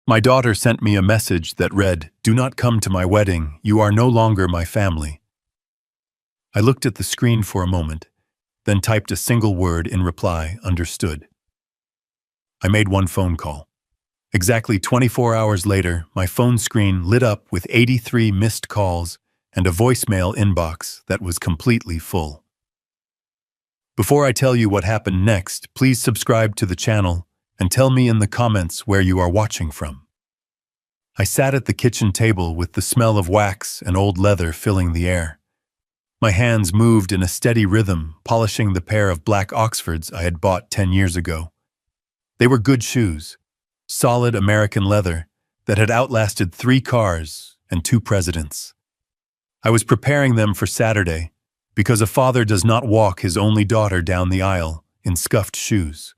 My daughter sent me a message that read, "Do not come to my wedding, you are no longer my family." I looked at the screen for a moment, then typed a single word in reply, "Understood." I made one phone call. Exactly 24 hours later, my phone screen lit up with 83 missed calls and a voicemail inbox that was completely full. Before I tell you what happened next, please subscribe to the channel and tell me in the comments where you are watching from. I sat at the kitchen table with the smell of wax and old leather filling the air. My hands moved in a steady rhythm, polishing the pair of black Oxfords I had bought 10 years ago. They were good shoes, solid American leather that had outlasted 3 cars and 2 presidents. I was preparing them for Saturday because a father does not walk his only daughter down the aisle in scuffed shoes.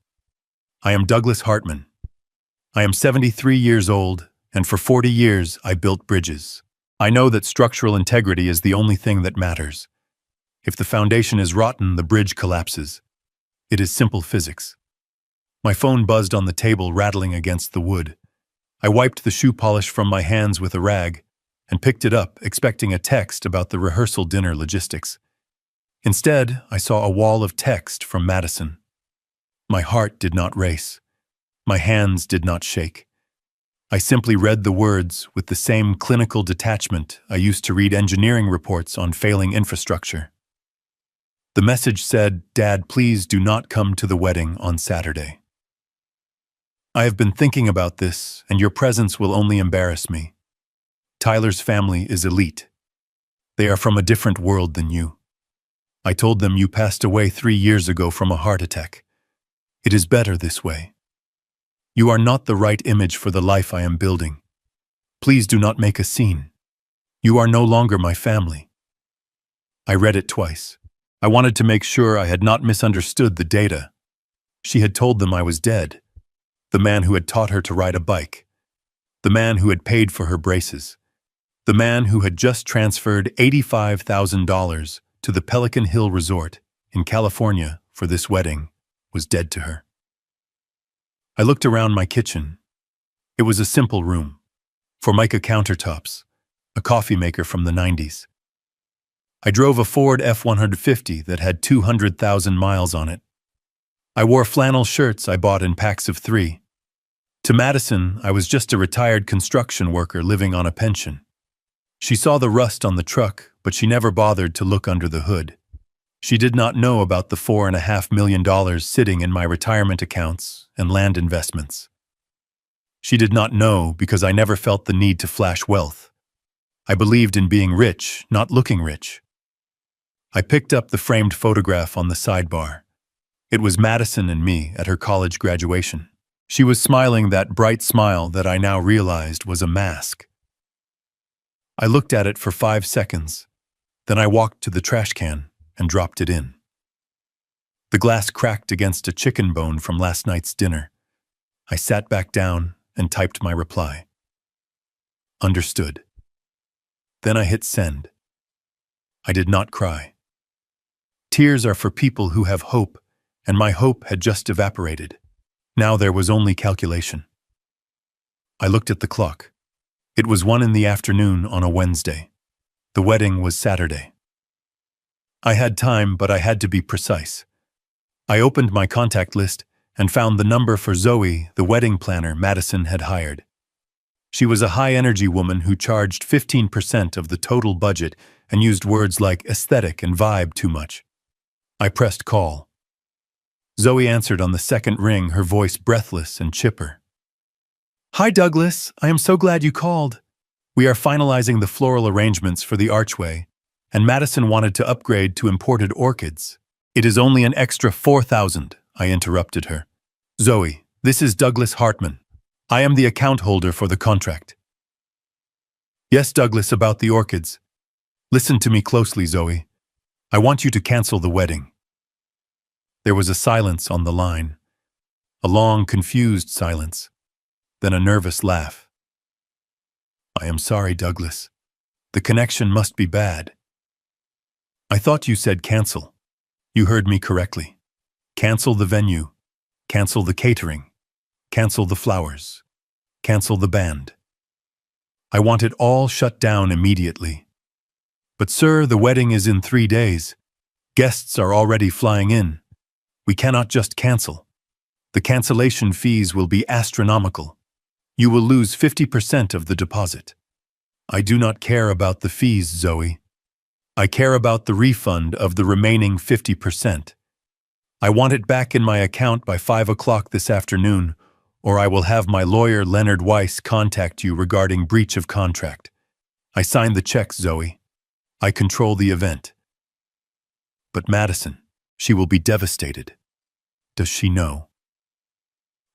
I am Douglas Hartman. I am 73 years old, and for 40 years I built bridges. I know that structural integrity is the only thing that matters. If the foundation is rotten, the bridge collapses. It is simple physics. My phone buzzed on the table, rattling against the wood. I wiped the shoe polish from my hands with a rag and picked it up, expecting a text about the rehearsal dinner logistics. Instead, I saw a wall of text from Madison. My heart did not race. My hands did not shake. I simply read the words with the same clinical detachment I used to read engineering reports on failing infrastructure. The message said, "Dad, please do not come to the wedding on Saturday. I have been thinking about this, and your presence will only embarrass me. Tyler's family is elite. They are from a different world than you. I told them you passed away 3 years ago from a heart attack. It is better this way. You are not the right image for the life I am building. Please do not make a scene. You are no longer my family." I read it twice. I wanted to make sure I had not misunderstood the data. She had told them I was dead. The man who had taught her to ride a bike. The man who had paid for her braces. The man who had just transferred $85,000 to the Pelican Hill Resort in California for this wedding was dead to her. I looked around my kitchen. It was a simple room. Formica countertops, a coffee maker from the 90s. I drove a Ford F-150 that had 200,000 miles on it. I wore flannel shirts I bought in packs of 3. To Madison, I was just a retired construction worker living on a pension. She saw the rust on the truck, but she never bothered to look under the hood. She did not know about the $4.5 million sitting in my retirement accounts and land investments. She did not know because I never felt the need to flash wealth. I believed in being rich, not looking rich. I picked up the framed photograph on the sidebar. It was Madison and me at her college graduation. She was smiling that bright smile that I now realized was a mask. I looked at it for 5 seconds. Then I walked to the trash can and dropped it in. The glass cracked against a chicken bone from last night's dinner. I sat back down and typed my reply. Understood. Then I hit send. I did not cry. Tears are for people who have hope, and my hope had just evaporated. Now there was only calculation. I looked at the clock. It was 1 in the afternoon on a Wednesday. The wedding was Saturday. I had time, but I had to be precise. I opened my contact list and found the number for Zoe, the wedding planner Madison had hired. She was a high-energy woman who charged 15% of the total budget and used words like aesthetic and vibe too much. I pressed call. Zoe answered on the second ring, her voice breathless and chipper. "Hi, Douglas. I am so glad you called. We are finalizing the floral arrangements for the archway, and Madison wanted to upgrade to imported orchids. It is only an extra $4,000, I interrupted her. "Zoe, this is Douglas Hartman. I am the account holder for the contract." "Yes, Douglas, about the orchids. Listen to me closely, Zoe. I want you to cancel the wedding." There was a silence on the line, a long, confused silence, then a nervous laugh. "I am sorry, Douglas. The connection must be bad." "I thought you said cancel." "You heard me correctly. Cancel the venue. Cancel the catering. Cancel the flowers. Cancel the band. I want it all shut down immediately. But sir, the wedding is in 3 days. Guests are already flying in. We cannot just cancel. The cancellation fees will be astronomical. You will lose 50% of the deposit. I do not care about the fees, Zoe. I care about the refund of the remaining 50%. I want it back in my account by 5 o'clock this afternoon, or I will have my lawyer Leonard Weiss contact you regarding breach of contract. I signed the check, Zoe. I control the event. But Madison, she will be devastated. Does she know?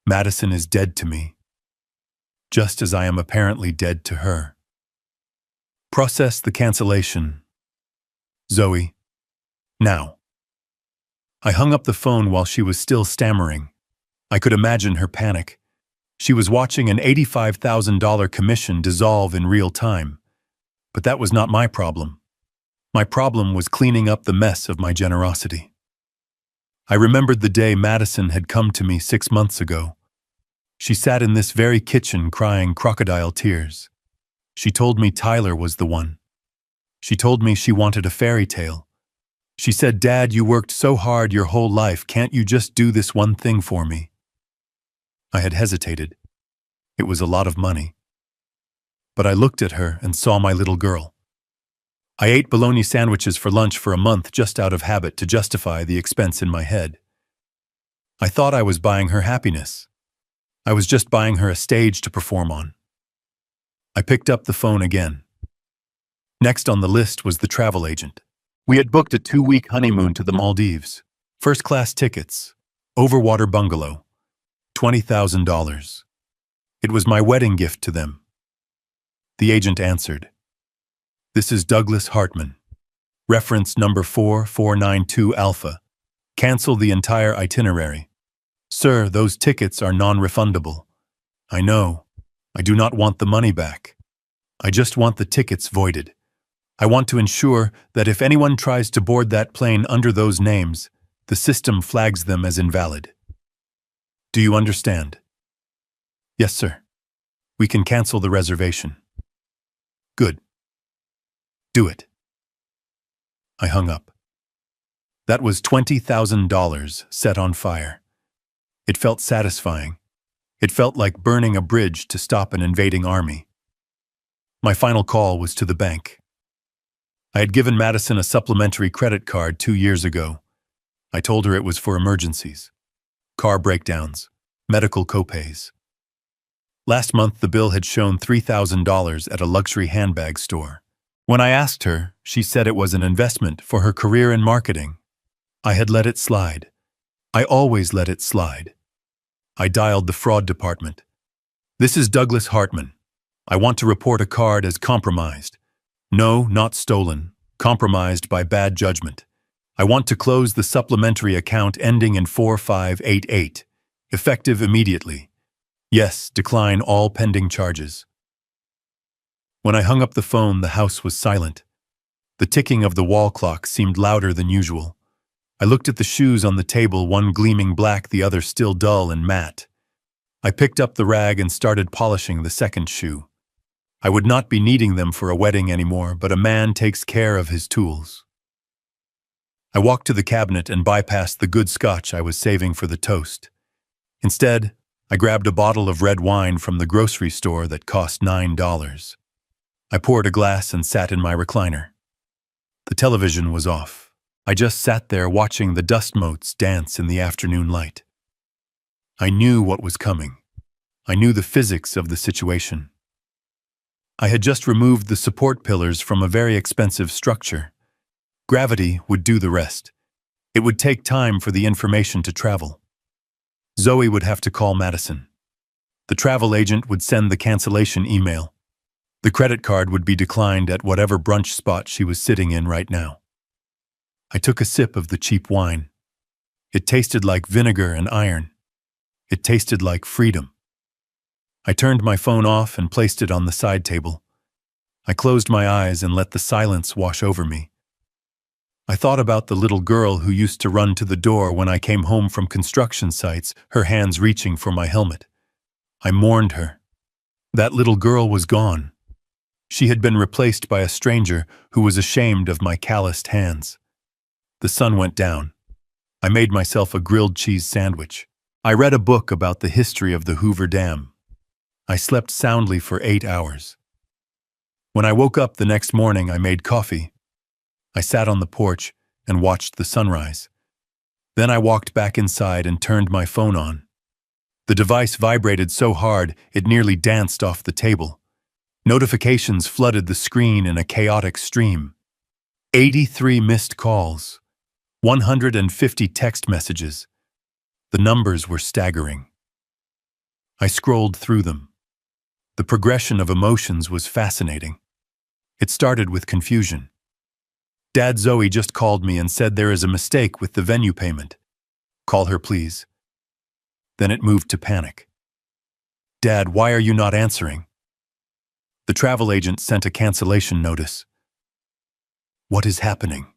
Madison is dead to me, just as I am apparently dead to her. Process the cancellation. Zoe, now. I hung up the phone while she was still stammering. I could imagine her panic. She was watching an $85,000 commission dissolve in real time. But that was not my problem. My problem was cleaning up the mess of my generosity. I remembered the day Madison had come to me 6 months ago. She sat in this very kitchen crying crocodile tears. She told me Tyler was the one. She told me she wanted a fairy tale. She said, "Dad, you worked so hard your whole life, can't you just do this one thing for me?" I had hesitated. It was a lot of money. But I looked at her and saw my little girl. I ate bologna sandwiches for lunch for a month just out of habit to justify the expense in my head. I thought I was buying her happiness. I was just buying her a stage to perform on. I picked up the phone again. Next on the list was the travel agent. We had booked a 2-week honeymoon to the Maldives. First-class tickets. Overwater bungalow. $20,000. It was my wedding gift to them. The agent answered. "This is Douglas Hartman. Reference number 4492 Alpha. Cancel the entire itinerary. Sir, those tickets are non-refundable. I know. I do not want the money back. I just want the tickets voided. I want to ensure that if anyone tries to board that plane under those names, the system flags them as invalid. Do you understand?" "Yes, sir. We can cancel the reservation." "Good. Do it." I hung up. That was $20,000 set on fire. It felt satisfying. It felt like burning a bridge to stop an invading army. My final call was to the bank. I had given Madison a supplementary credit card 2 years ago. I told her it was for emergencies. Car breakdowns, medical copays. Last month, the bill had shown $3,000 at a luxury handbag store. When I asked her, she said it was an investment for her career in marketing. I had let it slide. I always let it slide. I dialed the fraud department. "This is Douglas Hartman. I want to report a card as compromised. No, not stolen. Compromised by bad judgment. I want to close the supplementary account ending in 4588. Effective immediately. Yes, decline all pending charges." When I hung up the phone, the house was silent. The ticking of the wall clock seemed louder than usual. I looked at the shoes on the table, one gleaming black, the other still dull and matte. I picked up the rag and started polishing the second shoe. I would not be needing them for a wedding anymore, but a man takes care of his tools. I walked to the cabinet and bypassed the good scotch I was saving for the toast. Instead, I grabbed a bottle of red wine from the grocery store that cost $9. I poured a glass and sat in my recliner. The television was off. I just sat there watching the dust motes dance in the afternoon light. I knew what was coming. I knew the physics of the situation. I had just removed the support pillars from a very expensive structure. Gravity would do the rest. It would take time for the information to travel. Zoe would have to call Madison. The travel agent would send the cancellation email. The credit card would be declined at whatever brunch spot she was sitting in right now. I took a sip of the cheap wine. It tasted like vinegar and iron. It tasted like freedom. I turned my phone off and placed it on the side table. I closed my eyes and let the silence wash over me. I thought about the little girl who used to run to the door when I came home from construction sites, her hands reaching for my helmet. I mourned her. That little girl was gone. She had been replaced by a stranger who was ashamed of my calloused hands. The sun went down. I made myself a grilled cheese sandwich. I read a book about the history of the Hoover Dam. I slept soundly for 8 hours. When I woke up the next morning, I made coffee. I sat on the porch and watched the sunrise. Then I walked back inside and turned my phone on. The device vibrated so hard it nearly danced off the table. Notifications flooded the screen in a chaotic stream. 83 missed calls. 150 text messages. The numbers were staggering. I scrolled through them. The progression of emotions was fascinating. It started with confusion. Dad, Zoe just called me and said there is a mistake with the venue payment. Call her, please. Then it moved to panic. Dad, why are you not answering? The travel agent sent a cancellation notice. What is happening?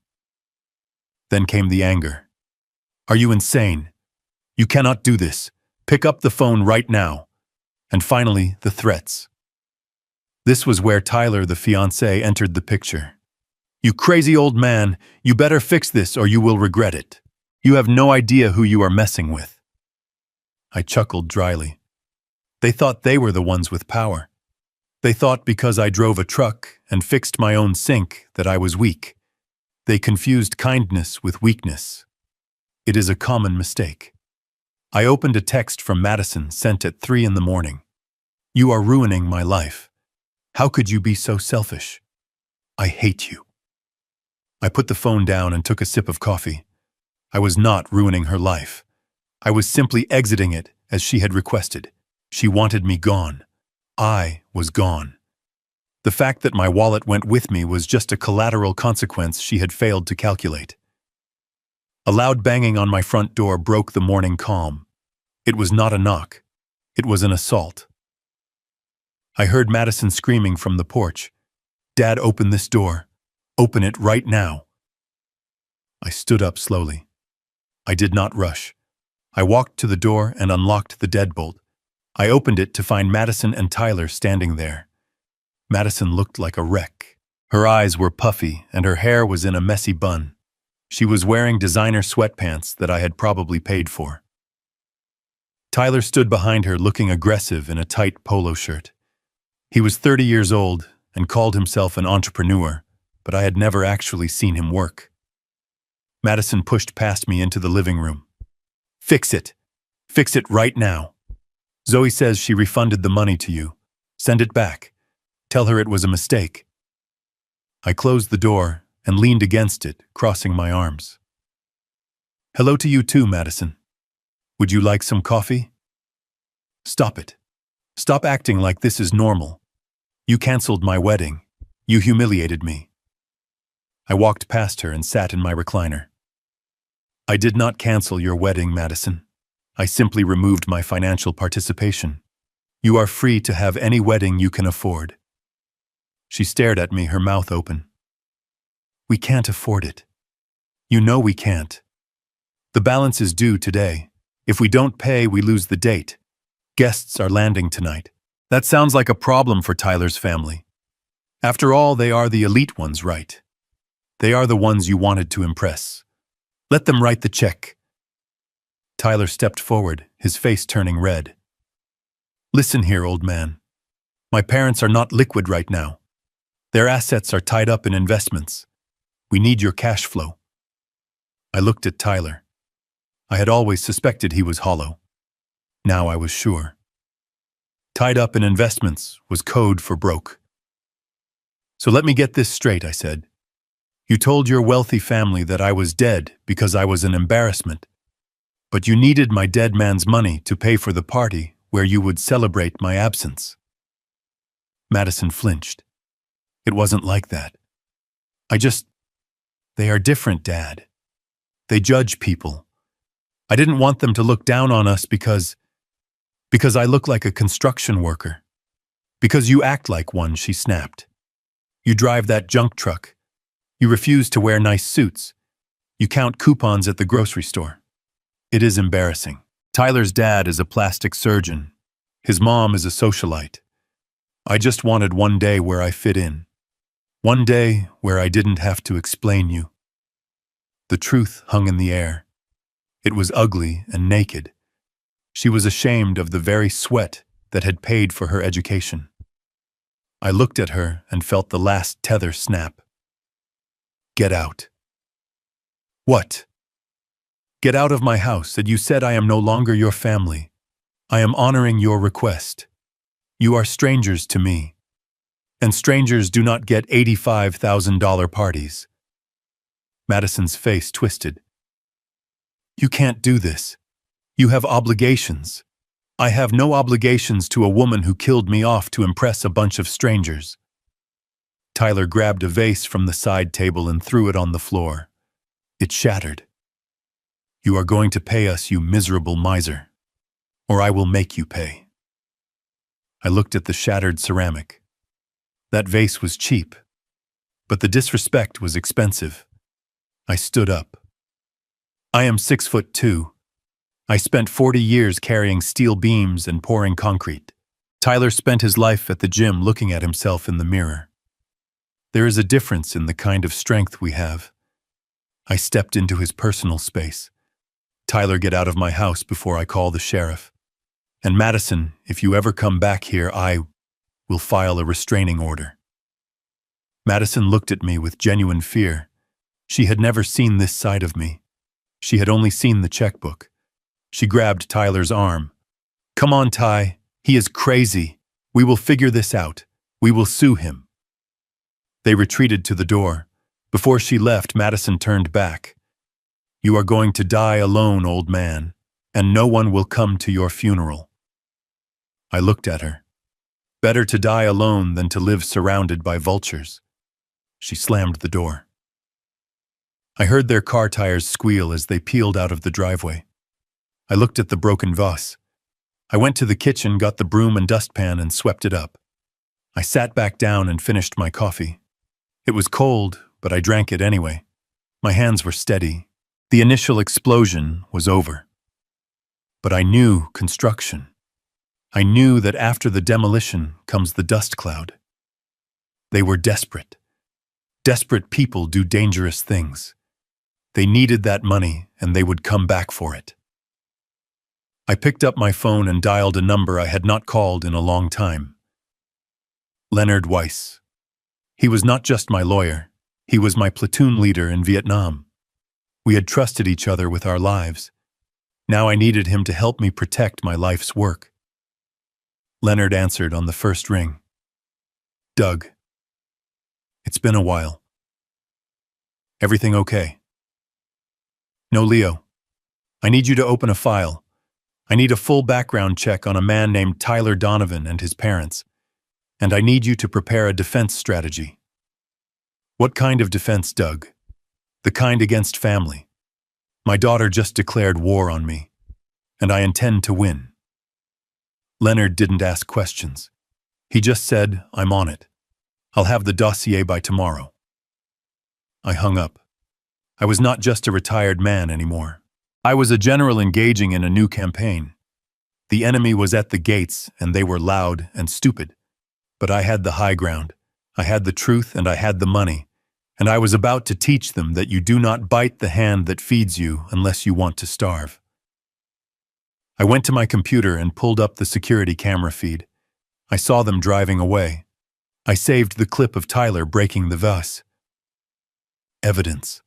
Then came the anger. Are you insane? You cannot do this. Pick up the phone right now. And finally, the threats. This was where Tyler, the fiancé, entered the picture. You crazy old man, you better fix this or you will regret it. You have no idea who you are messing with. I chuckled dryly. They thought they were the ones with power. They thought because I drove a truck and fixed my own sink that I was weak. They confused kindness with weakness. It is a common mistake. I opened a text from Madison sent at 3 a.m. You are ruining my life. How could you be so selfish? I hate you. I put the phone down and took a sip of coffee. I was not ruining her life. I was simply exiting it as she had requested. She wanted me gone. I was gone. The fact that my wallet went with me was just a collateral consequence she had failed to calculate. A loud banging on my front door broke the morning calm. It was not a knock. It was an assault. I heard Madison screaming from the porch. Dad, open this door. Open it right now. I stood up slowly. I did not rush. I walked to the door and unlocked the deadbolt. I opened it to find Madison and Tyler standing there. Madison looked like a wreck. Her eyes were puffy and her hair was in a messy bun. She was wearing designer sweatpants that I had probably paid for. Tyler stood behind her looking aggressive in a tight polo shirt. He was 30 years old and called himself an entrepreneur, but I had never actually seen him work. Madison pushed past me into the living room. Fix it. Fix it right now. Zoe says she refunded the money to you. Send it back. Tell her it was a mistake. I closed the door and leaned against it, crossing my arms. Hello to you too, Madison. Would you like some coffee? Stop it. Stop acting like this is normal. You canceled my wedding. You humiliated me. I walked past her and sat in my recliner. I did not cancel your wedding, Madison. I simply removed my financial participation. You are free to have any wedding you can afford. She stared at me, her mouth open. We can't afford it. You know we can't. The balance is due today. If we don't pay, we lose the date. Guests are landing tonight. That sounds like a problem for Tyler's family. After all, they are the elite ones, right? They are the ones you wanted to impress. Let them write the check. Tyler stepped forward, his face turning red. Listen here, old man. My parents are not liquid right now. Their assets are tied up in investments. We need your cash flow. I looked at Tyler. I had always suspected he was hollow. Now I was sure. Tied up in investments was code for broke. So let me get this straight, I said. You told your wealthy family that I was dead because I was an embarrassment. But you needed my dead man's money to pay for the party where you would celebrate my absence. Madison flinched. It wasn't like that. They are different, Dad. They judge people. I didn't want them to look down on us because I look like a construction worker. Because you act like one, she snapped. You drive that junk truck. You refuse to wear nice suits. You count coupons at the grocery store. It is embarrassing. Tyler's dad is a plastic surgeon. His mom is a socialite. I just wanted one day where I fit in. One day where I didn't have to explain you. The truth hung in the air. It was ugly and naked. She was ashamed of the very sweat that had paid for her education. I looked at her and felt the last tether snap. Get out. What? Get out of my house, and you said I am no longer your family. I am honoring your request. You are strangers to me. And strangers do not get $85,000 parties. Madison's face twisted. You can't do this. You have obligations. I have no obligations to a woman who killed me off to impress a bunch of strangers. Tyler grabbed a vase from the side table and threw it on the floor. It shattered. You are going to pay us, you miserable miser, or I will make you pay. I looked at the shattered ceramic. That vase was cheap, but the disrespect was expensive. I stood up. I am 6'2". I spent 40 years carrying steel beams and pouring concrete. Tyler spent his life at the gym looking at himself in the mirror. There is a difference in the kind of strength we have. I stepped into his personal space. Tyler, get out of my house before I call the sheriff. And Madison, if you ever come back here, I will file a restraining order. Madison looked at me with genuine fear. She had never seen this side of me. She had only seen the checkbook. She grabbed Tyler's arm. Come on, Ty. He is crazy. We will figure this out. We will sue him. They retreated to the door. Before she left, Madison turned back. You are going to die alone, old man, and no one will come to your funeral. I looked at her. Better to die alone than to live surrounded by vultures. She slammed the door. I heard their car tires squeal as they peeled out of the driveway. I looked at the broken vase. I went to the kitchen, got the broom and dustpan, and swept it up. I sat back down and finished my coffee. It was cold, but I drank it anyway. My hands were steady. The initial explosion was over. But I knew construction. I knew that after the demolition comes the dust cloud. They were desperate. Desperate people do dangerous things. They needed that money, and they would come back for it. I picked up my phone and dialed a number I had not called in a long time. Leonard Weiss. He was not just my lawyer. He was my platoon leader in Vietnam. We had trusted each other with our lives. Now I needed him to help me protect my life's work. Leonard answered on the first ring. Doug. It's been a while. Everything okay? No, Leo. I need you to open a file. I need a full background check on a man named Tyler Donovan and his parents. And I need you to prepare a defense strategy. What kind of defense, Doug? The kind against family. My daughter just declared war on me, and I intend to win. Leonard didn't ask questions. He just said, I'm on it. I'll have the dossier by tomorrow. I hung up. I was not just a retired man anymore. I was a general engaging in a new campaign. The enemy was at the gates, and they were loud and stupid. But I had the high ground. I had the truth, and I had the money. And I was about to teach them that you do not bite the hand that feeds you unless you want to starve. I went to my computer and pulled up the security camera feed. I saw them driving away. I saved the clip of Tyler breaking the vase. Evidence.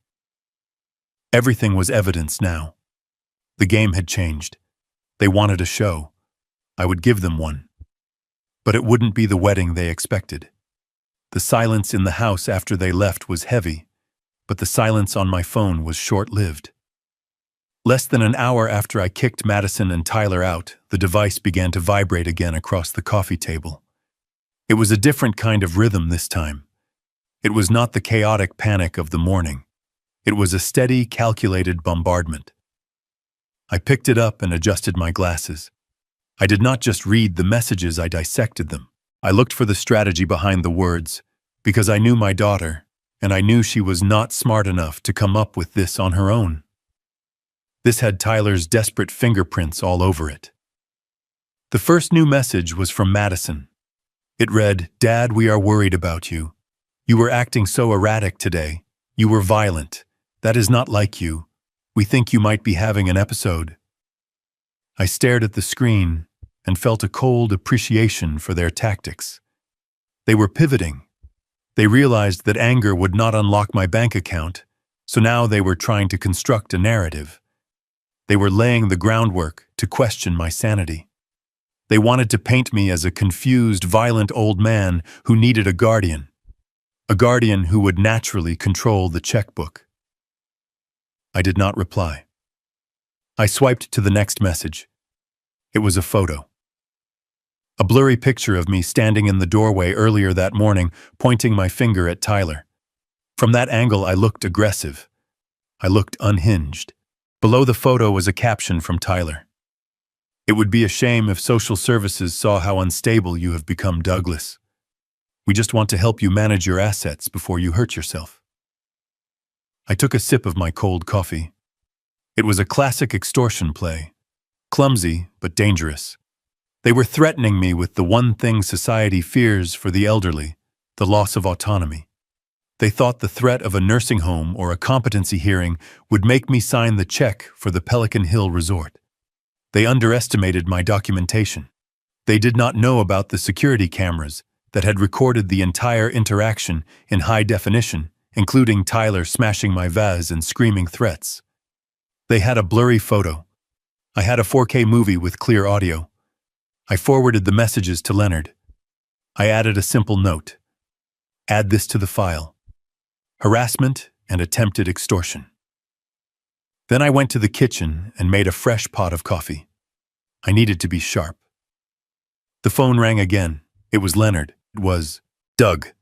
Everything was evidence now. The game had changed. They wanted a show. I would give them one. But it wouldn't be the wedding they expected. The silence in the house after they left was heavy, but the silence on my phone was short-lived. Less than an hour after I kicked Madison and Tyler out, the device began to vibrate again across the coffee table. It was a different kind of rhythm this time. It was not the chaotic panic of the morning. It was a steady, calculated bombardment. I picked it up and adjusted my glasses. I did not just read the messages, I dissected them. I looked for the strategy behind the words, because I knew my daughter, and I knew she was not smart enough to come up with this on her own. This had Tyler's desperate fingerprints all over it. The first new message was from Madison. It read, "Dad, we are worried about you. You were acting so erratic today. You were violent. That is not like you. We think you might be having an episode." I stared at the screen and felt a cold appreciation for their tactics. They were pivoting. They realized that anger would not unlock my bank account, so now they were trying to construct a narrative. They were laying the groundwork to question my sanity. They wanted to paint me as a confused, violent old man who needed a guardian who would naturally control the checkbook. I did not reply. I swiped to the next message. It was a photo. A blurry picture of me standing in the doorway earlier that morning, pointing my finger at Tyler. From that angle, I looked aggressive. I looked unhinged. Below the photo was a caption from Tyler. "It would be a shame if social services saw how unstable you have become, Douglas. We just want to help you manage your assets before you hurt yourself." I took a sip of my cold coffee. It was a classic extortion play. Clumsy, but dangerous. They were threatening me with the one thing society fears for the elderly, the loss of autonomy. They thought the threat of a nursing home or a competency hearing would make me sign the check for the Pelican Hill Resort. They underestimated my documentation. They did not know about the security cameras that had recorded the entire interaction in high definition, including Tyler smashing my vase and screaming threats. They had a blurry photo. I had a 4K movie with clear audio. I forwarded the messages to Leonard. I added a simple note. "Add this to the file. Harassment and attempted extortion." Then I went to the kitchen and made a fresh pot of coffee. I needed to be sharp. The phone rang again. It was Leonard. It was, "Doug,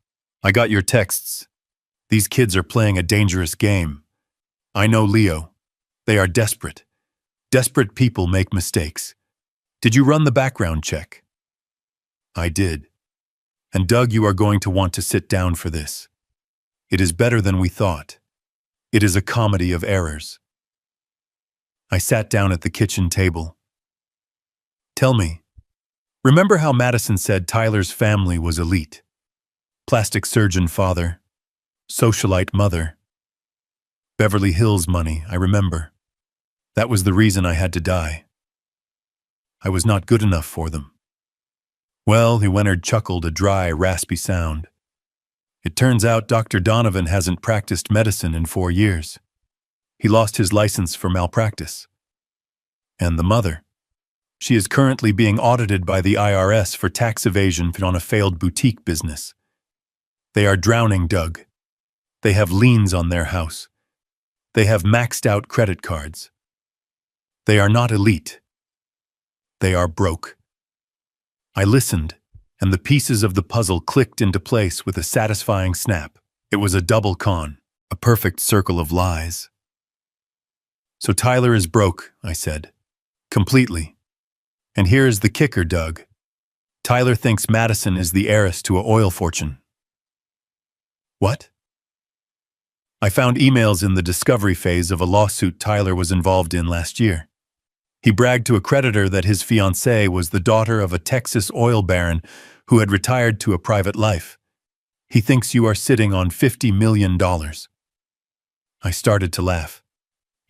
I got your texts. These kids are playing a dangerous game. I know Leo. They are desperate. Desperate people make mistakes. Did you run the background check?" "I did. And Doug, you are going to want to sit down for this. It is better than we thought. It is a comedy of errors." I sat down at the kitchen table. "Tell me, remember how Madison said Tyler's family was elite? Plastic surgeon father, socialite mother. Beverly Hills money, I remember. That was the reason I had to die. I was not good enough for them." "Well," Leonard chuckled, a dry, raspy sound. "It turns out Dr. Donovan hasn't practiced medicine in 4 years. He lost his license for malpractice. And the mother. She is currently being audited by the IRS for tax evasion on a failed boutique business. They are drowning, Doug. They have liens on their house. They have maxed out credit cards. They are not elite. They are broke." I listened, and the pieces of the puzzle clicked into place with a satisfying snap. It was a double con, a perfect circle of lies. "So Tyler is broke," I said. "Completely. And here is the kicker, Doug. Tyler thinks Madison is the heiress to an oil fortune." "What?" "I found emails in the discovery phase of a lawsuit Tyler was involved in last year. He bragged to a creditor that his fiancée was the daughter of a Texas oil baron who had retired to a private life. He thinks you are sitting on $50 million. I started to laugh.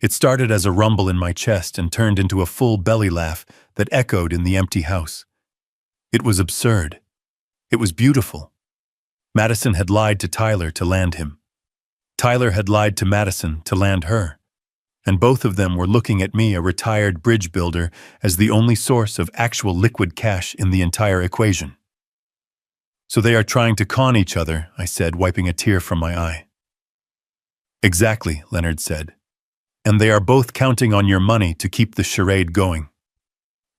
It started as a rumble in my chest and turned into a full belly laugh that echoed in the empty house. It was absurd. It was beautiful. Madison had lied to Tyler to land him. Tyler had lied to Madison to land her. And both of them were looking at me, a retired bridge builder, as the only source of actual liquid cash in the entire equation. "So they are trying to con each other," I said, wiping a tear from my eye. "Exactly," Leonard said. "And they are both counting on your money to keep the charade going.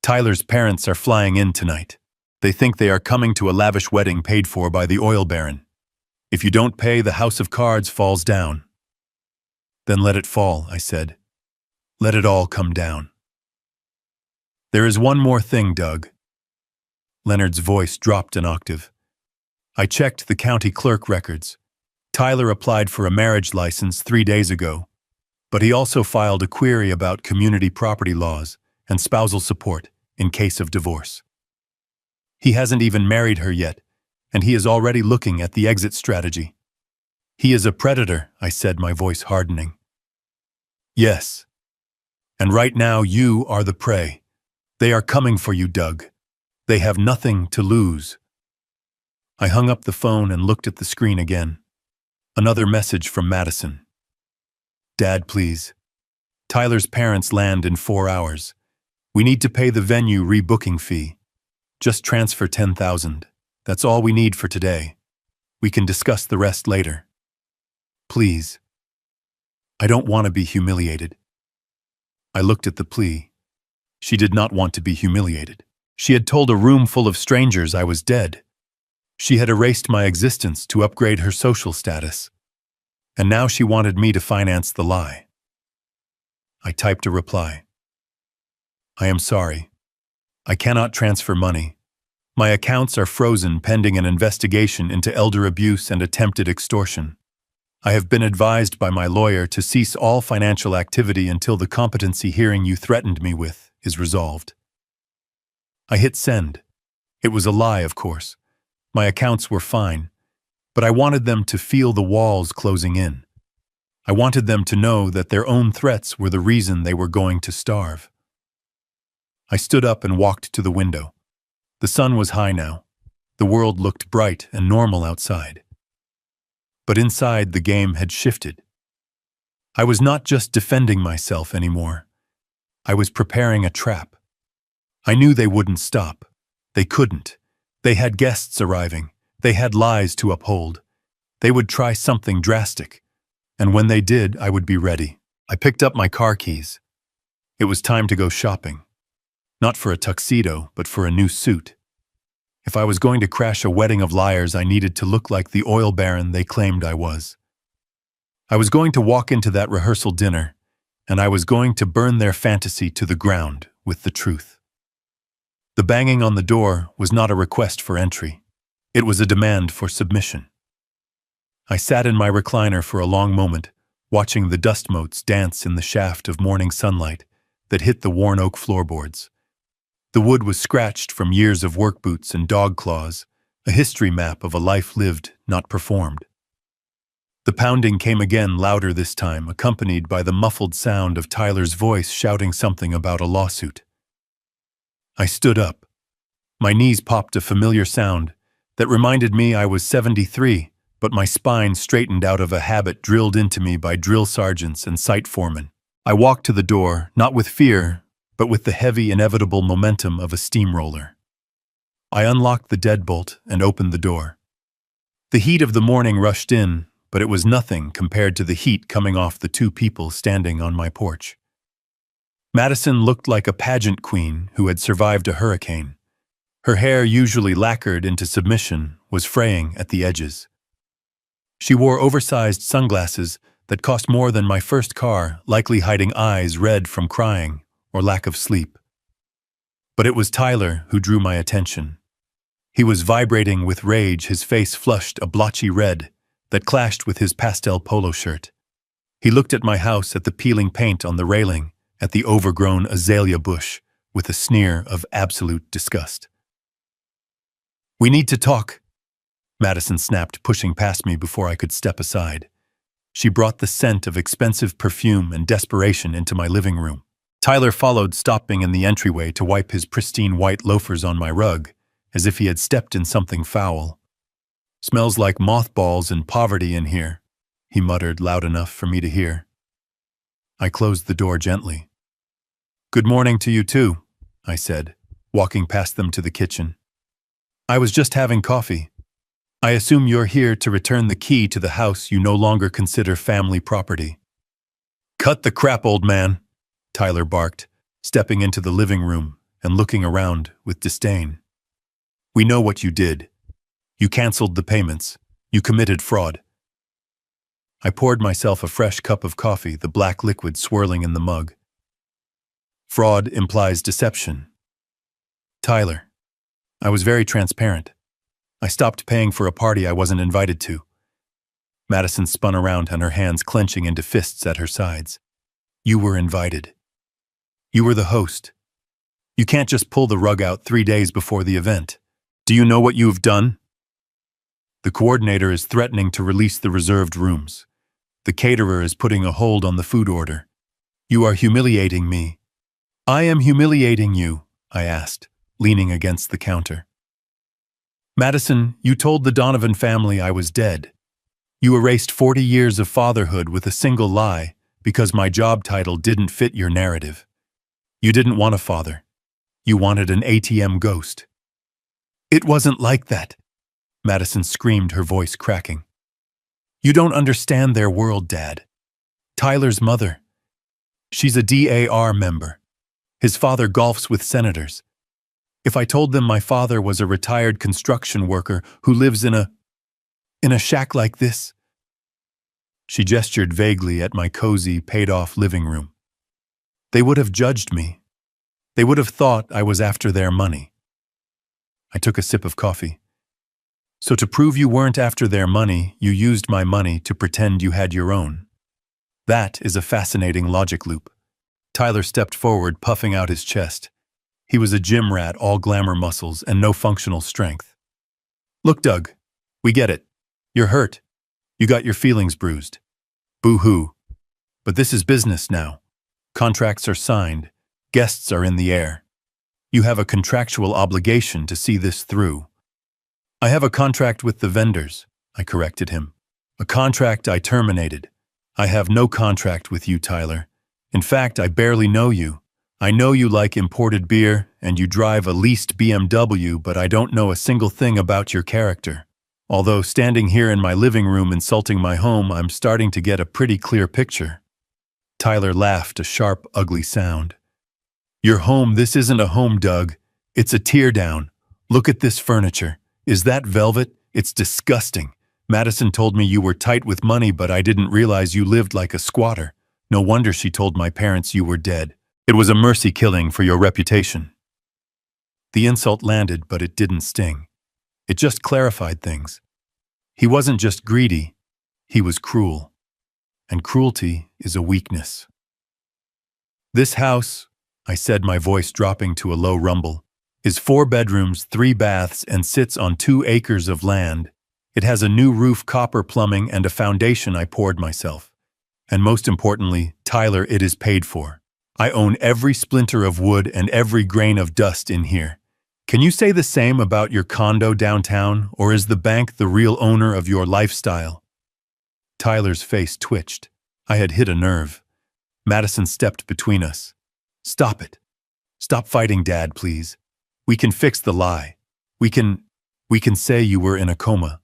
Tyler's parents are flying in tonight. They think they are coming to a lavish wedding paid for by the oil baron. If you don't pay, the house of cards falls down." "Then let it fall," I said. "Let it all come down." "There is one more thing, Doug." Leonard's voice dropped an octave. "I checked the county clerk records. Tyler applied for a marriage license 3 days ago, but he also filed a query about community property laws and spousal support in case of divorce. He hasn't even married her yet, and he is already looking at the exit strategy. He is a predator, I said, my voice hardening. Yes. And right now you are the prey. They are coming for you, Doug. They have nothing to lose. I hung up the phone and looked at the screen again. Another message from Madison. Dad, please. Tyler's parents land in 4 hours. We need to pay the venue rebooking fee. Just transfer $10,000. That's all we need for today. We can discuss the rest later. Please. I don't want to be humiliated. I looked at the plea. She did not want to be humiliated. She had told a room full of strangers I was dead. She had erased my existence to upgrade her social status. And now she wanted me to finance the lie. I typed a reply. I am sorry. I cannot transfer money. My accounts are frozen pending an investigation into elder abuse and attempted extortion. I have been advised by my lawyer to cease all financial activity until the competency hearing you threatened me with is resolved. I hit send. It was a lie, of course. My accounts were fine, but I wanted them to feel the walls closing in. I wanted them to know that their own threats were the reason they were going to starve. I stood up and walked to the window. The sun was high now. The world looked bright and normal outside. But inside, the game had shifted. I was not just defending myself anymore. I was preparing a trap. I knew they wouldn't stop. They couldn't. They had guests arriving. They had lies to uphold. They would try something drastic. And when they did, I would be ready. I picked up my car keys. It was time to go shopping. Not for a tuxedo, but for a new suit. If I was going to crash a wedding of liars, I needed to look like the oil baron they claimed I was. I was going to walk into that rehearsal dinner, and I was going to burn their fantasy to the ground with the truth. The banging on the door was not a request for entry. It was a demand for submission. I sat in my recliner for a long moment, watching the dust motes dance in the shaft of morning sunlight that hit the worn oak floorboards. The wood was scratched from years of work boots and dog claws, a history map of a life lived, not performed. The pounding came again, louder this time, accompanied by the muffled sound of Tyler's voice shouting something about a lawsuit. I stood up. My knees popped a familiar sound that reminded me I was 73, but my spine straightened out of a habit drilled into me by drill sergeants and site foremen. I walked to the door, not with fear, but with the heavy, inevitable momentum of a steamroller. I unlocked the deadbolt and opened the door. The heat of the morning rushed in, but it was nothing compared to the heat coming off the two people standing on my porch. Madison looked like a pageant queen who had survived a hurricane. Her hair, usually lacquered into submission, was fraying at the edges. She wore oversized sunglasses that cost more than my first car, likely hiding eyes red from crying or lack of sleep. But it was Tyler who drew my attention. He was vibrating with rage, his face flushed a blotchy red that clashed with his pastel polo shirt. He looked at my house, at the peeling paint on the railing, at the overgrown azalea bush, with a sneer of absolute disgust. "We need to talk," Madison snapped, pushing past me before I could step aside. She brought the scent of expensive perfume and desperation into my living room. Tyler followed, stopping in the entryway to wipe his pristine white loafers on my rug, as if he had stepped in something foul. "Smells like mothballs and poverty in here," he muttered loud enough for me to hear. I closed the door gently. "Good morning to you too," I said, walking past them to the kitchen. "I was just having coffee. I assume you're here to return the key to the house you no longer consider family property." "Cut the crap, old man," Tyler barked, stepping into the living room and looking around with disdain. "We know what you did. You canceled the payments. You committed fraud." I poured myself a fresh cup of coffee, the black liquid swirling in the mug. Fraud implies deception. Tyler, I was very transparent. I stopped paying for a party I wasn't invited to. Madison spun around and her hands clenching into fists at her sides. "You were invited. You were the host. You can't just pull the rug out 3 days before the event. Do you know what you've done?" The coordinator is threatening to release the reserved rooms. The caterer is putting a hold on the food order. You are humiliating me. I am humiliating you, I asked, leaning against the counter. Madison, you told the Donovan family I was dead. You erased 40 years of fatherhood with a single lie because my job title didn't fit your narrative. You didn't want a father. You wanted an ATM ghost. It wasn't like that, Madison screamed, her voice cracking. You don't understand their world, Dad. Tyler's mother. She's a DAR member. His father golfs with senators. If I told them my father was a retired construction worker who lives in a shack like this. She gestured vaguely at my cozy, paid-off living room. They would have judged me. They would have thought I was after their money. I took a sip of coffee. So to prove you weren't after their money, you used my money to pretend you had your own. That is a fascinating logic loop. Tyler stepped forward, puffing out his chest. He was a gym rat, all glamour muscles and no functional strength. Look, Doug, we get it. You're hurt. You got your feelings bruised. Boo-hoo. But this is business now. Contracts are signed. Guests are in the air. You have a contractual obligation to see this through. I have a contract with the vendors, I corrected him. A contract I terminated. I have no contract with you, Tyler. In fact, I barely know you. I know you like imported beer and you drive a leased BMW, but I don't know a single thing about your character. Although standing here in my living room insulting my home, I'm starting to get a pretty clear picture. Tyler laughed, a sharp, ugly sound. Your home, this isn't a home, Doug. It's a teardown. Look at this furniture. Is that velvet? It's disgusting. Madison told me you were tight with money, but I didn't realize you lived like a squatter. No wonder she told my parents you were dead. It was a mercy killing for your reputation. The insult landed, but it didn't sting. It just clarified things. He wasn't just greedy, he was cruel. And cruelty is a weakness. This house, I said, my voice dropping to a low rumble, is 4 bedrooms, 3 baths, and sits on 2 acres of land. It has a new roof, copper plumbing, and a foundation I poured myself. And most importantly, Tyler, it is paid for. I own every splinter of wood and every grain of dust in here. Can you say the same about your condo downtown, or is the bank the real owner of your lifestyle? Tyler's face twitched. I had hit a nerve. Madison stepped between us. Stop it. Stop fighting, Dad, please. We can fix the lie. We can say you were in a coma,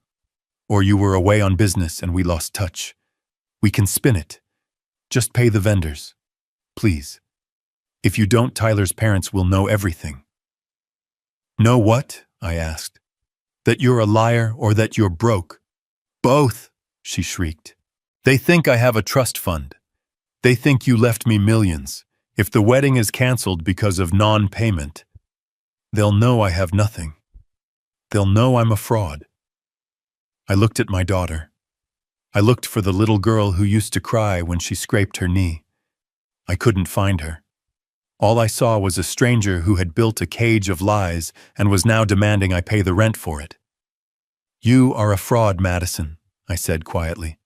or you were away on business and we lost touch. We can spin it. Just pay the vendors. Please. If you don't, Tyler's parents will know everything. Know what? I asked. That you're a liar or that you're broke? Both, she shrieked. They think I have a trust fund. They think you left me millions. If the wedding is canceled because of non-payment, they'll know I have nothing. They'll know I'm a fraud. I looked at my daughter. I looked for the little girl who used to cry when she scraped her knee. I couldn't find her. All I saw was a stranger who had built a cage of lies and was now demanding I pay the rent for it. You are a fraud, Madison, I said quietly.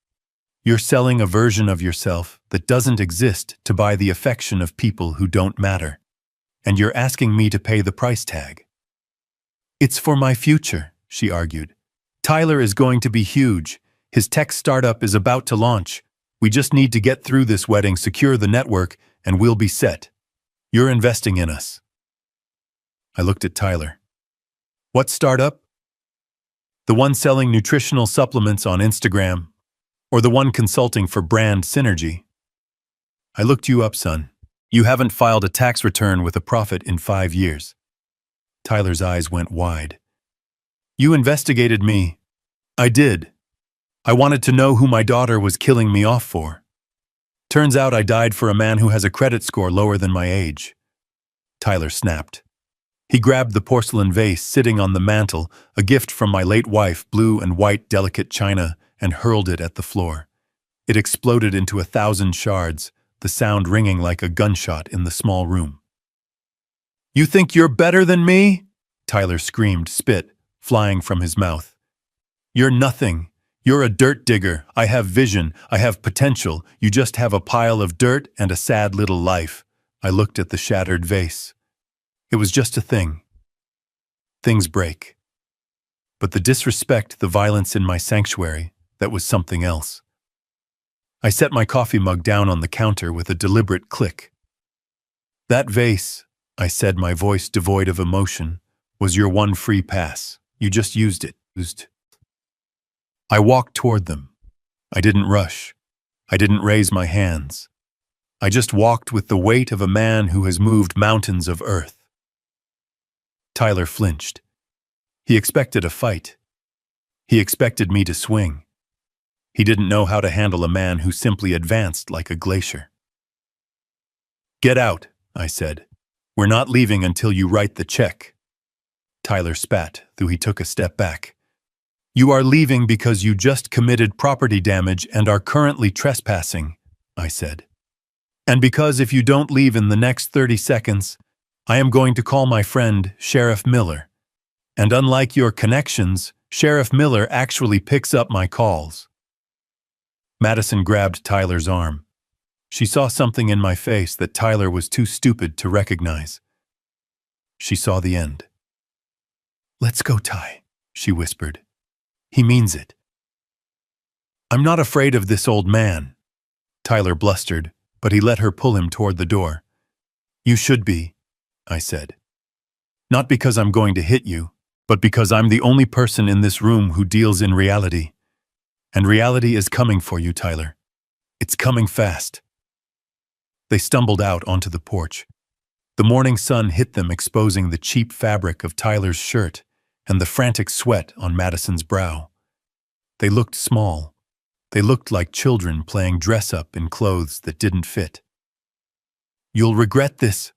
You're selling a version of yourself that doesn't exist to buy the affection of people who don't matter. And you're asking me to pay the price tag. It's for my future, she argued. Tyler is going to be huge. His tech startup is about to launch. We just need to get through this wedding, secure the network, and we'll be set. You're investing in us. I looked at Tyler. What startup? The one selling nutritional supplements on Instagram, or the one consulting for brand synergy? I looked you up, son. You haven't filed a tax return with a profit in 5 years. Tyler's eyes went wide. You investigated me. I did. I wanted to know who my daughter was killing me off for. Turns out I died for a man who has a credit score lower than my age. Tyler snapped. He grabbed the porcelain vase sitting on the mantel, a gift from my late wife, blue and white delicate china, and hurled it at the floor. It exploded into 1,000 shards, the sound ringing like a gunshot in the small room. You think you're better than me? Tyler screamed, spit flying from his mouth. You're nothing. You're a dirt digger. I have vision. I have potential. You just have a pile of dirt and a sad little life. I looked at the shattered vase. It was just a thing. Things break. But the disrespect, the violence in my sanctuary, that was something else. I set my coffee mug down on the counter with a deliberate click. That vase, I said, my voice devoid of emotion, was your one free pass. You just used it. I walked toward them. I didn't rush. I didn't raise my hands. I just walked with the weight of a man who has moved mountains of earth. Tyler flinched. He expected a fight. He expected me to swing. He didn't know how to handle a man who simply advanced like a glacier. Get out, I said. We're not leaving until you write the check. Tyler spat, though he took a step back. You are leaving because you just committed property damage and are currently trespassing, I said. And because if you don't leave in the next 30 seconds, I am going to call my friend, Sheriff Miller. And unlike your connections, Sheriff Miller actually picks up my calls. Madison grabbed Tyler's arm. She saw something in my face that Tyler was too stupid to recognize. She saw the end. Let's go, Ty, she whispered. He means it. I'm not afraid of this old man, Tyler blustered, but he let her pull him toward the door. You should be, I said. Not because I'm going to hit you, but because I'm the only person in this room who deals in reality. And reality is coming for you, Tyler. It's coming fast. They stumbled out onto the porch. The morning sun hit them, exposing the cheap fabric of Tyler's shirt and the frantic sweat on Madison's brow. They looked small. They looked like children playing dress-up in clothes that didn't fit. You'll regret this,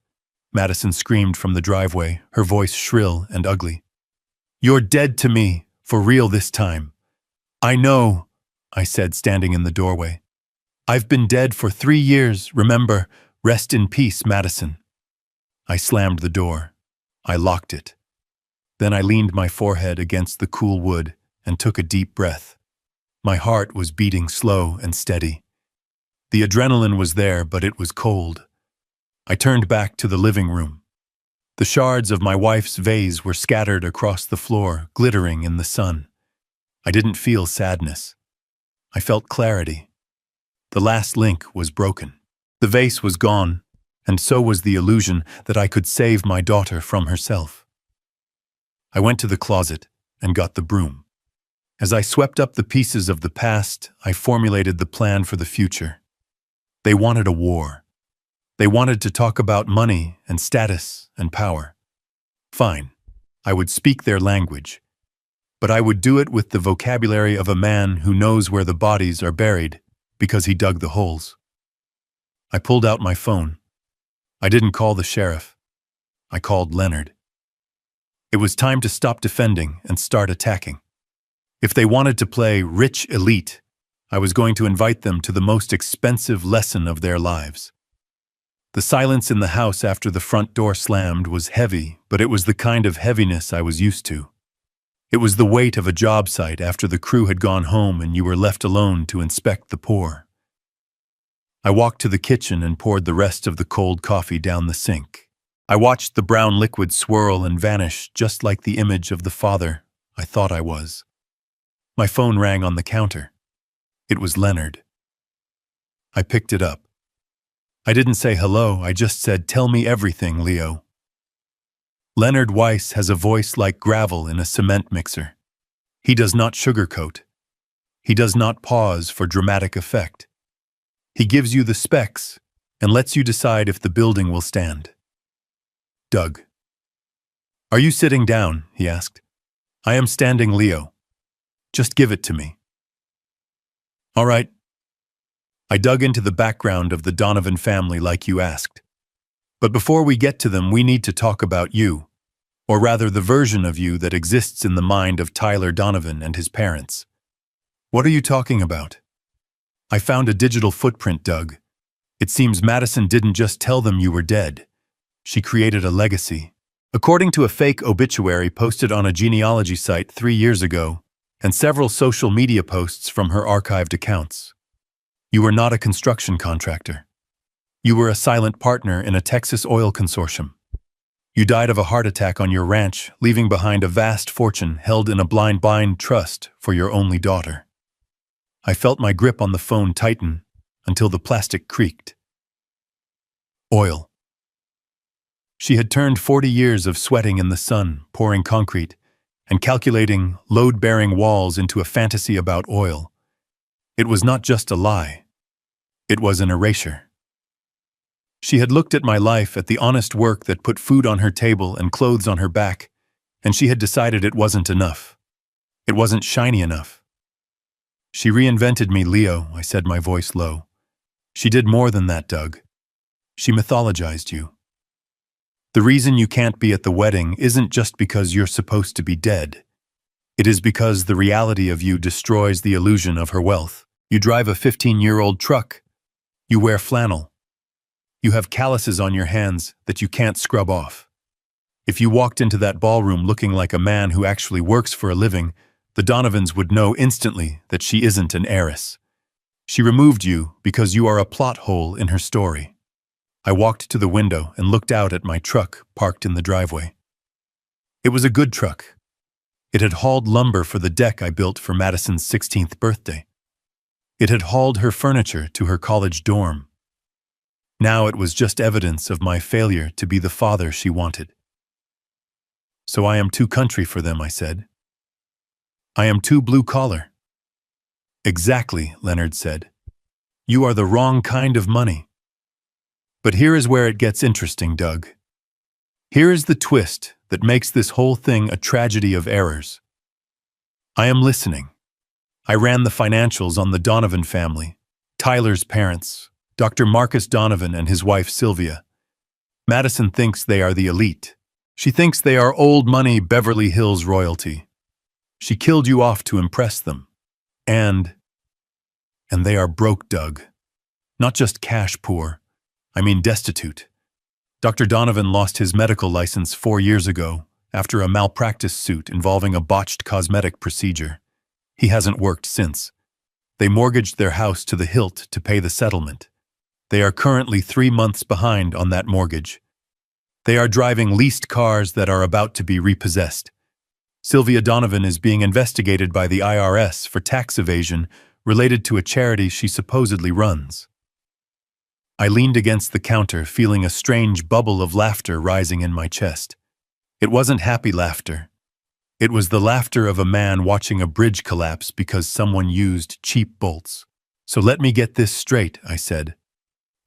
Madison screamed from the driveway, her voice shrill and ugly. You're dead to me, for real this time. I know, I said, standing in the doorway. I've been dead for 3 years, remember. Rest in peace, Madison. I slammed the door. I locked it. Then I leaned my forehead against the cool wood and took a deep breath. My heart was beating slow and steady. The adrenaline was there, but it was cold. I turned back to the living room. The shards of my wife's vase were scattered across the floor, glittering in the sun. I didn't feel sadness. I felt clarity. The last link was broken. The vase was gone, and so was the illusion that I could save my daughter from herself. I went to the closet and got the broom. As I swept up the pieces of the past, I formulated the plan for the future. They wanted a war. They wanted to talk about money and status and power. Fine, I would speak their language. But I would do it with the vocabulary of a man who knows where the bodies are buried because he dug the holes. I pulled out my phone. I didn't call the sheriff. I called Leonard. It was time to stop defending and start attacking. If they wanted to play rich elite, I was going to invite them to the most expensive lesson of their lives. The silence in the house after the front door slammed was heavy, but it was the kind of heaviness I was used to. It was the weight of a job site after the crew had gone home and you were left alone to inspect the pour. I walked to the kitchen and poured the rest of the cold coffee down the sink. I watched the brown liquid swirl and vanish just like the image of the father I thought I was. My phone rang on the counter. It was Leonard. I picked it up. I didn't say hello, I just said, "Tell me everything, Leo." Leonard Weiss has a voice like gravel in a cement mixer. He does not sugarcoat. He does not pause for dramatic effect. He gives you the specs and lets you decide if the building will stand. Doug. "Are you sitting down?" he asked. "I am standing, Leo. Just give it to me." All right. I dug into the background of the Donovan family like you asked. But before we get to them, we need to talk about you, or rather the version of you that exists in the mind of Tyler Donovan and his parents. What are you talking about? I found a digital footprint, Doug. It seems Madison didn't just tell them you were dead. She created a legacy. According to a fake obituary posted on a genealogy site 3 years ago, and several social media posts from her archived accounts. You were not a construction contractor. You were a silent partner in a Texas oil consortium. You died of a heart attack on your ranch, leaving behind a vast fortune held in a blind trust for your only daughter. I felt my grip on the phone tighten until the plastic creaked. Oil. She had turned 40 years of sweating in the sun, pouring concrete, and calculating load-bearing walls into a fantasy about oil. It was not just a lie. It was an erasure. She had looked at my life, at the honest work that put food on her table and clothes on her back, and she had decided it wasn't enough. It wasn't shiny enough. She reinvented me, Leo, I said, my voice low. She did more than that, Doug. She mythologized you. The reason you can't be at the wedding isn't just because you're supposed to be dead. It is because the reality of you destroys the illusion of her wealth. You drive a 15-year-old truck. You wear flannel. You have calluses on your hands that you can't scrub off. If you walked into that ballroom looking like a man who actually works for a living, the Donovans would know instantly that she isn't an heiress. She removed you because you are a plot hole in her story. I walked to the window and looked out at my truck parked in the driveway. It was a good truck. It had hauled lumber for the deck I built for Madison's 16th birthday. It had hauled her furniture to her college dorm. Now it was just evidence of my failure to be the father she wanted. So I am too country for them, I said. I am too blue-collar. Exactly, Leonard said. You are the wrong kind of money. But here is where it gets interesting, Doug. Here is the twist that makes this whole thing a tragedy of errors. I am listening. I ran the financials on the Donovan family, Tyler's parents, Dr. Marcus Donovan and his wife Sylvia. Madison thinks they are the elite. She thinks they are old money Beverly Hills royalty. She killed you off to impress them. And they are broke, Doug. Not just cash poor. I mean destitute. Dr. Donovan lost his medical license 4 years ago after a malpractice suit involving a botched cosmetic procedure. He hasn't worked since. They mortgaged their house to the hilt to pay the settlement. They are currently 3 months behind on that mortgage. They are driving leased cars that are about to be repossessed. Sylvia Donovan is being investigated by the IRS for tax evasion related to a charity she supposedly runs. I leaned against the counter, feeling a strange bubble of laughter rising in my chest. It wasn't happy laughter. It was the laughter of a man watching a bridge collapse because someone used cheap bolts. So let me get this straight, I said.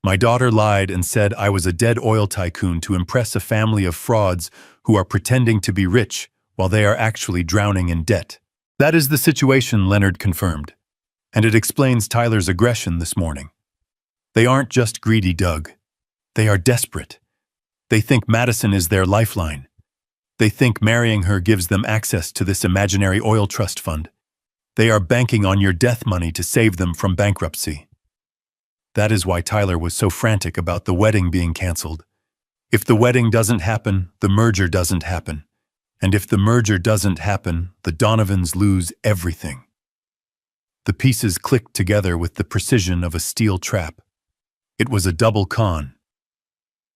My daughter lied and said I was a dead oil tycoon to impress a family of frauds who are pretending to be rich while they are actually drowning in debt. That is the situation, Leonard confirmed. And it explains Tyler's aggression this morning. They aren't just greedy, Doug. They are desperate. They think Madison is their lifeline. They think marrying her gives them access to this imaginary oil trust fund. They are banking on your death money to save them from bankruptcy. That is why Tyler was so frantic about the wedding being canceled. If the wedding doesn't happen, the merger doesn't happen. And if the merger doesn't happen, the Donovans lose everything. The pieces clicked together with the precision of a steel trap. It was a double con.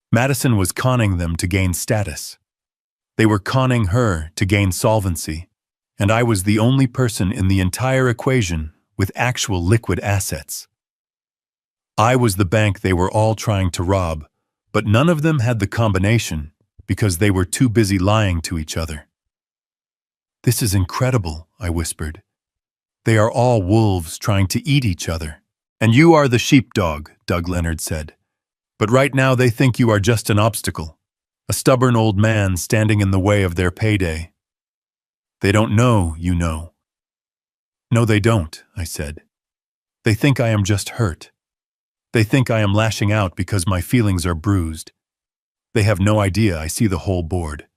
Madison was conning them to gain status. They were conning her to gain solvency, and I was the only person in the entire equation with actual liquid assets. I was the bank they were all trying to rob, but none of them had the combination because they were too busy lying to each other. This is incredible, I whispered. They are all wolves trying to eat each other. And you are the sheepdog, Doug Leonard said. But right now they think you are just an obstacle, a stubborn old man standing in the way of their payday. They don't know, you know. No, they don't, I said. They think I am just hurt. They think I am lashing out because my feelings are bruised. They have no idea I see the whole board.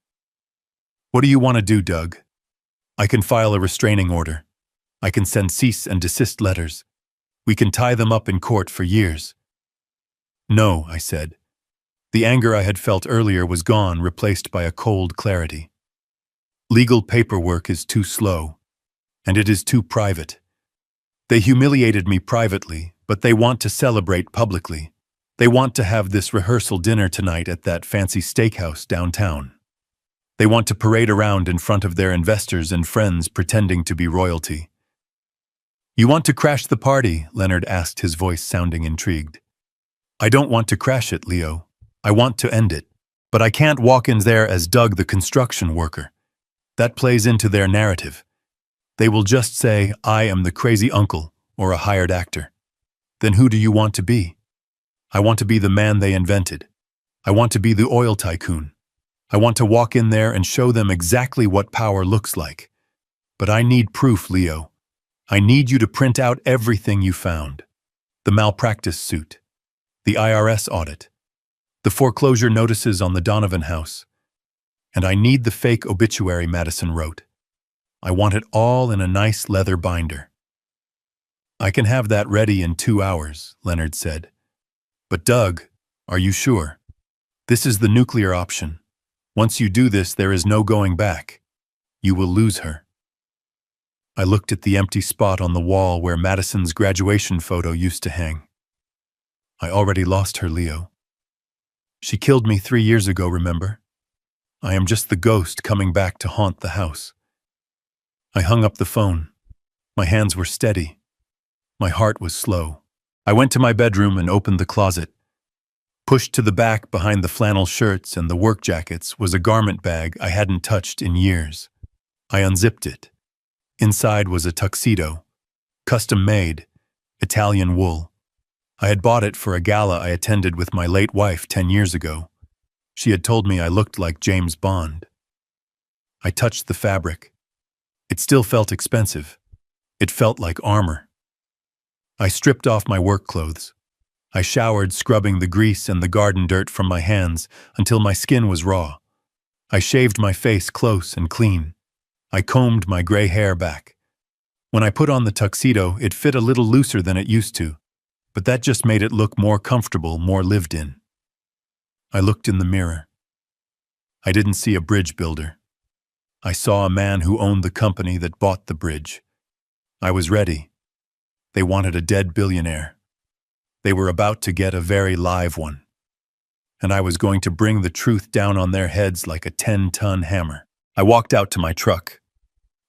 What do you want to do, Doug? I can file a restraining order. I can send cease and desist letters. We can tie them up in court for years. No, I said. The anger I had felt earlier was gone, replaced by a cold clarity. Legal paperwork is too slow, and it is too private. They humiliated me privately, but they want to celebrate publicly. They want to have this rehearsal dinner tonight at that fancy steakhouse downtown. They want to parade around in front of their investors and friends pretending to be royalty. You want to crash the party? Leonard asked, his voice sounding intrigued. I don't want to crash it, Leo. I want to end it. But I can't walk in there as Doug the construction worker. That plays into their narrative. They will just say, I am the crazy uncle or a hired actor. Then who do you want to be? I want to be the man they invented. I want to be the oil tycoon. I want to walk in there and show them exactly what power looks like. But I need proof, Leo. I need you to print out everything you found. The malpractice suit. The IRS audit. The foreclosure notices on the Donovan house. And I need the fake obituary Madison wrote. I want it all in a nice leather binder. I can have that ready in 2 hours, Leonard said. But Doug, are you sure? This is the nuclear option. Once you do this, there is no going back. You will lose her. I looked at the empty spot on the wall where Madison's graduation photo used to hang. I already lost her, Leo. She killed me 3 years ago, remember? I am just the ghost coming back to haunt the house. I hung up the phone. My hands were steady. My heart was slow. I went to my bedroom and opened the closet. Pushed to the back behind the flannel shirts and the work jackets was a garment bag I hadn't touched in years. I unzipped it. Inside was a tuxedo, custom-made, Italian wool. I had bought it for a gala I attended with my late wife 10 years ago. She had told me I looked like James Bond. I touched the fabric. It still felt expensive. It felt like armor. I stripped off my work clothes. I showered, scrubbing the grease and the garden dirt from my hands until my skin was raw. I shaved my face close and clean. I combed my gray hair back. When I put on the tuxedo, it fit a little looser than it used to, but that just made it look more comfortable, more lived in. I looked in the mirror. I didn't see a bridge builder. I saw a man who owned the company that bought the bridge. I was ready. They wanted a dead billionaire. They were about to get a very live one. And I was going to bring the truth down on their heads like a 10-ton hammer. I walked out to my truck.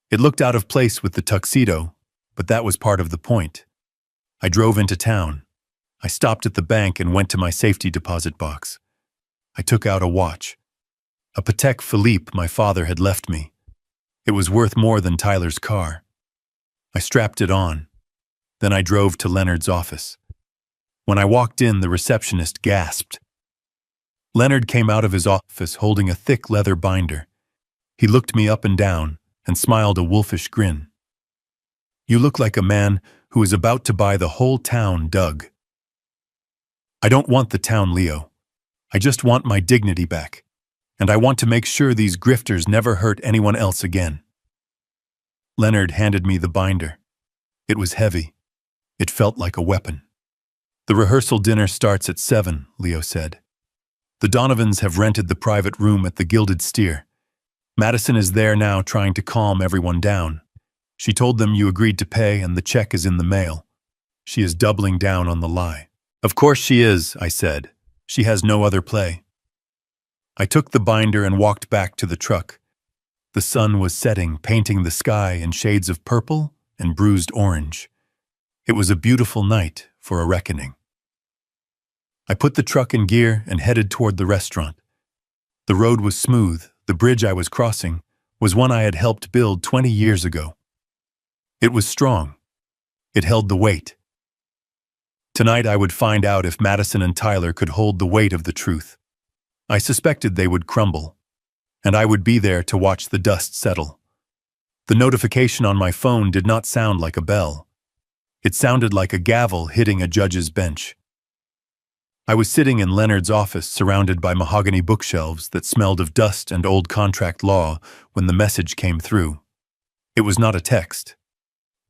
It looked out of place with the tuxedo, but that was part of the point. I drove into town. I stopped at the bank and went to my safety deposit box. I took out a watch. A Patek Philippe my father had left me. It was worth more than Tyler's car. I strapped it on. Then I drove to Leonard's office. When I walked in, the receptionist gasped. Leonard came out of his office holding a thick leather binder. He looked me up and down and smiled a wolfish grin. You look like a man who is about to buy the whole town, Doug. I don't want the town, Leo. I just want my dignity back. And I want to make sure these grifters never hurt anyone else again. Leonard handed me the binder. It was heavy. It felt like a weapon. The rehearsal dinner starts at 7, Leo said. The Donovans have rented the private room at the Gilded Steer. Madison is there now trying to calm everyone down. She told them you agreed to pay and the check is in the mail. She is doubling down on the lie. Of course she is, I said. She has no other play. I took the binder and walked back to the truck. The sun was setting, painting the sky in shades of purple and bruised orange. It was a beautiful night for a reckoning. I put the truck in gear and headed toward the restaurant. The road was smooth. The bridge I was crossing was one I had helped build 20 years ago. It was strong. It held the weight. Tonight I would find out if Madison and Tyler could hold the weight of the truth. I suspected they would crumble, and I would be there to watch the dust settle. The notification on my phone did not sound like a bell. It sounded like a gavel hitting a judge's bench. I was sitting in Leonard's office surrounded by mahogany bookshelves that smelled of dust and old contract law when the message came through. It was not a text.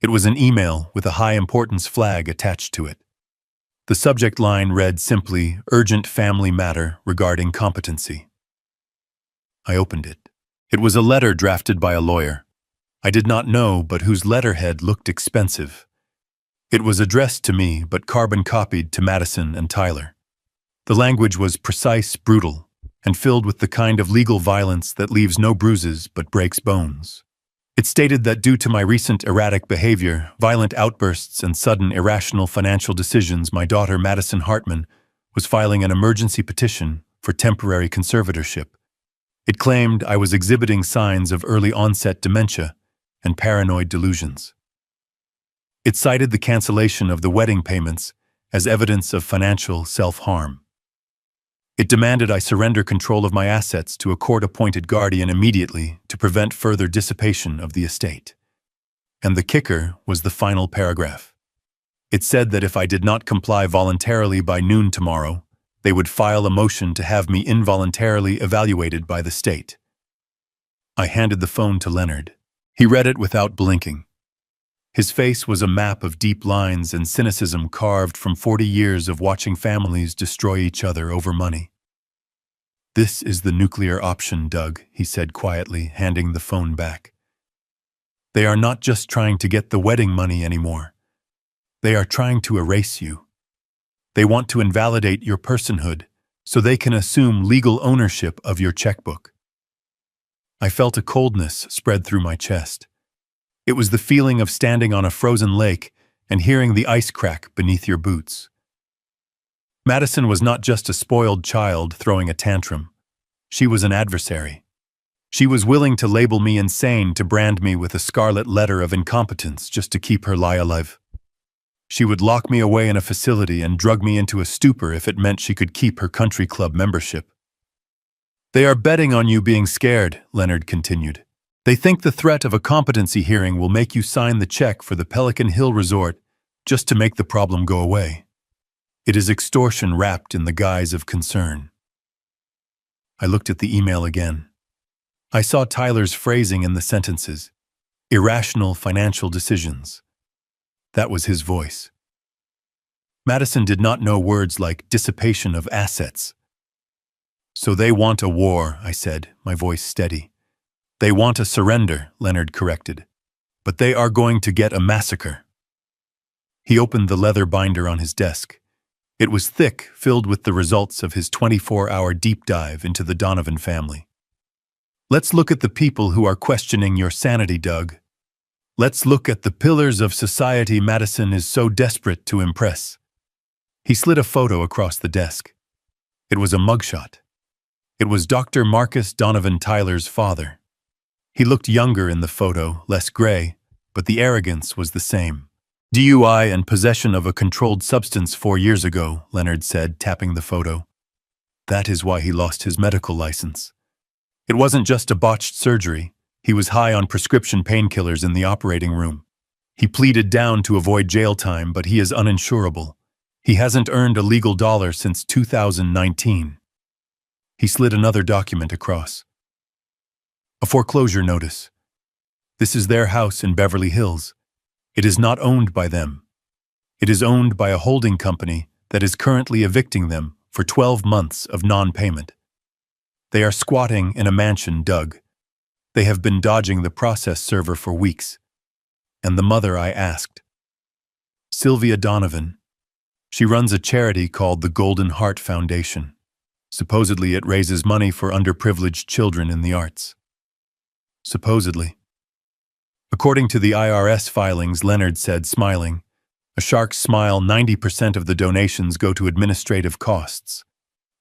It was an email with a high-importance flag attached to it. The subject line read simply, "Urgent family matter regarding competency." I opened it. It was a letter drafted by a lawyer. I did not know, but whose letterhead looked expensive. It was addressed to me, but carbon copied to Madison and Tyler. The language was precise, brutal, and filled with the kind of legal violence that leaves no bruises but breaks bones. It stated that due to my recent erratic behavior, violent outbursts, and sudden irrational financial decisions, my daughter Madison Hartman was filing an emergency petition for temporary conservatorship. It claimed I was exhibiting signs of early onset dementia and paranoid delusions. It cited the cancellation of the wedding payments as evidence of financial self-harm. It demanded I surrender control of my assets to a court-appointed guardian immediately to prevent further dissipation of the estate. And the kicker was the final paragraph. It said that if I did not comply voluntarily by noon tomorrow, they would file a motion to have me involuntarily evaluated by the state. I handed the phone to Leonard. He read it without blinking. His face was a map of deep lines and cynicism carved from 40 years of watching families destroy each other over money. "This is the nuclear option, Doug," he said quietly, handing the phone back. "They are not just trying to get the wedding money anymore. They are trying to erase you. They want to invalidate your personhood so they can assume legal ownership of your checkbook." I felt a coldness spread through my chest. It was the feeling of standing on a frozen lake and hearing the ice crack beneath your boots. Madison was not just a spoiled child throwing a tantrum. She was an adversary. She was willing to label me insane, to brand me with a scarlet letter of incompetence just to keep her lie alive. She would lock me away in a facility and drug me into a stupor if it meant she could keep her country club membership. "They are betting on you being scared," Leonard continued. "They think the threat of a competency hearing will make you sign the check for the Pelican Hill Resort just to make the problem go away. It is extortion wrapped in the guise of concern." I looked at the email again. I saw Tyler's phrasing in the sentences. Irrational financial decisions. That was his voice. Madison did not know words like dissipation of assets. "So they want a war," I said, my voice steady. "They want a surrender," Leonard corrected. "But they are going to get a massacre." He opened the leather binder on his desk. It was thick, filled with the results of his 24-hour deep dive into the Donovan family. "Let's look at the people who are questioning your sanity, Doug. Let's look at the pillars of society Madison is so desperate to impress." He slid a photo across the desk. It was a mugshot. It was Dr. Marcus Donovan Tyler's father. He looked younger in the photo, less gray, but the arrogance was the same. "DUI and possession of a controlled substance 4 years ago," Leonard said, tapping the photo. "That is why he lost his medical license. It wasn't just a botched surgery. He was high on prescription painkillers in the operating room. He pleaded down to avoid jail time, but he is uninsurable. He hasn't earned a legal dollar since 2019. He slid another document across. A foreclosure notice. This is their house in Beverly Hills. It is not owned by them. It is owned by a holding company that is currently evicting them for 12 months of non-payment. They are squatting in a mansion, Doug. They have been dodging the process server for weeks. And the mother I asked. Sylvia Donovan. She runs a charity called the Golden Heart Foundation. Supposedly it raises money for underprivileged children in the arts. Supposedly. According to the IRS filings, Leonard said, smiling, a shark's smile, 90% of the donations go to administrative costs.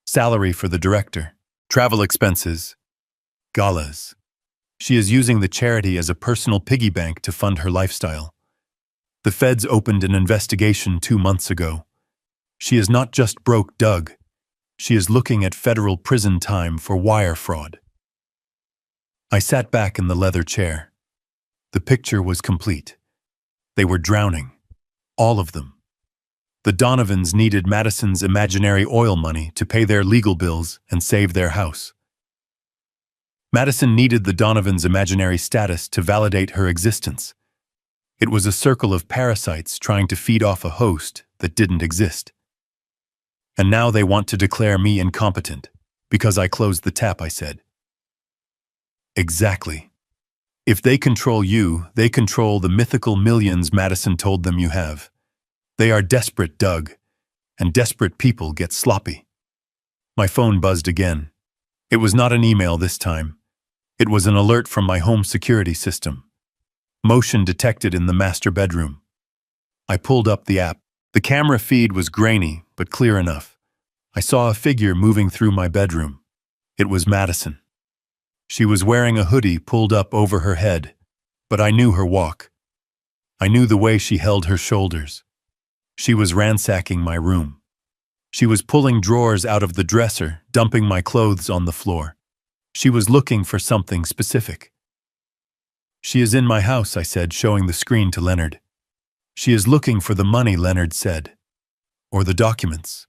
Salary for the director. Travel expenses. Galas. She is using the charity as a personal piggy bank to fund her lifestyle. The feds opened an investigation 2 months ago. She is not just broke, Doug. She is looking at federal prison time for wire fraud. I sat back in the leather chair. The picture was complete. They were drowning. All of them. The Donovans needed Madison's imaginary oil money to pay their legal bills and save their house. Madison needed the Donovans' imaginary status to validate her existence. It was a circle of parasites trying to feed off a host that didn't exist. And now they want to declare me incompetent because I closed the tap, I said. Exactly. If they control you, they control the mythical millions Madison told them you have. They are desperate, Doug, and desperate people get sloppy. My phone buzzed again. It was not an email this time. It was an alert from my home security system. Motion detected in the master bedroom. I pulled up the app. The camera feed was grainy, but clear enough. I saw a figure moving through my bedroom. It was Madison. She was wearing a hoodie pulled up over her head, but I knew her walk. I knew the way she held her shoulders. She was ransacking my room. She was pulling drawers out of the dresser, dumping my clothes on the floor. She was looking for something specific. "She is in my house," I said, showing the screen to Leonard. "She is looking for the money," Leonard said. "Or the documents.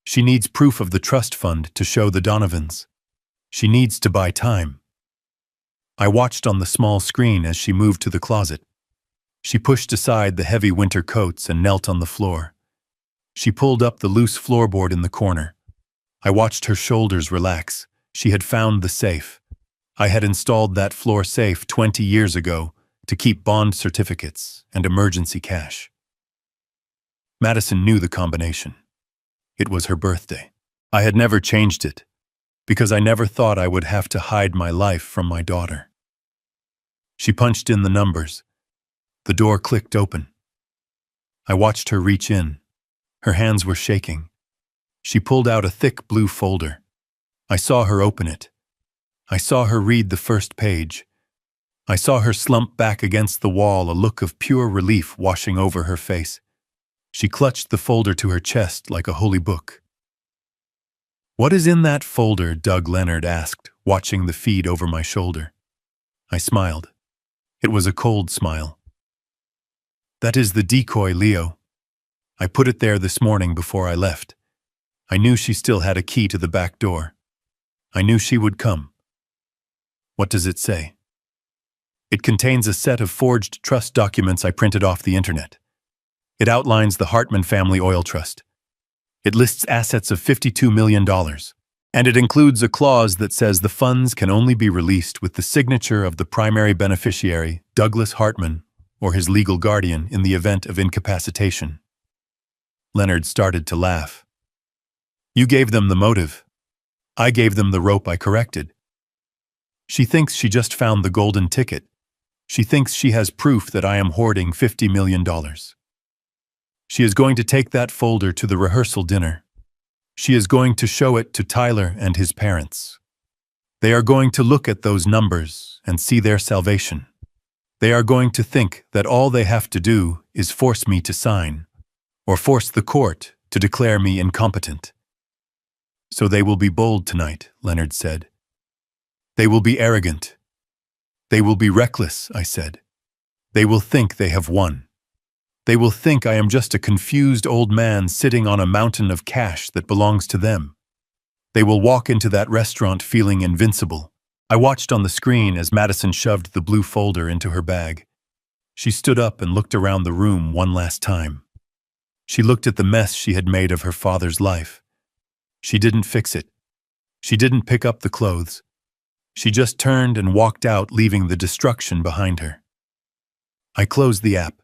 She needs proof of the trust fund to show the Donovans. She needs to buy time." I watched on the small screen as she moved to the closet. She pushed aside the heavy winter coats and knelt on the floor. She pulled up the loose floorboard in the corner. I watched her shoulders relax. She had found the safe. I had installed that floor safe 20 years ago to keep bond certificates and emergency cash. Madison knew the combination. It was her birthday. I had never changed it, because I never thought I would have to hide my life from my daughter. She punched in the numbers. The door clicked open. I watched her reach in. Her hands were shaking. She pulled out a thick blue folder. I saw her open it. I saw her read the first page. I saw her slump back against the wall, a look of pure relief washing over her face. She clutched the folder to her chest like a holy book. "What is in that folder?" Doug Leonard asked, watching the feed over my shoulder. I smiled. It was a cold smile. "That is the decoy, Leo. I put it there this morning before I left. I knew she still had a key to the back door. I knew she would come." "What does it say?" "It contains a set of forged trust documents I printed off the internet. It outlines the Hartman Family Oil Trust. It lists assets of $52 million, and it includes a clause that says the funds can only be released with the signature of the primary beneficiary, Douglas Hartman, or his legal guardian in the event of incapacitation." Leonard started to laugh. "You gave them the motive. I gave them the rope I corrected. She thinks she just found the golden ticket. She thinks she has proof that I am hoarding $50 million. She is going to take that folder to the rehearsal dinner. She is going to show it to Tyler and his parents. They are going to look at those numbers and see their salvation. They are going to think that all they have to do is force me to sign, or force the court to declare me incompetent. So they will be bold tonight," Leonard said. "They will be arrogant. They will be reckless," I said. "They will think they have won. They will think I am just a confused old man sitting on a mountain of cash that belongs to them. They will walk into that restaurant feeling invincible." I watched on the screen as Madison shoved the blue folder into her bag. She stood up and looked around the room one last time. She looked at the mess she had made of her father's life. She didn't fix it. She didn't pick up the clothes. She just turned and walked out, leaving the destruction behind her. I closed the app.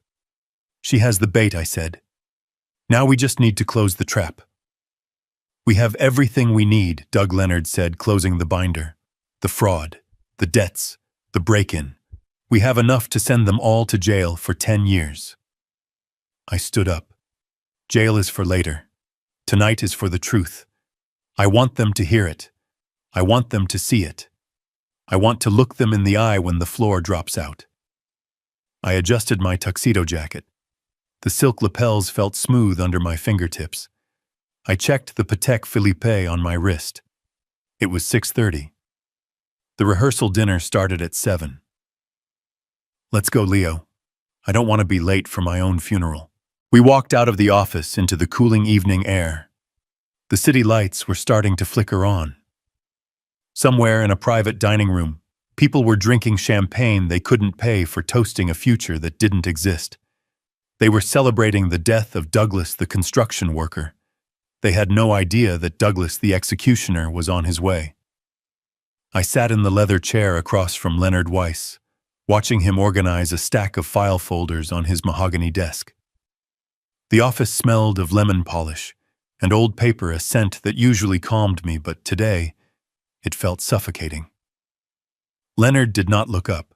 "She has the bait," I said. "Now we just need to close the trap." "We have everything we need," Doug Leonard said, closing the binder. "The fraud, the debts, the break-in. We have enough to send them all to jail for 10 years. I stood up. "Jail is for later. Tonight is for the truth. I want them to hear it. I want them to see it. I want to look them in the eye when the floor drops out." I adjusted my tuxedo jacket. The silk lapels felt smooth under my fingertips. I checked the Patek Philippe on my wrist. It was 6:30. The rehearsal dinner started at 7. "Let's go, Leo. I don't want to be late for my own funeral." We walked out of the office into the cooling evening air. The city lights were starting to flicker on. Somewhere in a private dining room, people were drinking champagne they couldn't pay for toasting a future that didn't exist. They were celebrating the death of Douglas the construction worker. They had no idea that Douglas the executioner was on his way. I sat in the leather chair across from Leonard Weiss, watching him organize a stack of file folders on his mahogany desk. The office smelled of lemon polish and old paper, a scent that usually calmed me, but today it felt suffocating. Leonard did not look up.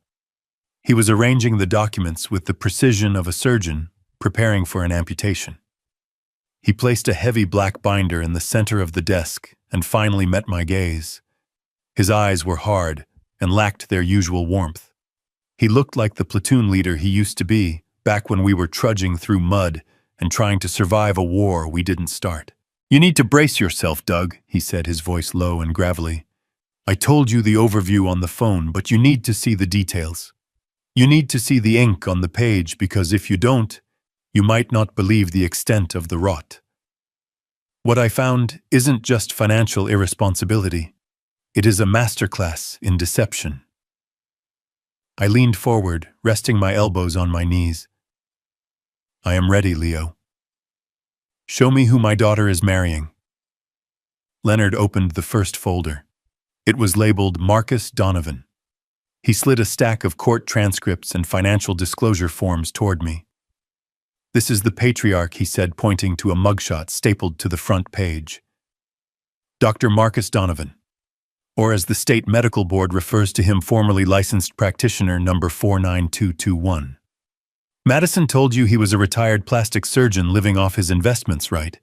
He was arranging the documents with the precision of a surgeon preparing for an amputation. He placed a heavy black binder in the center of the desk and finally met my gaze. His eyes were hard and lacked their usual warmth. He looked like the platoon leader he used to be back when we were trudging through mud and trying to survive a war we didn't start. "You need to brace yourself, Doug," he said, his voice low and gravelly. "I told you the overview on the phone, but you need to see the details. You need to see the ink on the page, because if you don't, you might not believe the extent of the rot. What I found isn't just financial irresponsibility. It is a masterclass in deception." I leaned forward, resting my elbows on my knees. "I am ready, Leo. Show me who my daughter is marrying." Leonard opened the first folder. It was labeled Marcus Donovan. He slid a stack of court transcripts and financial disclosure forms toward me. "This is the patriarch," he said, pointing to a mugshot stapled to the front page. "Dr. Marcus Donovan, or as the State Medical Board refers to him, formerly licensed practitioner number 49221. Madison told you he was a retired plastic surgeon living off his investments, right?"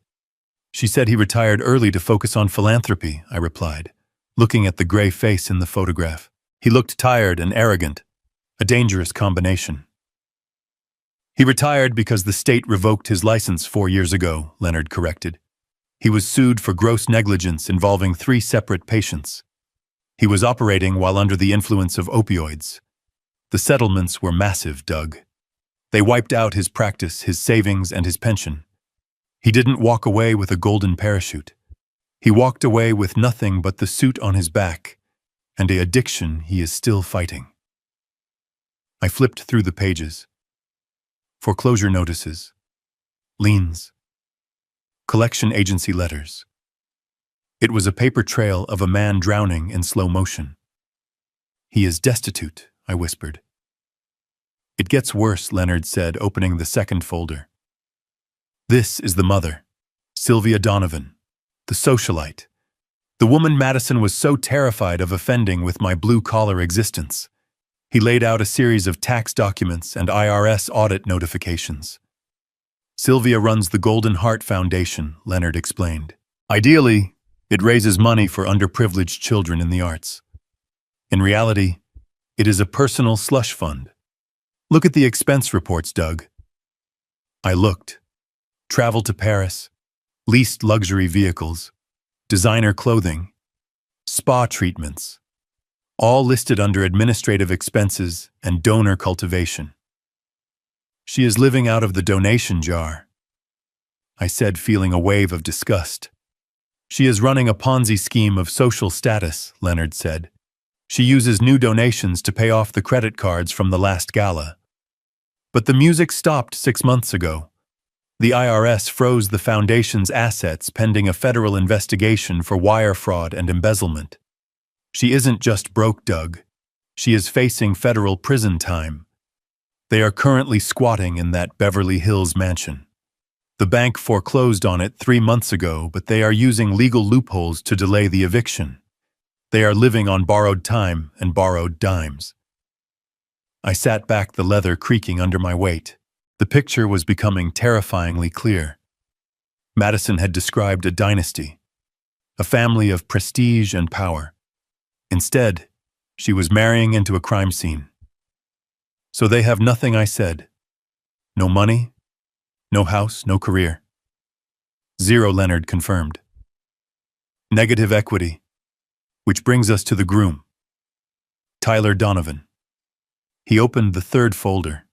"She said he retired early to focus on philanthropy," I replied, looking at the gray face in the photograph. He looked tired and arrogant, a dangerous combination. "He retired because the state revoked his license 4 years ago," Leonard corrected. "He was sued for gross negligence involving 3 separate patients. He was operating while under the influence of opioids. The settlements were massive, Doug. They wiped out his practice, his savings, and his pension. He didn't walk away with a golden parachute. He walked away with nothing but the suit on his back and an addiction he is still fighting." I flipped through the pages. Foreclosure notices, liens, collection agency letters. It was a paper trail of a man drowning in slow motion. "He is destitute," I whispered. "It gets worse," Leonard said, opening the second folder. "This is the mother, Sylvia Donovan, the socialite, the woman Madison was so terrified of offending with my blue-collar existence." He laid out a series of tax documents and IRS audit notifications. "Sylvia runs the Golden Heart Foundation," Leonard explained. "Ideally, it raises money for underprivileged children in the arts. In reality, it is a personal slush fund. Look at the expense reports, Doug." I looked. Travel to Paris, leased luxury vehicles, designer clothing, spa treatments, all listed under administrative expenses and donor cultivation. "She is living out of the donation jar," I said, feeling a wave of disgust. "She is running a Ponzi scheme of social status," Leonard said. "She uses new donations to pay off the credit cards from the last gala. But the music stopped 6 months ago. The IRS froze the foundation's assets pending a federal investigation for wire fraud and embezzlement. She isn't just broke, Doug. She is facing federal prison time. They are currently squatting in that Beverly Hills mansion. The bank foreclosed on it 3 months ago, but they are using legal loopholes to delay the eviction. They are living on borrowed time and borrowed dimes." I sat back, the leather creaking under my weight. The picture was becoming terrifyingly clear. Madison had described a dynasty, a family of prestige and power. Instead, she was marrying into a crime scene. "So they have nothing," I said. "No money, no house, no career." "Zero," Leonard confirmed. "Negative equity. Which brings us to the groom, Tyler Donovan." He opened the third folder.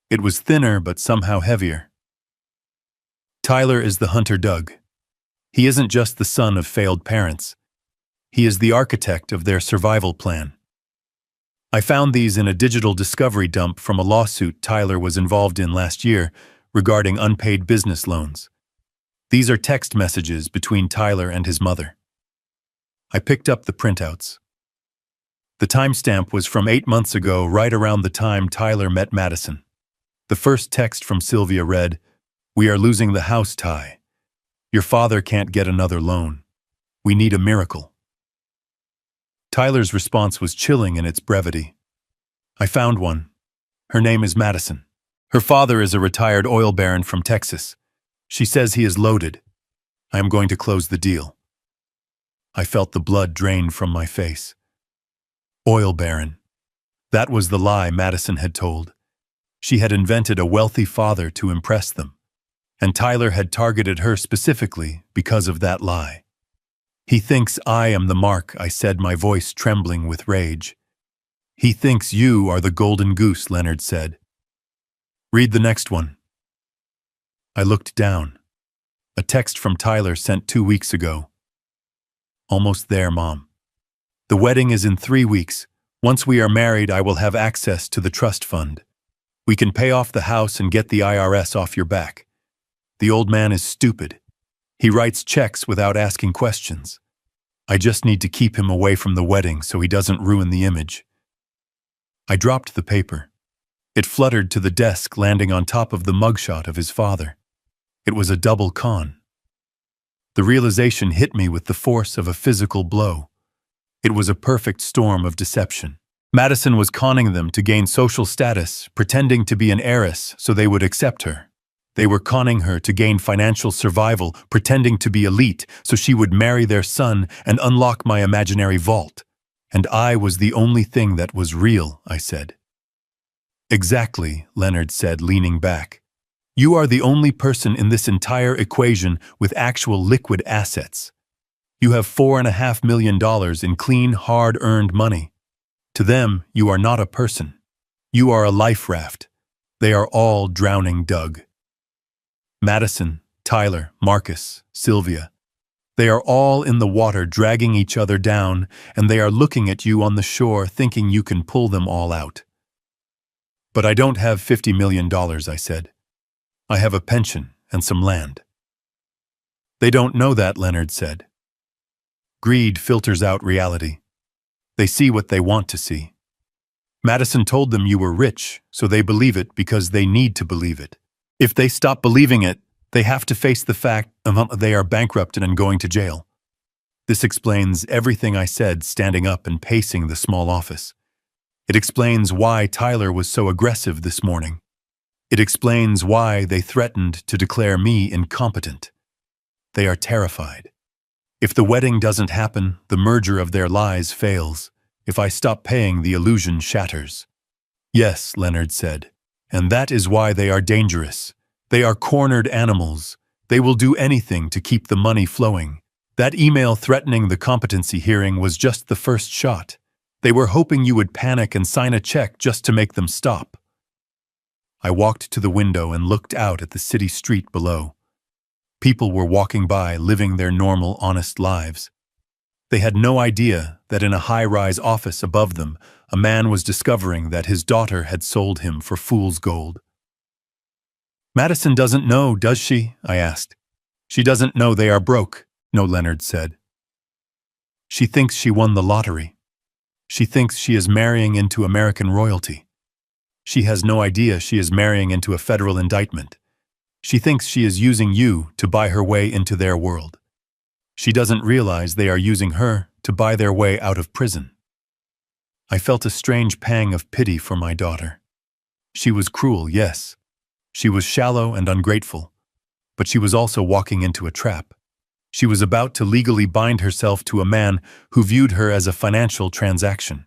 It was thinner but somehow heavier. "Tyler is the hunter, Doug. He isn't just the son of failed parents. He is the architect of their survival plan. I found these in a digital discovery dump from a lawsuit Tyler was involved in last year regarding unpaid business loans. These are text messages between Tyler and his mother." I picked up the printouts. The timestamp was from 8 months ago, right around the time Tyler met Madison. The first text from Sylvia read, "We are losing the house, Ty. Your father can't get another loan. We need a miracle." Tyler's response was chilling in its brevity. "I found one. Her name is Madison. Her father is a retired oil baron from Texas. She says he is loaded. I am going to close the deal." I felt the blood drain from my face. Oil baron. That was the lie Madison had told. She had invented a wealthy father to impress them, and Tyler had targeted her specifically because of that lie. "He thinks I am the mark," I said, my voice trembling with rage. "He thinks you are the golden goose," Leonard said. "Read the next one." I looked down. A text from Tyler sent 2 weeks ago. "Almost there, Mom. The wedding is in 3 weeks. Once we are married, I will have access to the trust fund. We can pay off the house and get the IRS off your back. The old man is stupid. He writes checks without asking questions. I just need to keep him away from the wedding so he doesn't ruin the image." I dropped the paper. It fluttered to the desk, landing on top of the mugshot of his father. It was a double con. The realization hit me with the force of a physical blow. It was a perfect storm of deception. Madison was conning them to gain social status, pretending to be an heiress so they would accept her. They were conning her to gain financial survival, pretending to be elite so she would marry their son and unlock my imaginary vault. And I was the only thing that was real, I said. "Exactly," Leonard said, leaning back. "You are the only person in this entire equation with actual liquid assets. You have $4.5 million in clean, hard-earned money. To them, you are not a person. You are a life raft. They are all drowning, Doug. Madison, Tyler, Marcus, Sylvia. They are all in the water dragging each other down, and they are looking at you on the shore thinking you can pull them all out." "But I don't have $50 million, I said. "I have a pension and some land." "They don't know that," Leonard said. "Greed filters out reality. They see what they want to see. Madison told them you were rich, so they believe it because they need to believe it. If they stop believing it, they have to face the fact they are bankrupted and going to jail." This explains everything I said, standing up and pacing the small office. It explains why Tyler was so aggressive this morning. It explains why they threatened to declare me incompetent. They are terrified. If the wedding doesn't happen, the merger of their lies fails. If I stop paying, the illusion shatters. "Yes," Leonard said, "and that is why they are dangerous. They are cornered animals. They will do anything to keep the money flowing. That email threatening the competency hearing was just the first shot. They were hoping you would panic and sign a check just to make them stop." I walked to the window and looked out at the city street below. People were walking by, living their normal, honest lives. They had no idea that in a high-rise office above them, a man was discovering that his daughter had sold him for fool's gold. "Madison doesn't know, does she?" I asked. "She doesn't know they are broke," no, Leonard said. "She thinks she won the lottery. She thinks she is marrying into American royalty. She has no idea she is marrying into a federal indictment. She thinks she is using you to buy her way into their world. She doesn't realize they are using her to buy their way out of prison." I felt a strange pang of pity for my daughter. She was cruel, yes. She was shallow and ungrateful, but she was also walking into a trap. She was about to legally bind herself to a man who viewed her as a financial transaction.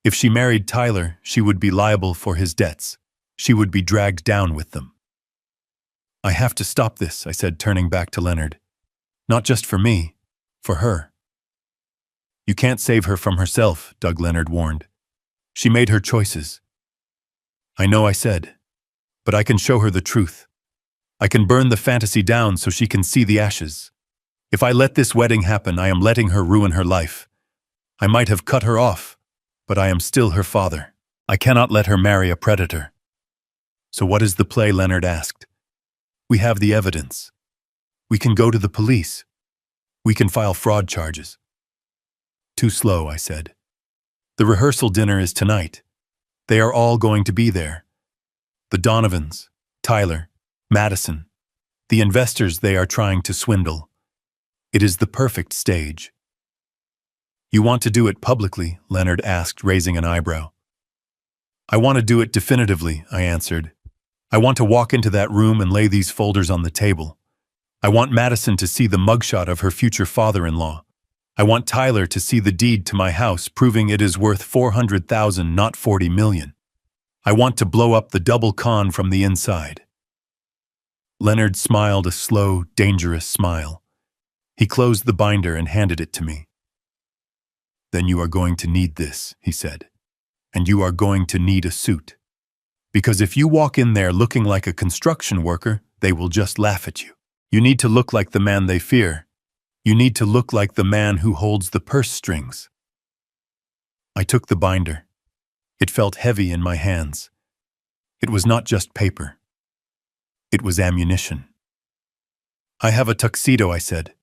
If she married Tyler, she would be liable for his debts. She would be dragged down with them. "I have to stop this," I said, turning back to Leonard. "Not just for me, for her." "You can't save her from herself," Doug Leonard warned. "She made her choices." "I know," I said, "but I can show her the truth. I can burn the fantasy down so she can see the ashes. If I let this wedding happen, I am letting her ruin her life. I might have cut her off, but I am still her father. I cannot let her marry a predator." "So what is the play?" Leonard asked. "We have the evidence. We can go to the police. We can file fraud charges." "Too slow," I said. The rehearsal dinner is tonight. They are all going to be there. The Donovans, Tyler, Madison, the investors they are trying to swindle. It is the perfect stage. You want to do it publicly? Leonard asked, raising an eyebrow. I want to do it definitively, I answered. I want to walk into that room and lay these folders on the table. I want Madison to see the mugshot of her future father-in-law. I want Tyler to see the deed to my house proving it is worth $400,000, not $40 million. I want to blow up the double con from the inside. Leonard smiled a slow, dangerous smile. He closed the binder and handed it to me. Then you are going to need this, he said. And you are going to need a suit. Because if you walk in there looking like a construction worker, they will just laugh at you. You need to look like the man they fear. You need to look like the man who holds the purse strings. I took the binder. It felt heavy in my hands. It was not just paper. It was ammunition. I have a tuxedo, I said.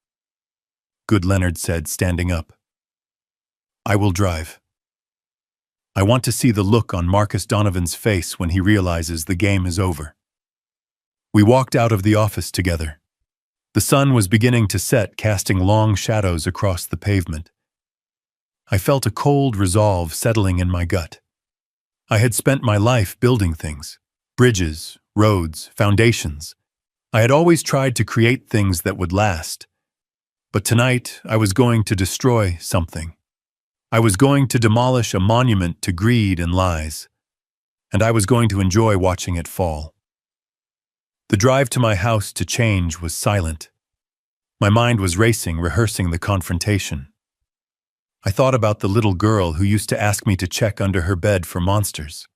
Good, Leonard said, standing up. I will drive. I want to see the look on Marcus Donovan's face when he realizes the game is over. We walked out of the office together. The sun was beginning to set, casting long shadows across the pavement. I felt a cold resolve settling in my gut. I had spent my life building things, bridges, roads, foundations. I had always tried to create things that would last. But tonight, I was going to destroy something. I was going to demolish a monument to greed and lies, and I was going to enjoy watching it fall. The drive to my house to change was silent. My mind was racing, rehearsing the confrontation. I thought about the little girl who used to ask me to check under her bed for monsters.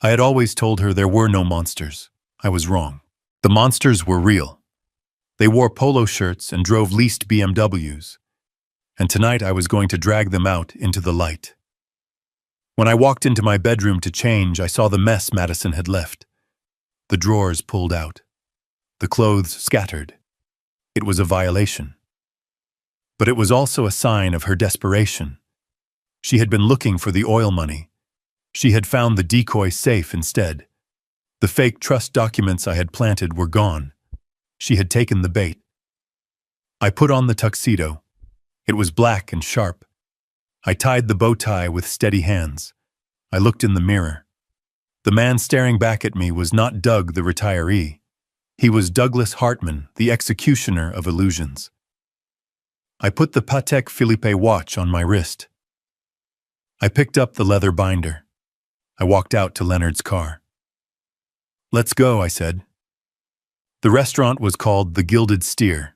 I had always told her there were no monsters. I was wrong. The monsters were real. They wore polo shirts and drove leased BMWs. And tonight I was going to drag them out into the light. When I walked into my bedroom to change, I saw the mess Madison had left. The drawers pulled out. The clothes scattered. It was a violation. But it was also a sign of her desperation. She had been looking for the oil money. She had found the decoy safe instead. The fake trust documents I had planted were gone. She had taken the bait. I put on the tuxedo. It was black and sharp. I tied the bow tie with steady hands. I looked in the mirror. The man staring back at me was not Doug the retiree. He was Douglas Hartman, the executioner of illusions. I put the Patek Philippe watch on my wrist. I picked up the leather binder. I walked out to Leonard's car. Let's go, I said. The restaurant was called the Gilded Steer.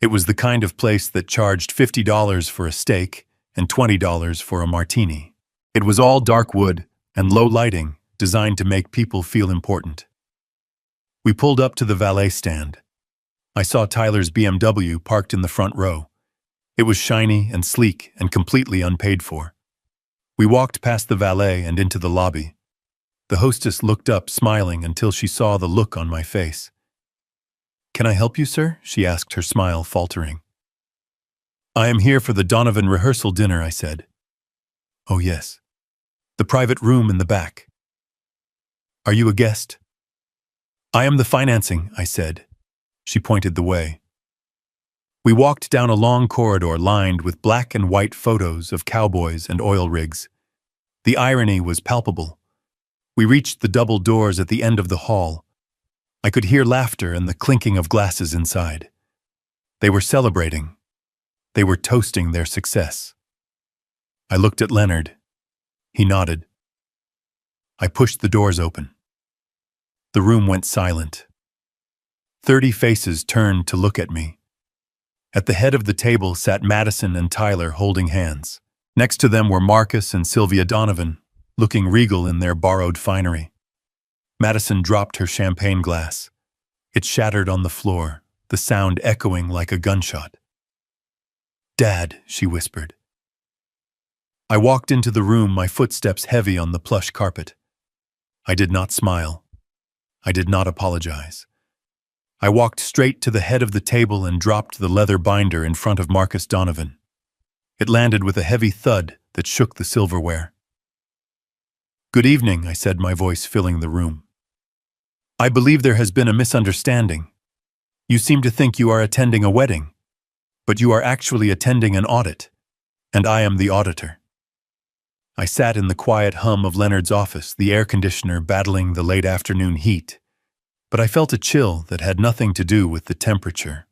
It was the kind of place that charged $50 for a steak and $20 for a martini. It was all dark wood and low lighting, designed to make people feel important. We pulled up to the valet stand. I saw Tyler's BMW parked in the front row. It was shiny and sleek and completely unpaid for. We walked past the valet and into the lobby. The hostess looked up, smiling until she saw the look on my face. Can I help you, sir? She asked, her smile faltering. I am here for the Donovan rehearsal dinner, I said. Oh, yes. The private room in the back. Are you a guest? I am the financing, I said. She pointed the way. We walked down a long corridor lined with black and white photos of cowboys and oil rigs. The irony was palpable. We reached the double doors at the end of the hall. I could hear laughter and the clinking of glasses inside. They were celebrating. They were toasting their success. I looked at Leonard. He nodded. I pushed the doors open. The room went silent. 30 faces turned to look at me. At the head of the table sat Madison and Tyler holding hands. Next to them were Marcus and Sylvia Donovan, looking regal in their borrowed finery. Madison dropped her champagne glass. It shattered on the floor, the sound echoing like a gunshot. "Dad," she whispered. I walked into the room, my footsteps heavy on the plush carpet. I did not smile. I did not apologize. I walked straight to the head of the table and dropped the leather binder in front of Marcus Donovan. It landed with a heavy thud that shook the silverware. "Good evening," I said, my voice filling the room. "I believe there has been a misunderstanding. You seem to think you are attending a wedding, but you are actually attending an audit, and I am the auditor." I sat in the quiet hum of Leonard's office, the air conditioner battling the late afternoon heat, but I felt a chill that had nothing to do with the temperature.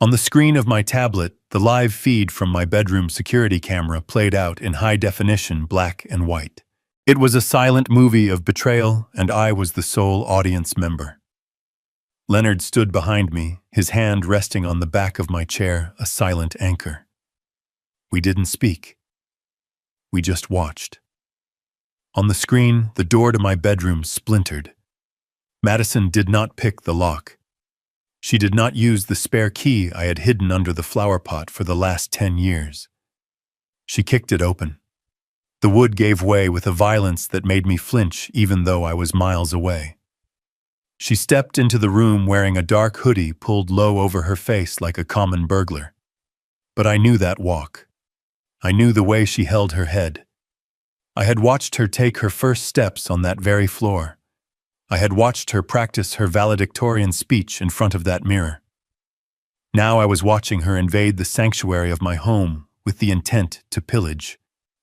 On the screen of my tablet, the live feed from my bedroom security camera played out in high definition, black and white. It was a silent movie of betrayal, and I was the sole audience member. Leonard stood behind me, his hand resting on the back of my chair, a silent anchor. We didn't speak. We just watched. On the screen, the door to my bedroom splintered. Madison did not pick the lock. She did not use the spare key I had hidden under the flower pot for the last 10 years. She kicked it open. The wood gave way with a violence that made me flinch even though I was miles away. She stepped into the room wearing a dark hoodie pulled low over her face like a common burglar. But I knew that walk. I knew the way she held her head. I had watched her take her first steps on that very floor. I had watched her practice her valedictorian speech in front of that mirror. Now I was watching her invade the sanctuary of my home with the intent to pillage.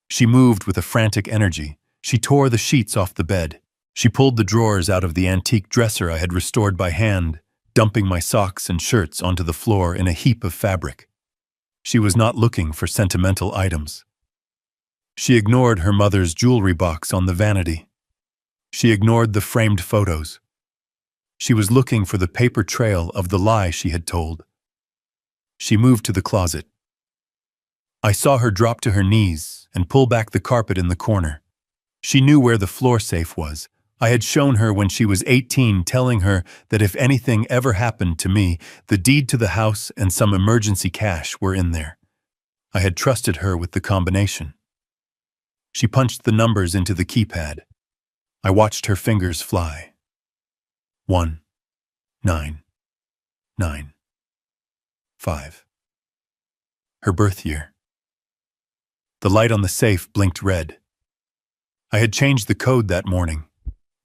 She moved with a frantic energy. She tore the sheets off the bed. She pulled the drawers out of the antique dresser I had restored by hand, dumping my socks and shirts onto the floor in a heap of fabric. She was not looking for sentimental items. She ignored her mother's jewelry box on the vanity. She ignored the framed photos. She was looking for the paper trail of the lie she had told. She moved to the closet. I saw her drop to her knees and pull back the carpet in the corner. She knew where the floor safe was. I had shown her when she was 18, telling her that if anything ever happened to me, the deed to the house and some emergency cash were in there. I had trusted her with the combination. She punched the numbers into the keypad. I watched her fingers fly. 1, 9, 9, 5. Her birth year. The light on the safe blinked red. I had changed the code that morning.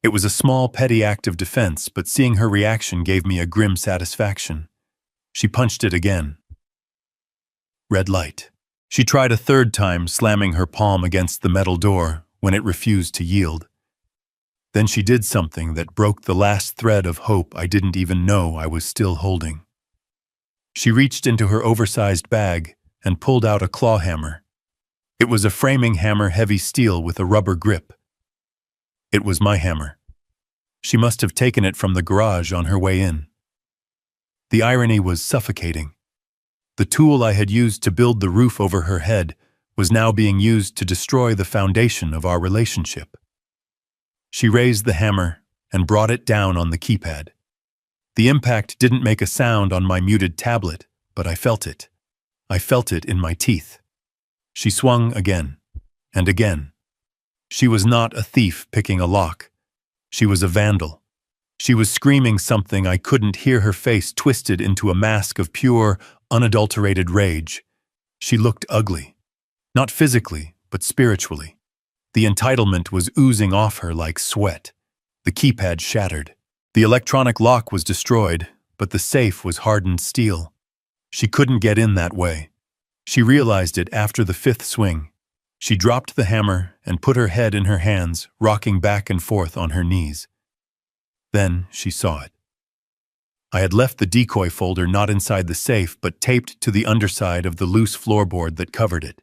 It was a small, petty act of defense, but seeing her reaction gave me a grim satisfaction. She punched it again. Red light. She tried a third time, slamming her palm against the metal door when it refused to yield. Then she did something that broke the last thread of hope I didn't even know I was still holding. She reached into her oversized bag and pulled out a claw hammer. It was a framing hammer, heavy steel with a rubber grip. It was my hammer. She must have taken it from the garage on her way in. The irony was suffocating. The tool I had used to build the roof over her head was now being used to destroy the foundation of our relationship. She raised the hammer and brought it down on the keypad. The impact didn't make a sound on my muted tablet, but I felt it. I felt it in my teeth. She swung again and again. She was not a thief picking a lock. She was a vandal. She was screaming something I couldn't hear, her face twisted into a mask of pure, unadulterated rage. She looked ugly. Not physically, but spiritually. The entitlement was oozing off her like sweat. The keypad shattered. The electronic lock was destroyed, but the safe was hardened steel. She couldn't get in that way. She realized it after the fifth swing. She dropped the hammer and put her head in her hands, rocking back and forth on her knees. Then she saw it. I had left the decoy folder not inside the safe, but taped to the underside of the loose floorboard that covered it.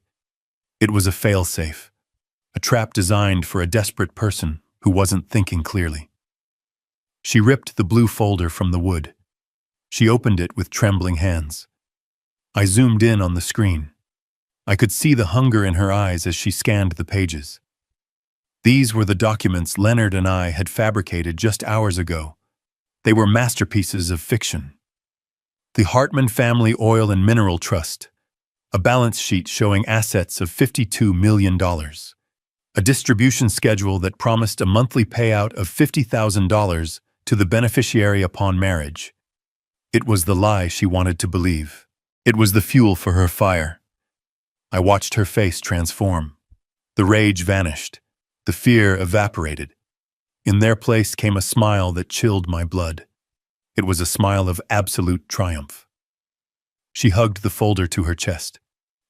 It was a fail-safe. A trap designed for a desperate person who wasn't thinking clearly. She ripped the blue folder from the wood. She opened it with trembling hands. I zoomed in on the screen. I could see the hunger in her eyes as she scanned the pages. These were the documents Leonard and I had fabricated just hours ago. They were masterpieces of fiction. The Hartman Family Oil and Mineral Trust, a balance sheet showing assets of $52 million. A distribution schedule that promised a monthly payout of $50,000 to the beneficiary upon marriage. It was the lie she wanted to believe. It was the fuel for her fire. I watched her face transform. The rage vanished. The fear evaporated. In their place came a smile that chilled my blood. It was a smile of absolute triumph. She hugged the folder to her chest.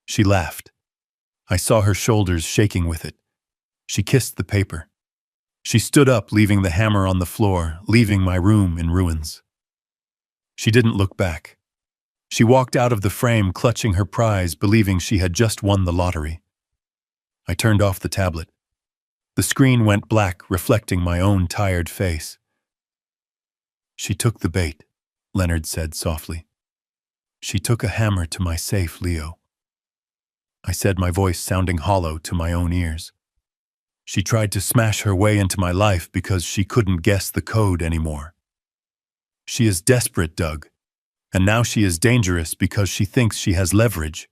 She laughed. I saw her shoulders shaking with it. She kissed the paper. She stood up, leaving the hammer on the floor, leaving my room in ruins. She didn't look back. She walked out of the frame, clutching her prize, believing she had just won the lottery. I turned off the tablet. The screen went black, reflecting my own tired face. "She took the bait," Leonard said softly. "She took a hammer to my safe, Leo." I said, my voice sounding hollow to my own ears. "She tried to smash her way into my life because she couldn't guess the code anymore. She is desperate, Doug. And now she is dangerous because she thinks she has leverage.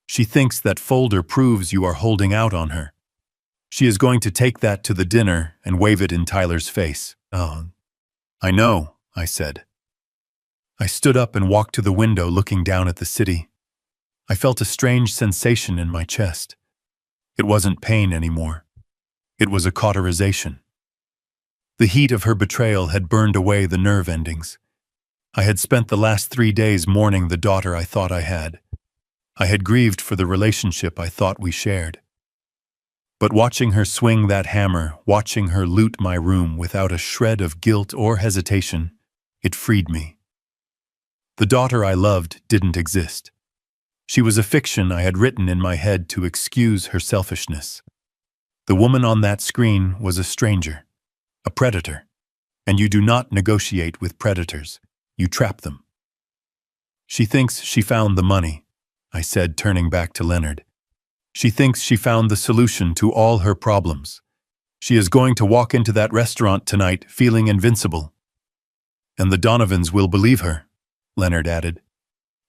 She thinks that folder proves you are holding out on her. She is going to take that to the dinner and wave it in Tyler's face." "Oh, I know," I said. I stood up and walked to the window, looking down at the city. I felt a strange sensation in my chest. It wasn't pain anymore. It was a cauterization. The heat of her betrayal had burned away the nerve endings. I had spent the last 3 days mourning the daughter I thought I had. I had grieved for the relationship I thought we shared. But watching her swing that hammer, watching her loot my room without a shred of guilt or hesitation, it freed me. The daughter I loved didn't exist. She was a fiction I had written in my head to excuse her selfishness. The woman on that screen was a stranger, a predator, and you do not negotiate with predators. You trap them. "She thinks she found the money," I said, turning back to Leonard. "She thinks she found the solution to all her problems. She is going to walk into that restaurant tonight feeling invincible." "And the Donovans will believe her," Leonard added,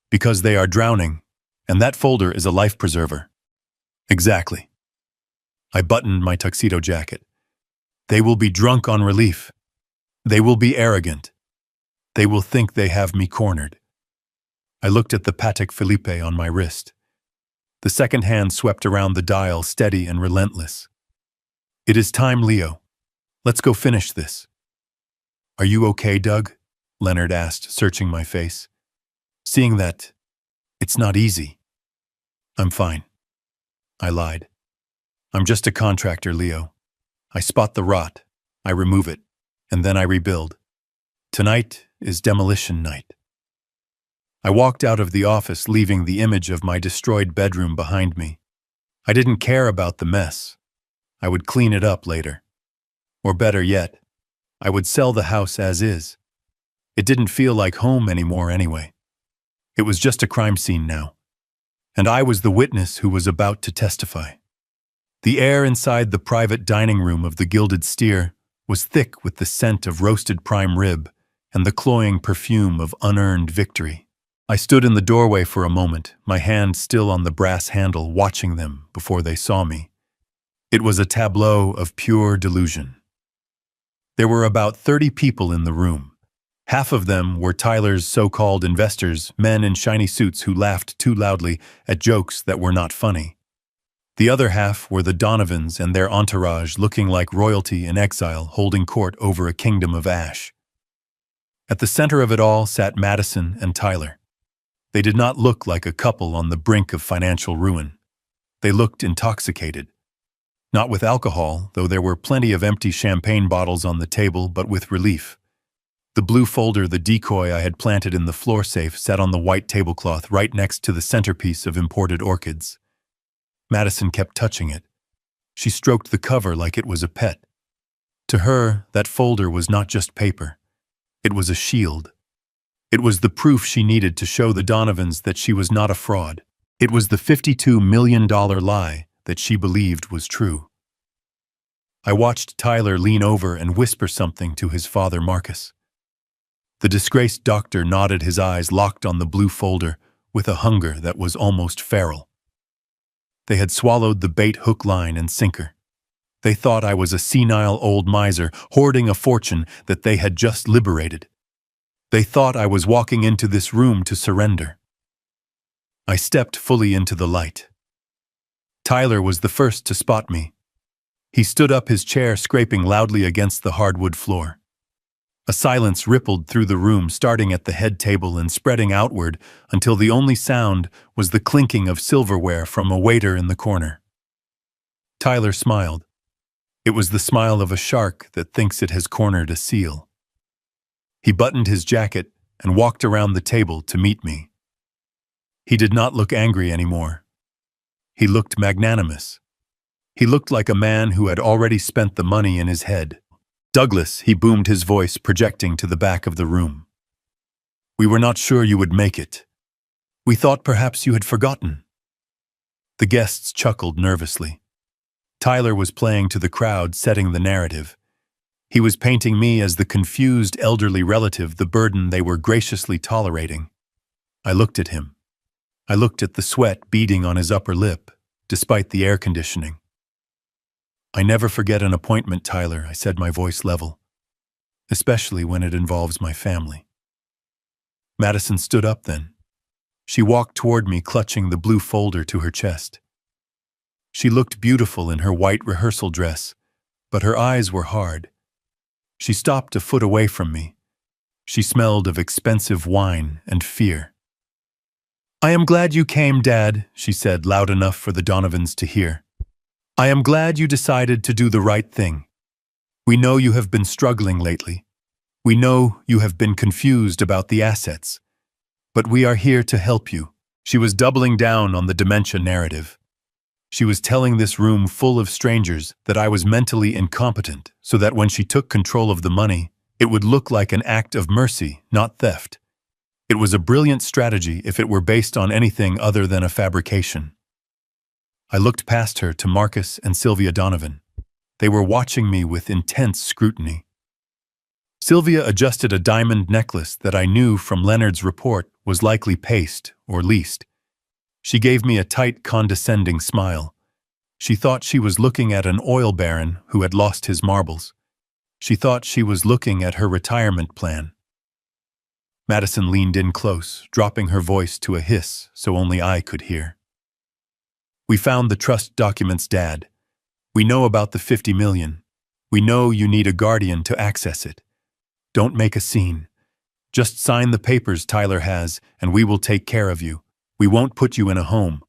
"because they are drowning, and that folder is a life preserver." "Exactly." I buttoned my tuxedo jacket. "They will be drunk on relief. They will be arrogant. They will think they have me cornered." I looked at the Patek Philippe on my wrist. The second hand swept around the dial, steady and relentless. "It is time, Leo. Let's go finish this." "Are you okay, Doug?" Leonard asked, searching my face. "Seeing that it's not easy." "I'm fine." I lied. "I'm just a contractor, Leo. I spot the rot, I remove it, and then I rebuild. Tonight is demolition night." I walked out of the office, leaving the image of my destroyed bedroom behind me. I didn't care about the mess. I would clean it up later. Or better yet, I would sell the house as is. It didn't feel like home anymore anyway. It was just a crime scene now. And I was the witness who was about to testify. The air inside the private dining room of the Gilded Steer was thick with the scent of roasted prime rib and the cloying perfume of unearned victory. I stood in the doorway for a moment, my hand still on the brass handle, watching them before they saw me. It was a tableau of pure delusion. There were about 30 people in the room. Half of them were Tyler's so-called investors, men in shiny suits who laughed too loudly at jokes that were not funny. The other half were the Donovans and their entourage, looking like royalty in exile, holding court over a kingdom of ash. At the center of it all sat Madison and Tyler. They did not look like a couple on the brink of financial ruin. They looked intoxicated. Not with alcohol, though there were plenty of empty champagne bottles on the table, but with relief. The blue folder, the decoy I had planted in the floor safe, sat on the white tablecloth right next to the centerpiece of imported orchids. Madison kept touching it. She stroked the cover like it was a pet. To her, that folder was not just paper. It was a shield. It was the proof she needed to show the Donovans that she was not a fraud. It was the $52 million lie that she believed was true. I watched Tyler lean over and whisper something to his father, Marcus. The disgraced doctor nodded, his eyes locked on the blue folder with a hunger that was almost feral. They had swallowed the bait hook, line, and sinker. They thought I was a senile old miser hoarding a fortune that they had just liberated. They thought I was walking into this room to surrender. I stepped fully into the light. Tyler was the first to spot me. He stood up, his chair scraping loudly against the hardwood floor. A silence rippled through the room, starting at the head table and spreading outward until the only sound was the clinking of silverware from a waiter in the corner. Tyler smiled. It was the smile of a shark that thinks it has cornered a seal. He buttoned his jacket and walked around the table to meet me. He did not look angry anymore. He looked magnanimous. He looked like a man who had already spent the money in his head. "Douglas," he boomed, his voice projecting to the back of the room. "We were not sure you would make it. We thought perhaps you had forgotten." The guests chuckled nervously. Tyler was playing to the crowd, setting the narrative. He was painting me as the confused elderly relative, the burden they were graciously tolerating. I looked at him. I looked at the sweat beading on his upper lip, despite the air conditioning. "I never forget an appointment, Tyler," I said, my voice level, "especially when it involves my family." Madison stood up then. She walked toward me, clutching the blue folder to her chest. She looked beautiful in her white rehearsal dress, but her eyes were hard. She stopped a foot away from me. She smelled of expensive wine and fear. "I am glad you came, Dad," she said, loud enough for the Donovans to hear. "I am glad you decided to do the right thing. We know you have been struggling lately. We know you have been confused about the assets. But we are here to help you." She was doubling down on the dementia narrative. She was telling this room full of strangers that I was mentally incompetent, so that when she took control of the money, it would look like an act of mercy, not theft. It was a brilliant strategy if it were based on anything other than a fabrication. I looked past her to Marcus and Sylvia Donovan. They were watching me with intense scrutiny. Sylvia adjusted a diamond necklace that I knew from Leonard's report was likely paste or leased. She gave me a tight, condescending smile. She thought she was looking at an oil baron who had lost his marbles. She thought she was looking at her retirement plan. Madison leaned in close, dropping her voice to a hiss so only I could hear. "We found the trust documents, Dad. We know about the 50 million. We know you need a guardian to access it. Don't make a scene. Just sign the papers Tyler has, and we will take care of you. We won't put you in a home.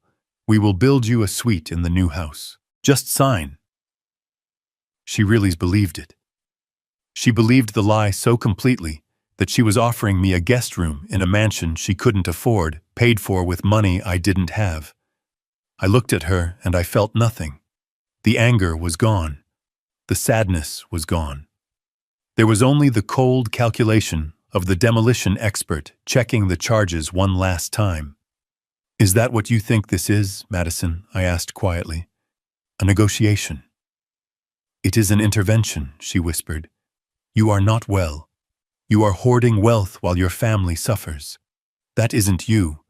We will build you a suite in the new house. Just sign." She really believed it. She believed the lie so completely that she was offering me a guest room in a mansion she couldn't afford, paid for with money I didn't have. I looked at her and I felt nothing. The anger was gone. The sadness was gone. There was only the cold calculation of the demolition expert checking the charges one last time. "Is that what you think this is, Madison?" I asked quietly. "A negotiation?" "It is an intervention," she whispered. "You are not well. You are hoarding wealth while your family suffers. That isn't you.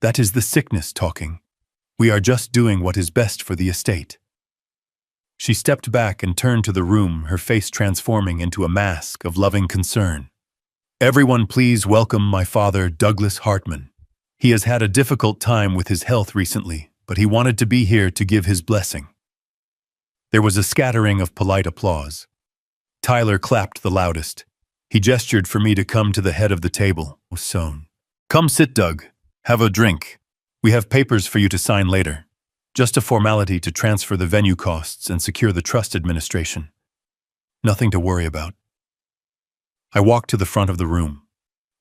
That is the sickness talking. We are just doing what is best for the estate." She stepped back and turned to the room, her face transforming into a mask of loving concern. "Everyone please welcome my father, Douglas Hartman. He has had a difficult time with his health recently, but he wanted to be here to give his blessing." There was a scattering of polite applause. Tyler clapped the loudest. He gestured for me to come to the head of the table. "Come sit, Doug. Have a drink. We have papers for you to sign later. Just a formality to transfer the venue costs and secure the trust administration. Nothing to worry about." I walked to the front of the room.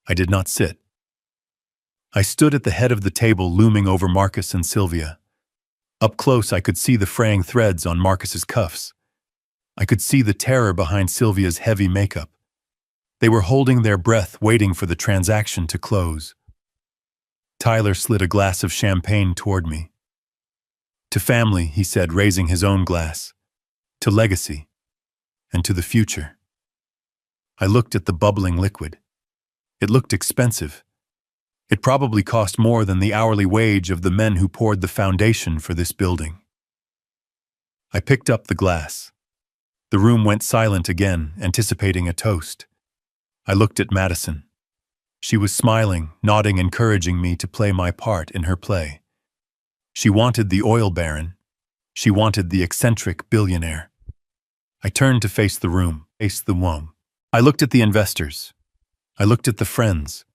I did not sit. I stood at the head of the table, looming over Marcus and Sylvia. Up close, I could see the fraying threads on Marcus's cuffs. I could see the terror behind Sylvia's heavy makeup. They were holding their breath, waiting for the transaction to close. Tyler slid a glass of champagne toward me. "To family," he said, raising his own glass. "To legacy. And to the future." I looked at the bubbling liquid. It looked expensive. It probably cost more than the hourly wage of the men who poured the foundation for this building. I picked up the glass. The room went silent again, anticipating a toast. I looked at Madison. She was smiling, nodding, encouraging me to play my part in her play. She wanted the oil baron. She wanted the eccentric billionaire. I turned to face the room. I looked at the investors. I looked at the friends.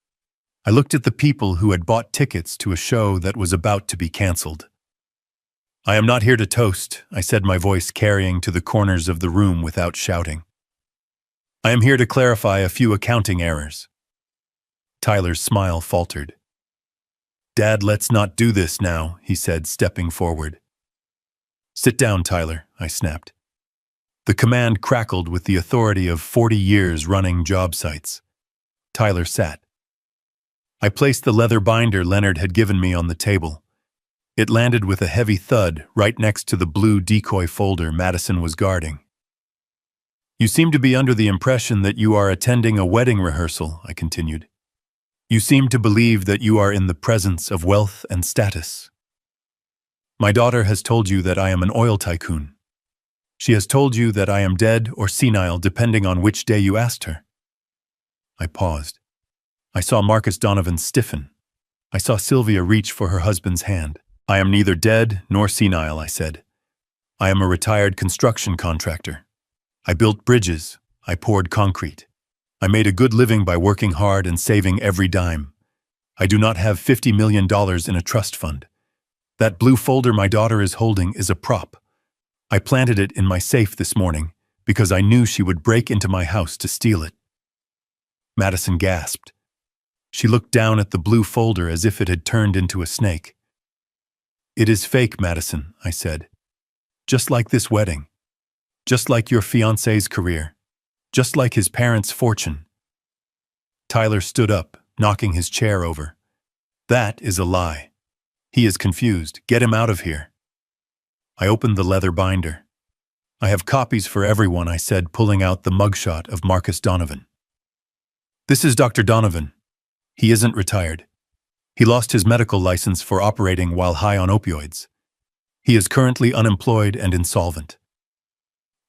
I looked at the people who had bought tickets to a show that was about to be canceled. I am not here to toast, I said, my voice carrying to the corners of the room without shouting. I am here to clarify a few accounting errors. Tyler's smile faltered. Dad, let's not do this now, he said, stepping forward. Sit down, Tyler, I snapped. The command crackled with the authority of 40 years running job sites. Tyler sat. I placed the leather binder Leonard had given me on the table. It landed with a heavy thud right next to the blue decoy folder Madison was guarding. You seem to be under the impression that you are attending a wedding rehearsal, I continued. You seem to believe that you are in the presence of wealth and status. My daughter has told you that I am an oil tycoon. She has told you that I am dead or senile depending on which day you asked her. I paused. I saw Marcus Donovan stiffen. I saw Sylvia reach for her husband's hand. I am neither dead nor senile, I said. I am a retired construction contractor. I built bridges. I poured concrete. I made a good living by working hard and saving every dime. I do not have $50 million in a trust fund. That blue folder my daughter is holding is a prop. I planted it in my safe this morning because I knew she would break into my house to steal it. Madison gasped. She looked down at the blue folder as if it had turned into a snake. It is fake, Madison, I said. Just like this wedding. Just like your fiancé's career. Just like his parents' fortune. Tyler stood up, knocking his chair over. That is a lie. He is confused. Get him out of here. I opened the leather binder. I have copies for everyone, I said, pulling out the mugshot of Marcus Donovan. This is Dr. Donovan. He isn't retired. He lost his medical license for operating while high on opioids. He is currently unemployed and insolvent.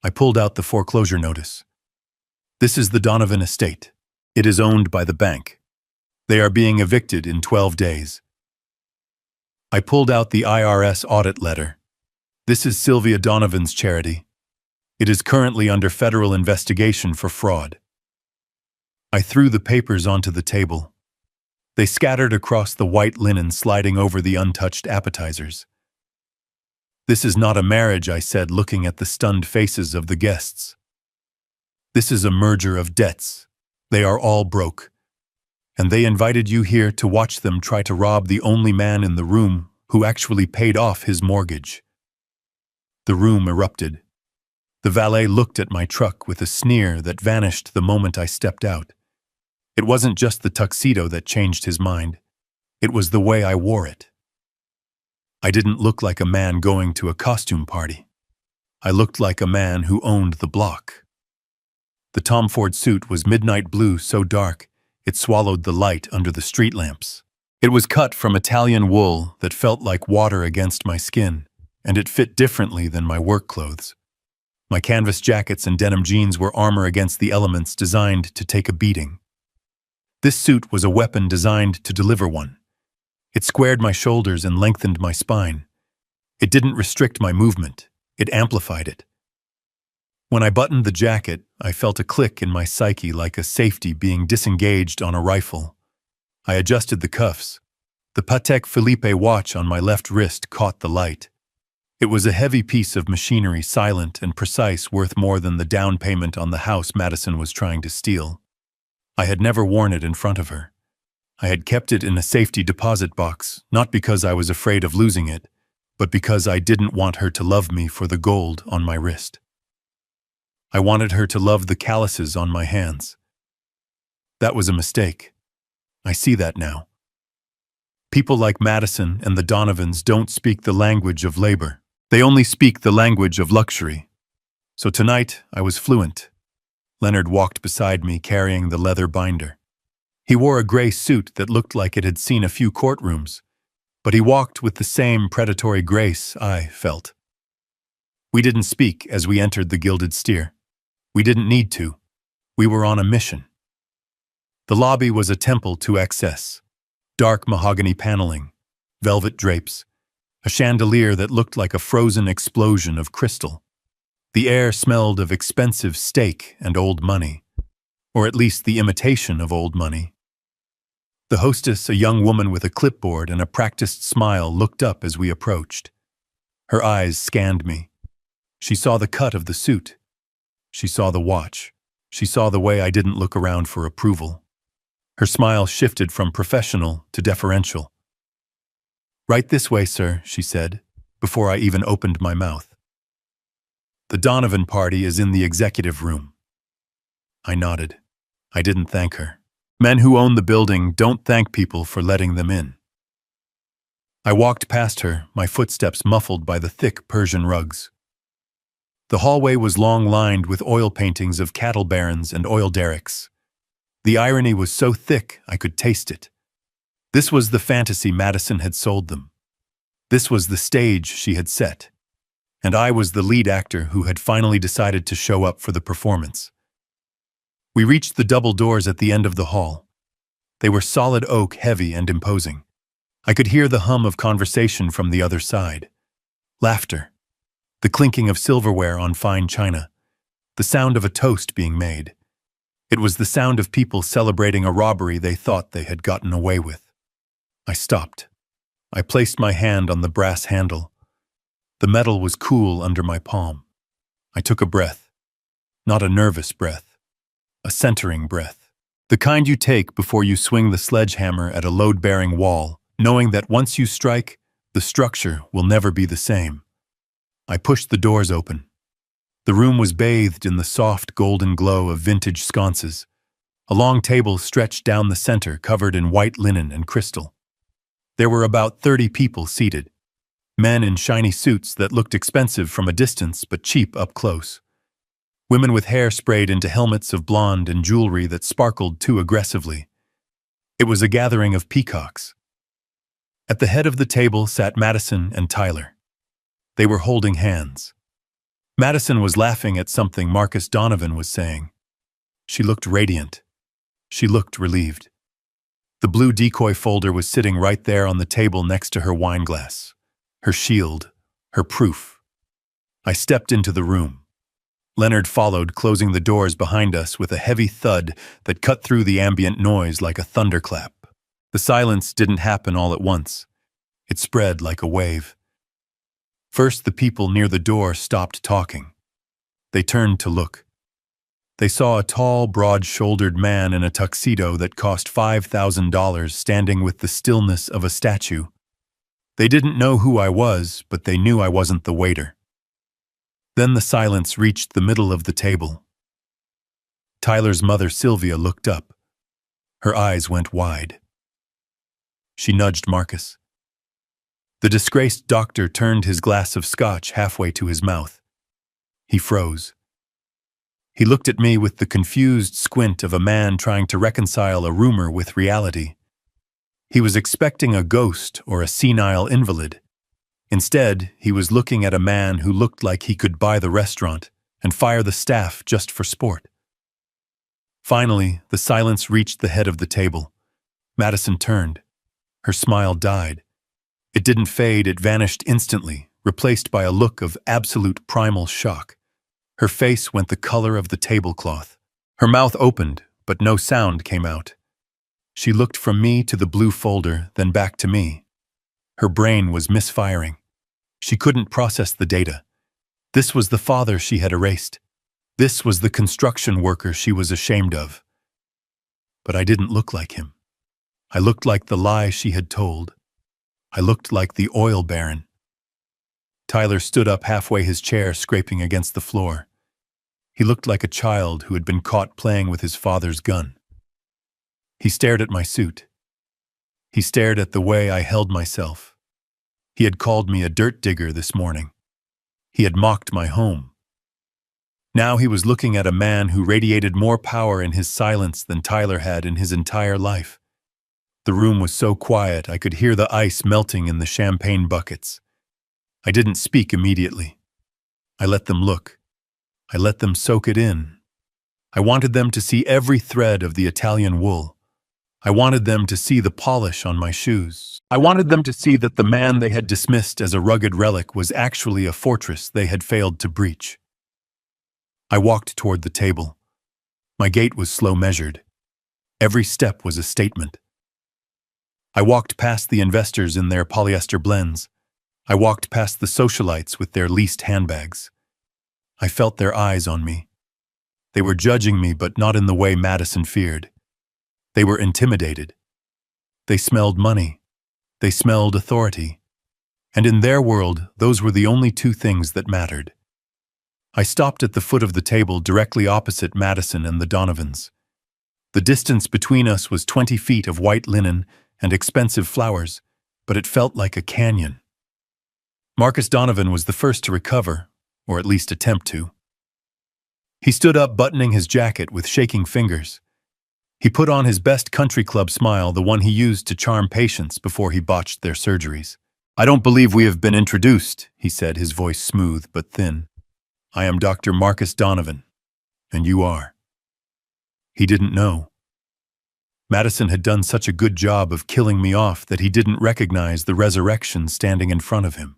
I pulled out the foreclosure notice. This is the Donovan estate. It is owned by the bank. They are being evicted in 12 days. I pulled out the IRS audit letter. This is Sylvia Donovan's charity. It is currently under federal investigation for fraud. I threw the papers onto the table. They scattered across the white linen, sliding over the untouched appetizers. This is not a marriage, I said, looking at the stunned faces of the guests. This is a merger of debts. They are all broke. And they invited you here to watch them try to rob the only man in the room who actually paid off his mortgage. The room erupted. The valet looked at my truck with a sneer that vanished the moment I stepped out. It wasn't just the tuxedo that changed his mind. It was the way I wore it. I didn't look like a man going to a costume party. I looked like a man who owned the block. The Tom Ford suit was midnight blue, so dark it swallowed the light under the street lamps. It was cut from Italian wool that felt like water against my skin, and it fit differently than my work clothes. My canvas jackets and denim jeans were armor against the elements, designed to take a beating. This suit was a weapon designed to deliver one. It squared my shoulders and lengthened my spine. It didn't restrict my movement. It amplified it. When I buttoned the jacket, I felt a click in my psyche, like a safety being disengaged on a rifle. I adjusted the cuffs. The Patek Philippe watch on my left wrist caught the light. It was a heavy piece of machinery, silent and precise, worth more than the down payment on the house Madison was trying to steal. I had never worn it in front of her. I had kept it in a safety deposit box, not because I was afraid of losing it, but because I didn't want her to love me for the gold on my wrist. I wanted her to love the calluses on my hands. That was a mistake. I see that now. People like Madison and the Donovans don't speak the language of labor. They only speak the language of luxury. So tonight, I was fluent. Leonard walked beside me, carrying the leather binder. He wore a gray suit that looked like it had seen a few courtrooms, but he walked with the same predatory grace I felt. We didn't speak as we entered the Gilded Steer. We didn't need to. We were on a mission. The lobby was a temple to excess. Dark mahogany paneling, velvet drapes, a chandelier that looked like a frozen explosion of crystal. The air smelled of expensive steak and old money, or at least the imitation of old money. The hostess, a young woman with a clipboard and a practiced smile, looked up as we approached. Her eyes scanned me. She saw the cut of the suit. She saw the watch. She saw the way I didn't look around for approval. Her smile shifted from professional to deferential. "Right this way, sir," she said, before I even opened my mouth. "The Donovan party is in the executive room." I nodded. I didn't thank her. Men who own the building don't thank people for letting them in. I walked past her, my footsteps muffled by the thick Persian rugs. The hallway was long lined with oil paintings of cattle barons and oil derricks. The irony was so thick I could taste it. This was the fantasy Madison had sold them. This was the stage she had set. And I was the lead actor who had finally decided to show up for the performance. We reached the double doors at the end of the hall. They were solid oak, heavy and imposing. I could hear the hum of conversation from the other side. Laughter. The clinking of silverware on fine china. The sound of a toast being made. It was the sound of people celebrating a robbery they thought they had gotten away with. I stopped. I placed my hand on the brass handle. The metal was cool under my palm. I took a breath. Not a nervous breath. A centering breath. The kind you take before you swing the sledgehammer at a load-bearing wall, knowing that once you strike, the structure will never be the same. I pushed the doors open. The room was bathed in the soft golden glow of vintage sconces. A long table stretched down the center, covered in white linen and crystal. There were about 30 people seated. Men in shiny suits that looked expensive from a distance but cheap up close. Women with hair sprayed into helmets of blonde and jewelry that sparkled too aggressively. It was a gathering of peacocks. At the head of the table sat Madison and Tyler. They were holding hands. Madison was laughing at something Marcus Donovan was saying. She looked radiant. She looked relieved. The blue decoy folder was sitting right there on the table next to her wine glass. Her shield, her proof. I stepped into the room. Leonard followed, closing the doors behind us with a heavy thud that cut through the ambient noise like a thunderclap. The silence didn't happen all at once. It spread like a wave. First, the people near the door stopped talking. They turned to look. They saw a tall, broad-shouldered man in a tuxedo that cost $5,000 standing with the stillness of a statue. They didn't know who I was, but they knew I wasn't the waiter. Then the silence reached the middle of the table. Tyler's mother, Sylvia, looked up. Her eyes went wide. She nudged Marcus. The disgraced doctor turned his glass of scotch halfway to his mouth. He froze. He looked at me with the confused squint of a man trying to reconcile a rumor with reality. He was expecting a ghost or a senile invalid. Instead, he was looking at a man who looked like he could buy the restaurant and fire the staff just for sport. Finally, the silence reached the head of the table. Madison turned. Her smile died. It didn't fade, it vanished instantly, replaced by a look of absolute primal shock. Her face went the color of the tablecloth. Her mouth opened, but no sound came out. She looked from me to the blue folder, then back to me. Her brain was misfiring. She couldn't process the data. This was the father she had erased. This was the construction worker she was ashamed of. But I didn't look like him. I looked like the lie she had told. I looked like the oil baron. Tyler stood up halfway, his chair scraping against the floor. He looked like a child who had been caught playing with his father's gun. He stared at my suit. He stared at the way I held myself. He had called me a dirt digger this morning. He had mocked my home. Now he was looking at a man who radiated more power in his silence than Tyler had in his entire life. The room was so quiet I could hear the ice melting in the champagne buckets. I didn't speak immediately. I let them look. I let them soak it in. I wanted them to see every thread of the Italian wool. I wanted them to see the polish on my shoes. I wanted them to see that the man they had dismissed as a rugged relic was actually a fortress they had failed to breach. I walked toward the table. My gait was slow measured. Every step was a statement. I walked past the investors in their polyester blends. I walked past the socialites with their leased handbags. I felt their eyes on me. They were judging me, but not in the way Madison feared. They were intimidated. They smelled money. They smelled authority. And in their world, those were the only two things that mattered. I stopped at the foot of the table directly opposite Madison and the Donovans. The distance between us was 20 feet of white linen and expensive flowers, but it felt like a canyon. Marcus Donovan was the first to recover, or at least attempt to. He stood up, buttoning his jacket with shaking fingers. He put on his best country club smile, the one he used to charm patients before he botched their surgeries. "I don't believe we have been introduced," he said, his voice smooth but thin. "I am Dr. Marcus Donovan, and you are." He didn't know. Madison had done such a good job of killing me off that he didn't recognize the resurrection standing in front of him.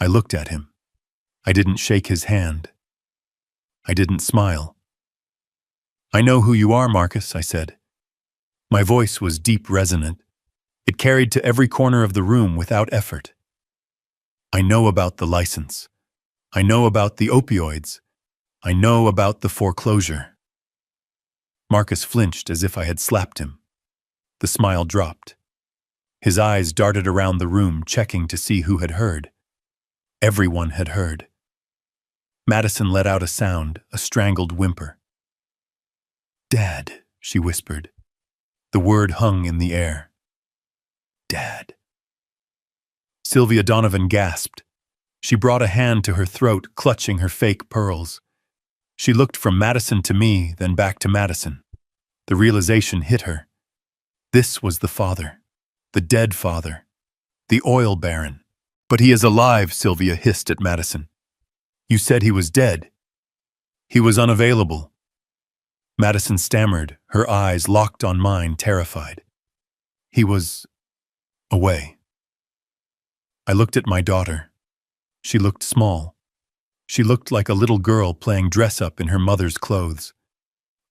I looked at him. I didn't shake his hand. I didn't smile. "I know who you are, Marcus," I said. My voice was deep, resonant. It carried to every corner of the room without effort. "I know about the license. I know about the opioids. I know about the foreclosure." Marcus flinched as if I had slapped him. The smile dropped. His eyes darted around the room, checking to see who had heard. Everyone had heard. Madison let out a sound, a strangled whimper. "Dad," she whispered. The word hung in the air. "Dad." Sylvia Donovan gasped. She brought a hand to her throat, clutching her fake pearls. She looked from Madison to me, then back to Madison. The realization hit her. This was the father, the dead father, the oil baron. "But he is alive," Sylvia hissed at Madison. "You said he was dead." "He was unavailable." Madison stammered, her eyes locked on mine, terrified. "He was away." I looked at my daughter. She looked small. She looked like a little girl playing dress-up in her mother's clothes.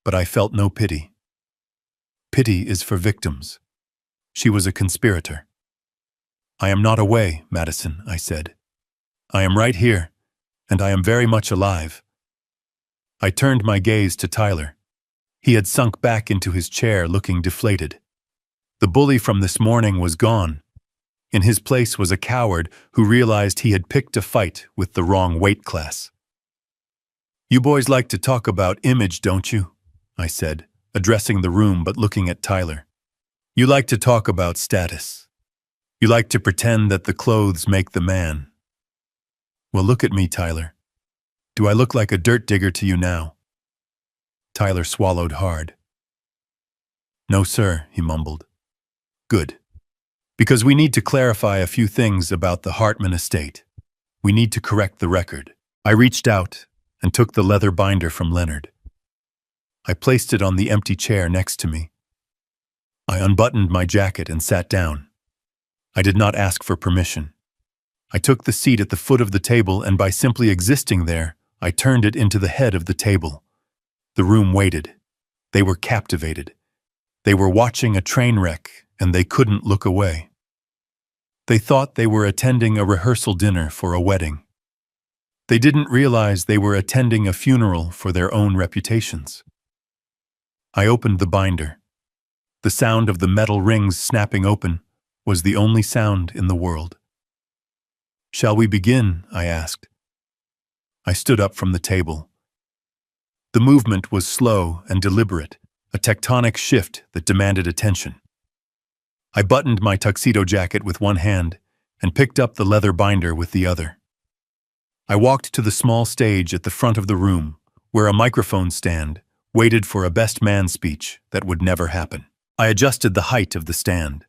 But I felt no pity. Pity is for victims. She was a conspirator. "I am not away, Madison," I said. "I am right here, and I am very much alive." I turned my gaze to Tyler. He had sunk back into his chair, looking deflated. The bully from this morning was gone. In his place was a coward who realized he had picked a fight with the wrong weight class. "You boys like to talk about image, don't you?" I said, addressing the room but looking at Tyler. "You like to talk about status. You like to pretend that the clothes make the man. Well, look at me, Tyler. Do I look like a dirt digger to you now?" Tyler swallowed hard. "No, sir," he mumbled. "Good. Because we need to clarify a few things about the Hartman estate. We need to correct the record." I reached out and took the leather binder from Leonard. I placed it on the empty chair next to me. I unbuttoned my jacket and sat down. I did not ask for permission. I took the seat at the foot of the table, and by simply existing there, I turned it into the head of the table. The room waited. They were captivated. They were watching a train wreck, and they couldn't look away. They thought they were attending a rehearsal dinner for a wedding. They didn't realize they were attending a funeral for their own reputations. I opened the binder. The sound of the metal rings snapping open was the only sound in the world. "Shall we begin?" I asked. I stood up from the table. The movement was slow and deliberate, a tectonic shift that demanded attention. I buttoned my tuxedo jacket with one hand and picked up the leather binder with the other. I walked to the small stage at the front of the room, where a microphone stand waited for a best man speech that would never happen. I adjusted the height of the stand.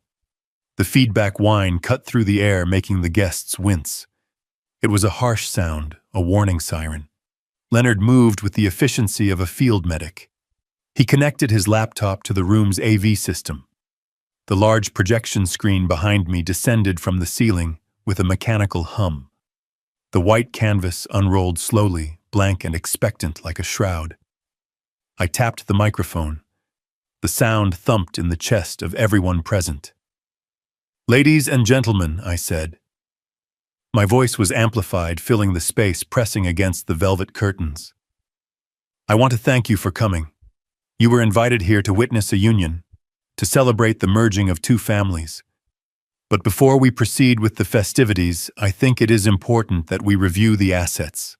The feedback whine cut through the air, making the guests wince. It was a harsh sound, a warning siren. Leonard moved with the efficiency of a field medic. He connected his laptop to the room's AV system. The large projection screen behind me descended from the ceiling with a mechanical hum. The white canvas unrolled slowly, blank and expectant like a shroud. I tapped the microphone. The sound thumped in the chest of everyone present. "Ladies and gentlemen," I said. My voice was amplified, filling the space, pressing against the velvet curtains. "I want to thank you for coming. You were invited here to witness a union, to celebrate the merging of two families. But before we proceed with the festivities, I think it is important that we review the assets.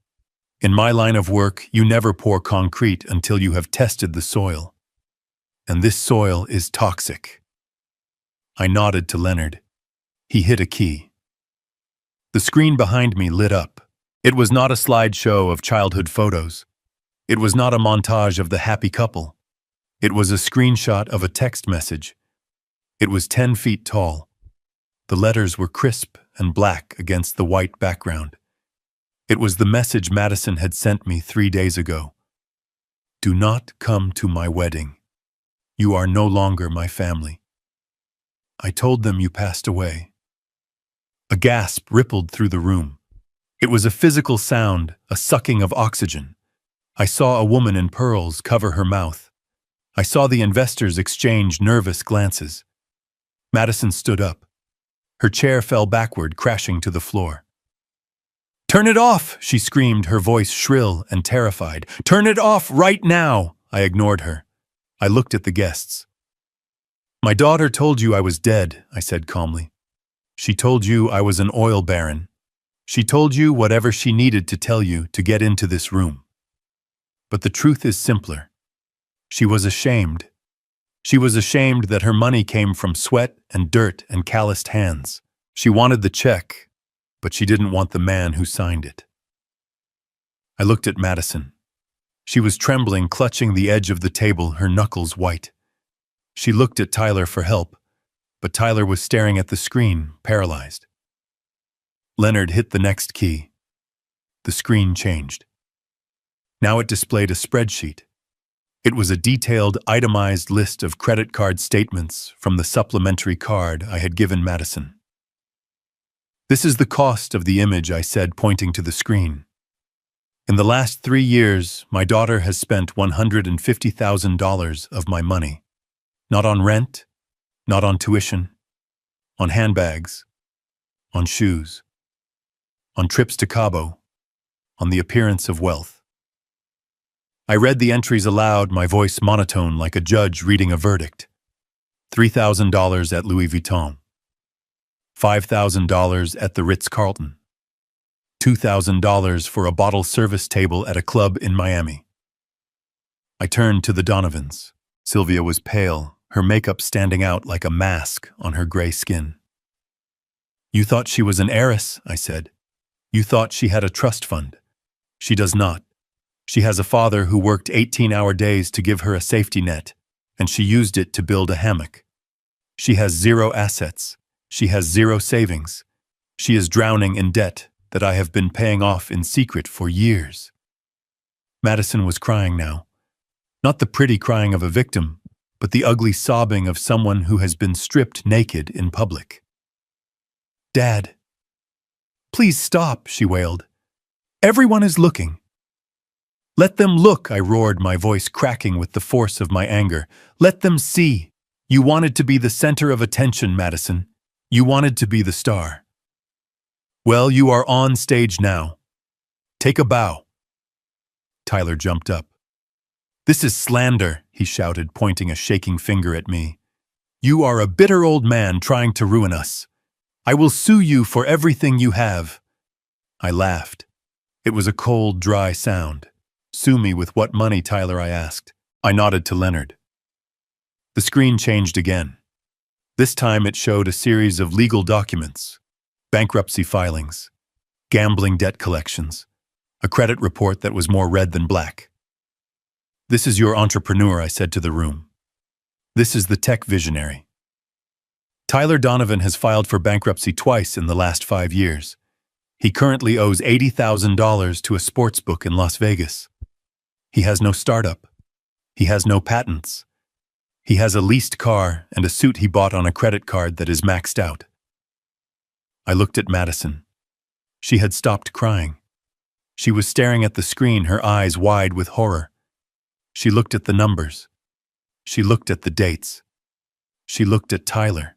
In my line of work, you never pour concrete until you have tested the soil. And this soil is toxic." I nodded to Leonard. He hit a key. The screen behind me lit up. It was not a slideshow of childhood photos. It was not a montage of the happy couple. It was a screenshot of a text message. It was 10 feet tall. The letters were crisp and black against the white background. It was the message Madison had sent me 3 days ago. "Do not come to my wedding. You are no longer my family. I told them you passed away." A gasp rippled through the room. It was a physical sound, a sucking of oxygen. I saw a woman in pearls cover her mouth. I saw the investors exchange nervous glances. Madison stood up. Her chair fell backward, crashing to the floor. "Turn it off!" she screamed, her voice shrill and terrified. "Turn it off right now!" I ignored her. I looked at the guests. "My daughter told you I was dead," I said calmly. "She told you I was an oil baron. She told you whatever she needed to tell you to get into this room. But the truth is simpler. She was ashamed. She was ashamed that her money came from sweat and dirt and calloused hands. She wanted the check, but she didn't want the man who signed it." I looked at Madison. She was trembling, clutching the edge of the table, her knuckles white. She looked at Tyler for help, but Tyler was staring at the screen, paralyzed. Leonard hit the next key. The screen changed. Now it displayed a spreadsheet. It was a detailed, itemized list of credit card statements from the supplementary card I had given Madison. "This is the cost of the image," I said, pointing to the screen. "In the last 3 years, my daughter has spent $150,000 of my money. Not on rent, not on tuition, on handbags, on shoes, on trips to Cabo, on the appearance of wealth." I read the entries aloud, my voice monotone like a judge reading a verdict. $3,000 at Louis Vuitton. $5,000 at the Ritz-Carlton. $2,000 for a bottle service table at a club in Miami. I turned to the Donovans. Sylvia was pale, her makeup standing out like a mask on her gray skin. "You thought she was an heiress," I said. "You thought she had a trust fund. She does not. She has a father who worked 18-hour days to give her a safety net, and she used it to build a hammock. She has 0 assets. She has 0 savings. She is drowning in debt that I have been paying off in secret for years." Madison was crying now. Not the pretty crying of a victim, but the ugly sobbing of someone who has been stripped naked in public. "Dad, please stop," she wailed. "Everyone is looking." "Let them look," I roared, my voice cracking with the force of my anger. "Let them see. You wanted to be the center of attention, Madison. You wanted to be the star. Well, you are on stage now. Take a bow." Tyler jumped up. "This is slander," he shouted, pointing a shaking finger at me. "You are a bitter old man trying to ruin us. I will sue you for everything you have." I laughed. It was a cold, dry sound. "Sue me with what money, Tyler?" I asked. I nodded to Leonard. The screen changed again. This time it showed a series of legal documents, bankruptcy filings, gambling debt collections, a credit report that was more red than black. "This is your entrepreneur," I said to the room. "This is the tech visionary. Tyler Donovan has filed for bankruptcy twice in the last 5 years. He currently owes $80,000 to a sports book in Las Vegas. He has no startup. He has no patents. He has a leased car and a suit he bought on a credit card that is maxed out. I looked at Madison. She had stopped crying. She was staring at the screen, her eyes wide with horror. She looked at the numbers. She looked at the dates. She looked at Tyler.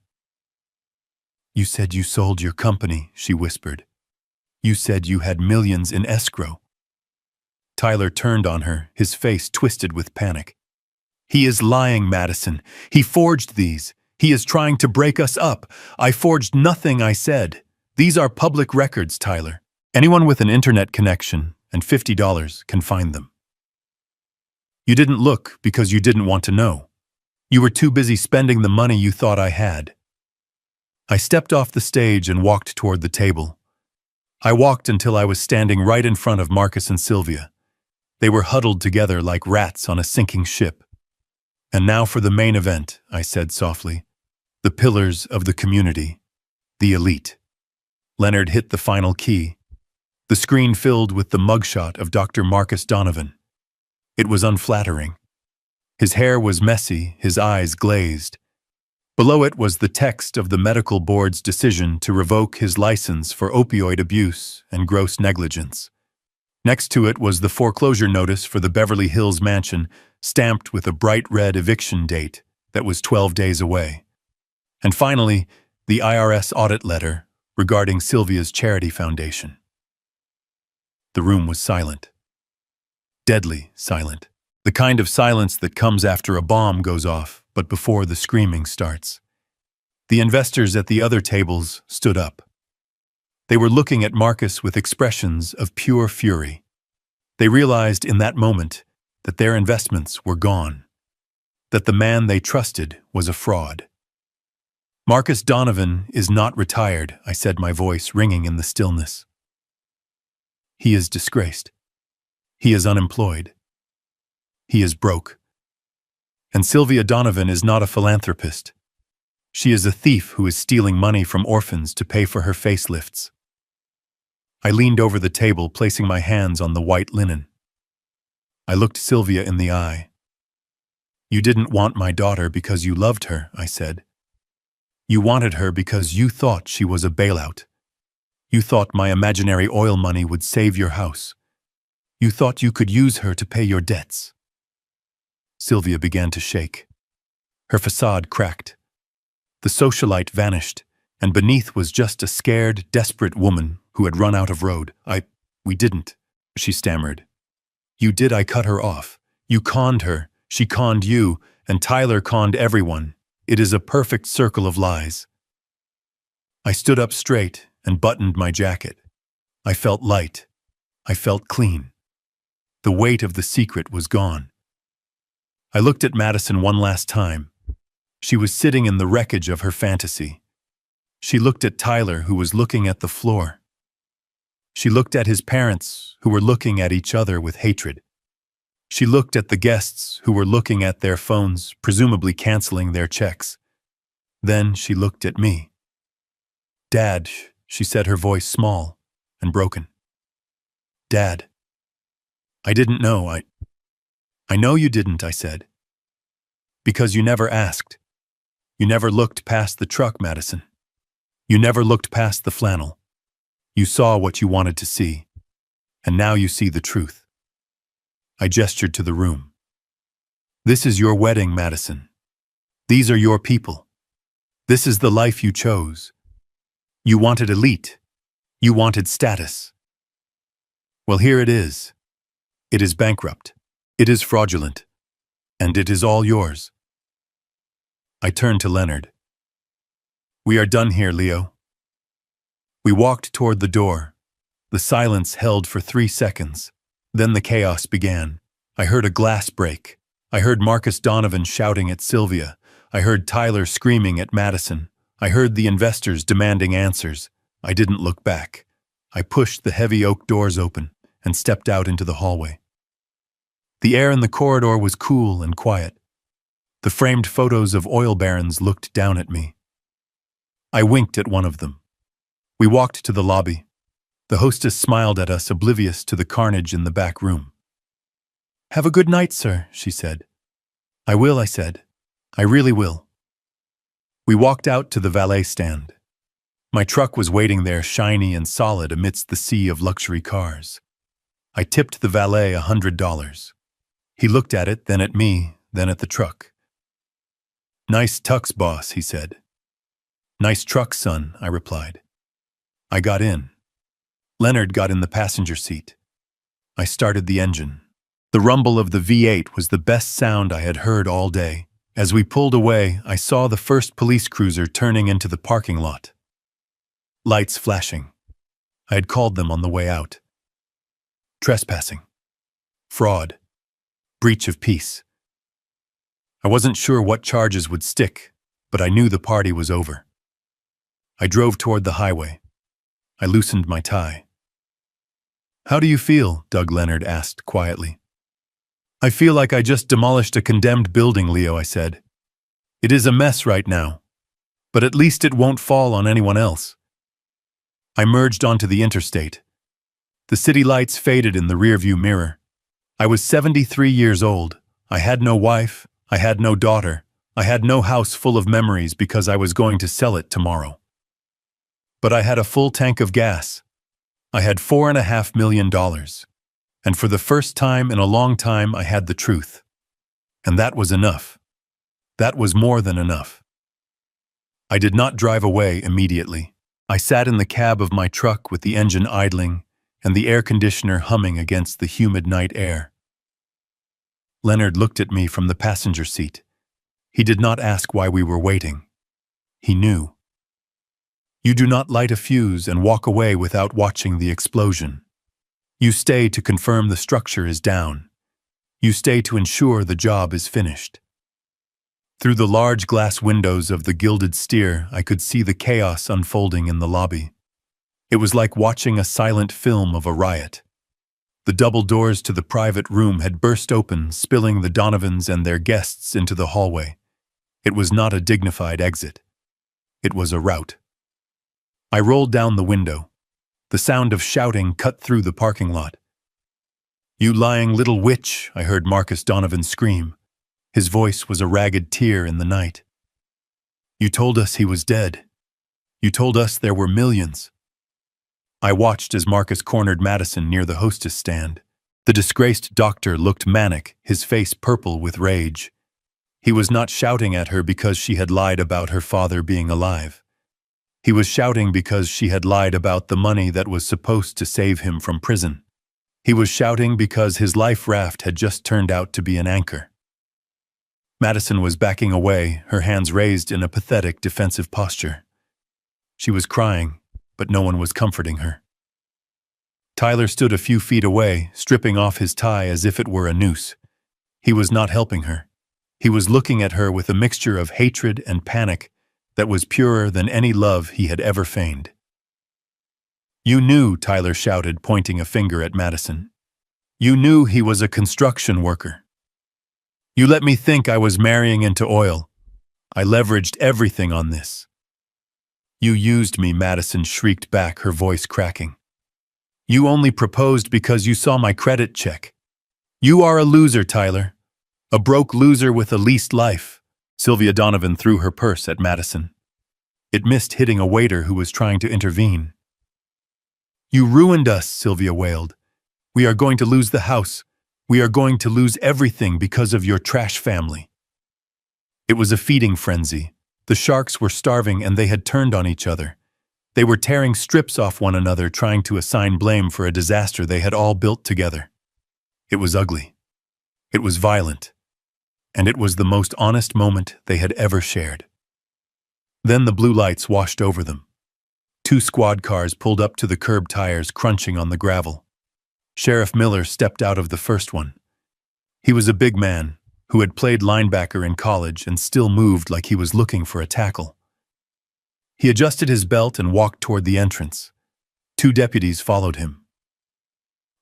"You said you sold your company," she whispered. "You said you had millions in escrow." Tyler turned on her, his face twisted with panic. "He is lying, Madison. He forged these. He is trying to break us up. I forged nothing I said. These are public records, Tyler. Anyone with an internet connection and $50 can find them." "You didn't look because you didn't want to know. You were too busy spending the money you thought I had." I stepped off the stage and walked toward the table. I walked until I was standing right in front of Marcus and Sylvia. They were huddled together like rats on a sinking ship. "And now for the main event," I said softly. "The pillars of the community. The elite." Leonard hit the final key. The screen filled with the mugshot of Dr. Marcus Donovan. It was unflattering. His hair was messy, his eyes glazed. Below it was the text of the medical board's decision to revoke his license for opioid abuse and gross negligence. Next to it was the foreclosure notice for the Beverly Hills mansion, stamped with a bright red eviction date that was 12 days away. And finally, the IRS audit letter regarding Sylvia's charity foundation. The room was silent. Deadly silent. The kind of silence that comes after a bomb goes off, but before the screaming starts. The investors at the other tables stood up. They were looking at Marcus with expressions of pure fury. They realized in that moment that their investments were gone, that the man they trusted was a fraud. "Marcus Donovan is not retired," I said, my voice ringing in the stillness. "He is disgraced. He is unemployed. He is broke. And Sylvia Donovan is not a philanthropist. She is a thief who is stealing money from orphans to pay for her facelifts." I leaned over the table, placing my hands on the white linen. I looked Sylvia in the eye. "You didn't want my daughter because you loved her," I said. "You wanted her because you thought she was a bailout. You thought my imaginary oil money would save your house. You thought you could use her to pay your debts." Sylvia began to shake. Her facade cracked. The socialite vanished, and beneath was just a scared, desperate woman who had run out of road. We didn't," she stammered. "You did. I cut her off. You conned her, she conned you, and Tyler conned everyone. It is a perfect circle of lies." I stood up straight and buttoned my jacket. I felt light. I felt clean. The weight of the secret was gone. I looked at Madison one last time. She was sitting in the wreckage of her fantasy. She looked at Tyler, who was looking at the floor. She looked at his parents, who were looking at each other with hatred. She looked at the guests, who were looking at their phones, presumably canceling their checks. Then she looked at me. "Dad," she said, her voice small and broken. "Dad." "I didn't know. I know you didn't," I said. "Because you never asked. You never looked past the truck, Madison. You never looked past the flannel. You saw what you wanted to see, and now you see the truth." I gestured to the room. "This is your wedding, Madison. These are your people. This is the life you chose. You wanted elite. You wanted status. Well, here it is. It is bankrupt. It is fraudulent. And it is all yours." I turned to Leonard. "We are done here, Leo." We walked toward the door. The silence held for 3 seconds. Then the chaos began. I heard a glass break. I heard Marcus Donovan shouting at Sylvia. I heard Tyler screaming at Madison. I heard the investors demanding answers. I didn't look back. I pushed the heavy oak doors open and stepped out into the hallway. The air in the corridor was cool and quiet. The framed photos of oil barons looked down at me. I winked at one of them. We walked to the lobby. The hostess smiled at us, oblivious to the carnage in the back room. "Have a good night, sir," she said. I will, I said. I really will. We walked out to the valet stand. My truck was waiting there shiny and solid amidst the sea of luxury cars. I tipped the valet $100. He looked at it, then at me, then at the truck. Nice tux, boss, he said. Nice truck, son, I replied. I got in. Leonard got in the passenger seat. I started the engine. The rumble of the V8 was the best sound I had heard all day. As we pulled away, I saw the first police cruiser turning into the parking lot. Lights flashing. I had called them on the way out. Trespassing. Fraud. Breach of peace. I wasn't sure what charges would stick, but I knew the party was over. I drove toward the highway. I loosened my tie. How do you feel? Doug Leonard asked quietly. I feel like I just demolished a condemned building, Leo, I said. It is a mess right now, but at least it won't fall on anyone else. I merged onto the interstate. The city lights faded in the rearview mirror. I was 73 years old. I had no wife. I had no daughter. I had no house full of memories because I was going to sell it tomorrow. But I had a full tank of gas. I had $4.5 million. And for the first time in a long time, I had the truth. And that was enough. That was more than enough. I did not drive away immediately. I sat in the cab of my truck with the engine idling and the air conditioner humming against the humid night air. Leonard looked at me from the passenger seat. He did not ask why we were waiting. He knew. You do not light a fuse and walk away without watching the explosion. You stay to confirm the structure is down. You stay to ensure the job is finished. Through the large glass windows of the Gilded Steer, I could see the chaos unfolding in the lobby. It was like watching a silent film of a riot. The double doors to the private room had burst open, spilling the Donovans and their guests into the hallway. It was not a dignified exit. It was a rout. I rolled down the window. The sound of shouting cut through the parking lot. You lying little witch, I heard Marcus Donovan scream. His voice was a ragged tear in the night. You told us he was dead. You told us there were millions. I watched as Marcus cornered Madison near the hostess stand. The disgraced doctor looked manic, his face purple with rage. He was not shouting at her because she had lied about her father being alive. He was shouting because she had lied about the money that was supposed to save him from prison. He was shouting because his life raft had just turned out to be an anchor. Madison was backing away, her hands raised in a pathetic defensive posture. She was crying, but no one was comforting her. Tyler stood a few feet away, stripping off his tie as if it were a noose. He was not helping her. He was looking at her with a mixture of hatred and panic that was purer than any love he had ever feigned. You knew, Tyler shouted, pointing a finger at Madison. You knew he was a construction worker. You let me think I was marrying into oil. I leveraged everything on this. You used me, Madison shrieked back, her voice cracking. You only proposed because you saw my credit check. You are a loser, Tyler. A broke loser with a leased life. Sylvia Donovan threw her purse at Madison. It missed hitting a waiter who was trying to intervene. You ruined us, Sylvia wailed. We are going to lose the house. We are going to lose everything because of your trash family. It was a feeding frenzy. The sharks were starving and they had turned on each other. They were tearing strips off one another, trying to assign blame for a disaster they had all built together. It was ugly. It was violent. And it was the most honest moment they had ever shared. Then the blue lights washed over them. 2 squad cars pulled up to the curb, tires crunching on the gravel. Sheriff Miller stepped out of the first one. He was a big man who had played linebacker in college and still moved like he was looking for a tackle. He adjusted his belt and walked toward the entrance. 2 deputies followed him.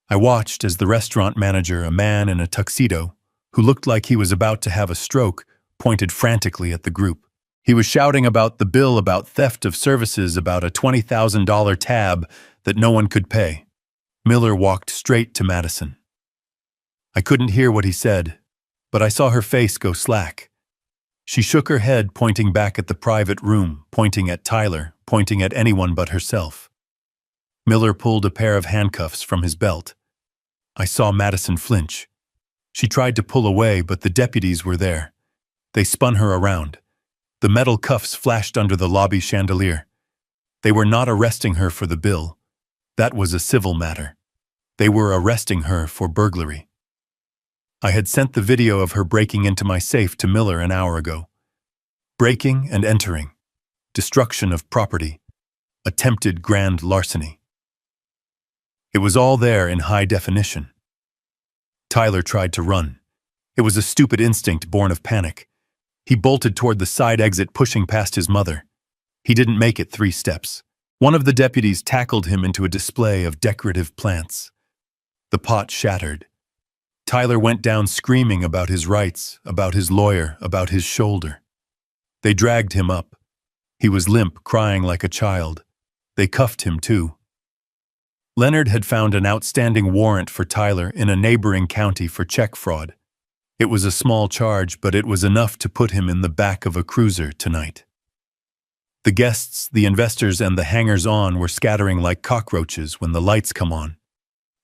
I watched as the restaurant manager, a man in a tuxedo, who looked like he was about to have a stroke, pointed frantically at the group. He was shouting about the bill, about theft of services, about a $20,000 tab that no one could pay. Miller walked straight to Madison. I couldn't hear what he said, but I saw her face go slack. She shook her head, pointing back at the private room, pointing at Tyler, pointing at anyone but herself. Miller pulled a pair of handcuffs from his belt. I saw Madison flinch. She tried to pull away, but the deputies were there. They spun her around. The metal cuffs flashed under the lobby chandelier. They were not arresting her for the bill. That was a civil matter. They were arresting her for burglary. I had sent the video of her breaking into my safe to Miller an hour ago. Breaking and entering. Destruction of property. Attempted grand larceny. It was all there in high definition. Tyler tried to run. It was a stupid instinct born of panic. He bolted toward the side exit, pushing past his mother. He didn't make it 3 steps. One of the deputies tackled him into a display of decorative plants. The pot shattered. Tyler went down screaming about his rights, about his lawyer, about his shoulder. They dragged him up. He was limp, crying like a child. They cuffed him too. Leonard had found an outstanding warrant for Tyler in a neighboring county for check fraud. It was a small charge, but it was enough to put him in the back of a cruiser tonight. The guests, the investors, and the hangers-on were scattering like cockroaches when the lights come on.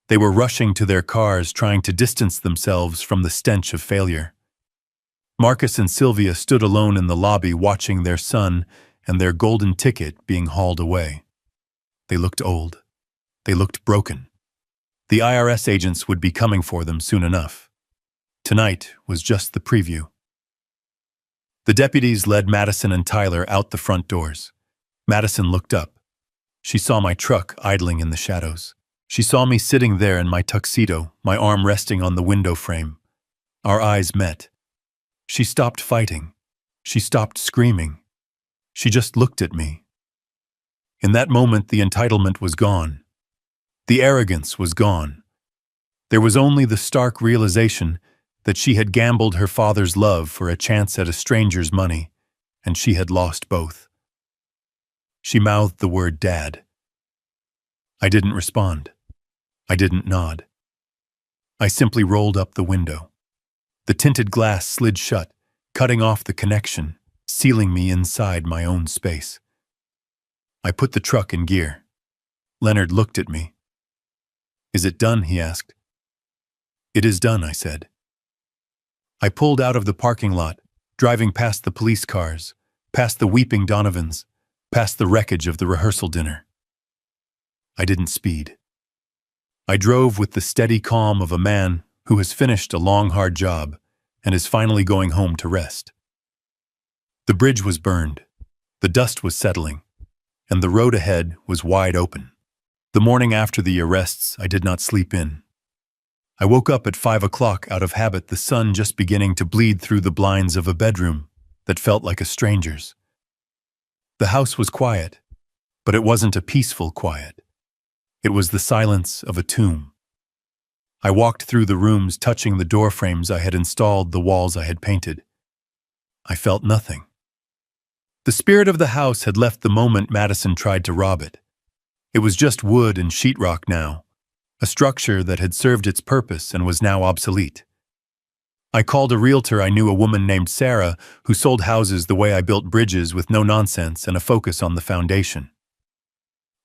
They were rushing to their cars, trying to distance themselves from the stench of failure. Marcus and Sylvia stood alone in the lobby, watching their son and their golden ticket being hauled away. They looked old. They looked broken. The IRS agents would be coming for them soon enough. Tonight was just the preview. The deputies led Madison and Tyler out the front doors. Madison looked up. She saw my truck idling in the shadows. She saw me sitting there in my tuxedo, my arm resting on the window frame. Our eyes met. She stopped fighting. She stopped screaming. She just looked at me. In that moment, the entitlement was gone. The arrogance was gone. There was only the stark realization that she had gambled her father's love for a chance at a stranger's money, and she had lost both. She mouthed the word "Dad." I didn't respond. I didn't nod. I simply rolled up the window. The tinted glass slid shut, cutting off the connection, sealing me inside my own space. I put the truck in gear. Leonard looked at me. "Is it done?" he asked. "It is done," I said. I pulled out of the parking lot, driving past the police cars, past the weeping Donovans, past the wreckage of the rehearsal dinner. I didn't speed. I drove with the steady calm of a man who has finished a long, hard job and is finally going home to rest. The bridge was burned, the dust was settling, and the road ahead was wide open. The morning after the arrests, I did not sleep in. I woke up at 5 o'clock out of habit, the sun just beginning to bleed through the blinds of a bedroom that felt like a stranger's. The house was quiet, but it wasn't a peaceful quiet. It was the silence of a tomb. I walked through the rooms, touching the door frames I had installed, the walls I had painted. I felt nothing. The spirit of the house had left the moment Madison tried to rob it. It was just wood and sheetrock now, a structure that had served its purpose and was now obsolete. I called a realtor I knew, a woman named Sarah, who sold houses the way I built bridges, with no nonsense and a focus on the foundation.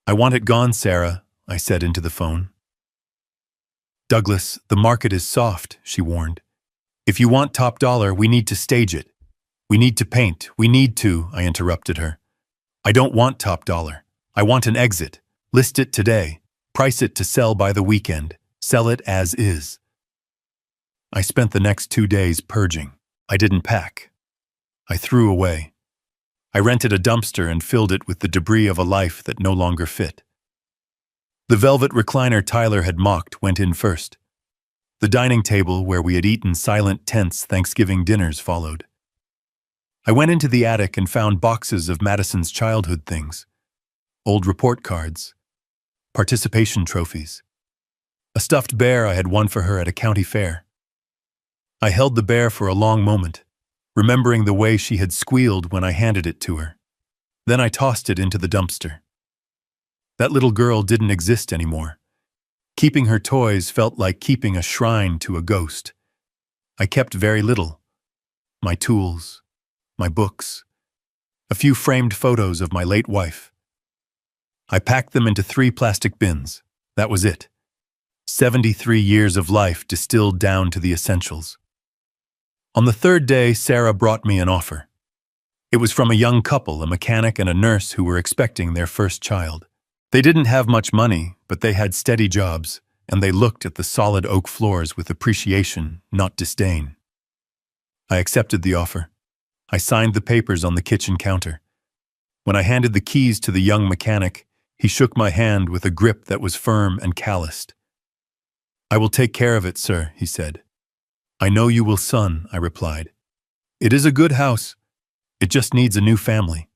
"I want it gone, Sarah," I said into the phone. "Douglas, the market is soft," she warned. "If you want top dollar, we need to stage it. We need to paint. We need to," I interrupted her. "I don't want top dollar. I want an exit. List it today. Price it to sell by the weekend. Sell it as is." I spent the next 2 days purging. I didn't pack. I threw away. I rented a dumpster and filled it with the debris of a life that no longer fit. The velvet recliner Tyler had mocked went in first. The dining table where we had eaten silent, tense Thanksgiving dinners followed. I went into the attic and found boxes of Madison's childhood things. Old report cards. Participation trophies. A stuffed bear I had won for her at a county fair. I held the bear for a long moment, remembering the way she had squealed when I handed it to her. Then I tossed it into the dumpster. That little girl didn't exist anymore. Keeping her toys felt like keeping a shrine to a ghost. I kept very little. My tools, my books, a few framed photos of my late wife. I packed them into 3 plastic bins. That was it. 73 years of life distilled down to the essentials. On the 3rd day, Sarah brought me an offer. It was from a young couple, a mechanic and a nurse who were expecting their first child. They didn't have much money, but they had steady jobs, and they looked at the solid oak floors with appreciation, not disdain. I accepted the offer. I signed the papers on the kitchen counter. When I handed the keys to the young mechanic, he shook my hand with a grip that was firm and calloused. "I will take care of it, sir," he said. "I know you will, son," I replied. "It is a good house. It just needs a new family."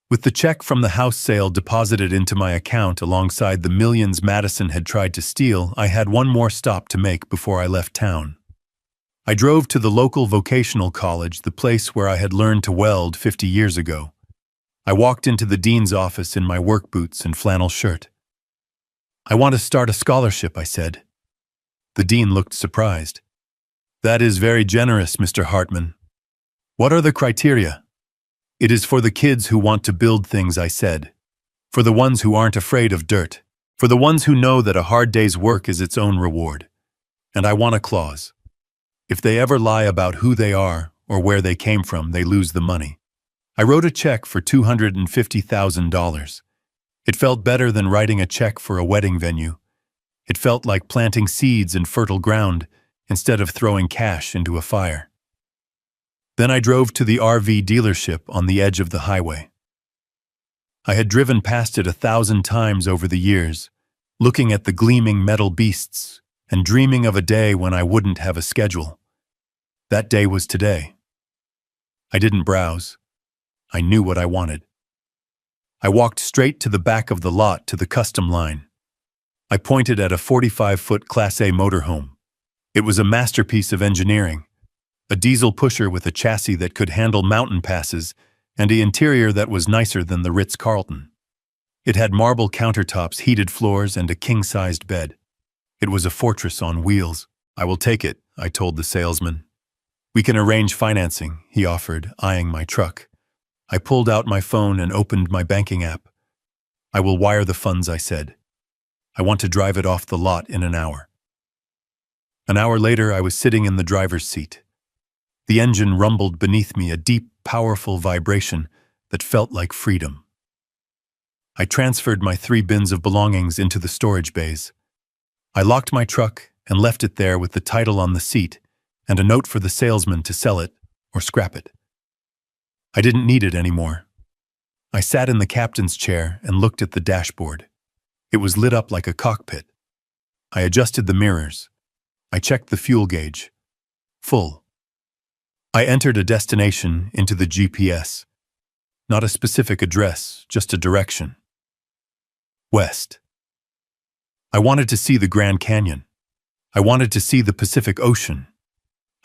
With the check from the house sale deposited into my account alongside the millions Madison had tried to steal, I had one more stop to make before I left town. I drove to the local vocational college, the place where I had learned to weld 50 years ago. I walked into the dean's office in my work boots and flannel shirt. "I want to start a scholarship," I said. The dean looked surprised. "That is very generous, Mr. Hartman. What are the criteria?" "It is for the kids who want to build things," I said. "For the ones who aren't afraid of dirt. For the ones who know that a hard day's work is its own reward. And I want a clause. If they ever lie about who they are or where they came from, they lose the money." I wrote a check for $250,000. It felt better than writing a check for a wedding venue. It felt like planting seeds in fertile ground instead of throwing cash into a fire. Then I drove to the RV dealership on the edge of the highway. I had driven past it 1,000 times over the years, looking at the gleaming metal beasts and dreaming of a day when I wouldn't have a schedule. That day was today. I didn't browse. I knew what I wanted. I walked straight to the back of the lot to the custom line. I pointed at a 45-foot Class A motorhome. It was a masterpiece of engineering. A diesel pusher with a chassis that could handle mountain passes and an interior that was nicer than the Ritz-Carlton. It had marble countertops, heated floors, and a king-sized bed. It was a fortress on wheels. "I will take it," I told the salesman. "We can arrange financing," he offered, eyeing my truck. I pulled out my phone and opened my banking app. "I will wire the funds," I said. "I want to drive it off the lot in an hour." An hour later, I was sitting in the driver's seat. The engine rumbled beneath me, a deep, powerful vibration that felt like freedom. I transferred my 3 bins of belongings into the storage bays. I locked my truck and left it there with the title on the seat and a note for the salesman to sell it or scrap it. I didn't need it anymore. I sat in the captain's chair and looked at the dashboard. It was lit up like a cockpit. I adjusted the mirrors. I checked the fuel gauge. Full. I entered a destination into the GPS. Not a specific address, just a direction. West. I wanted to see the Grand Canyon. I wanted to see the Pacific Ocean.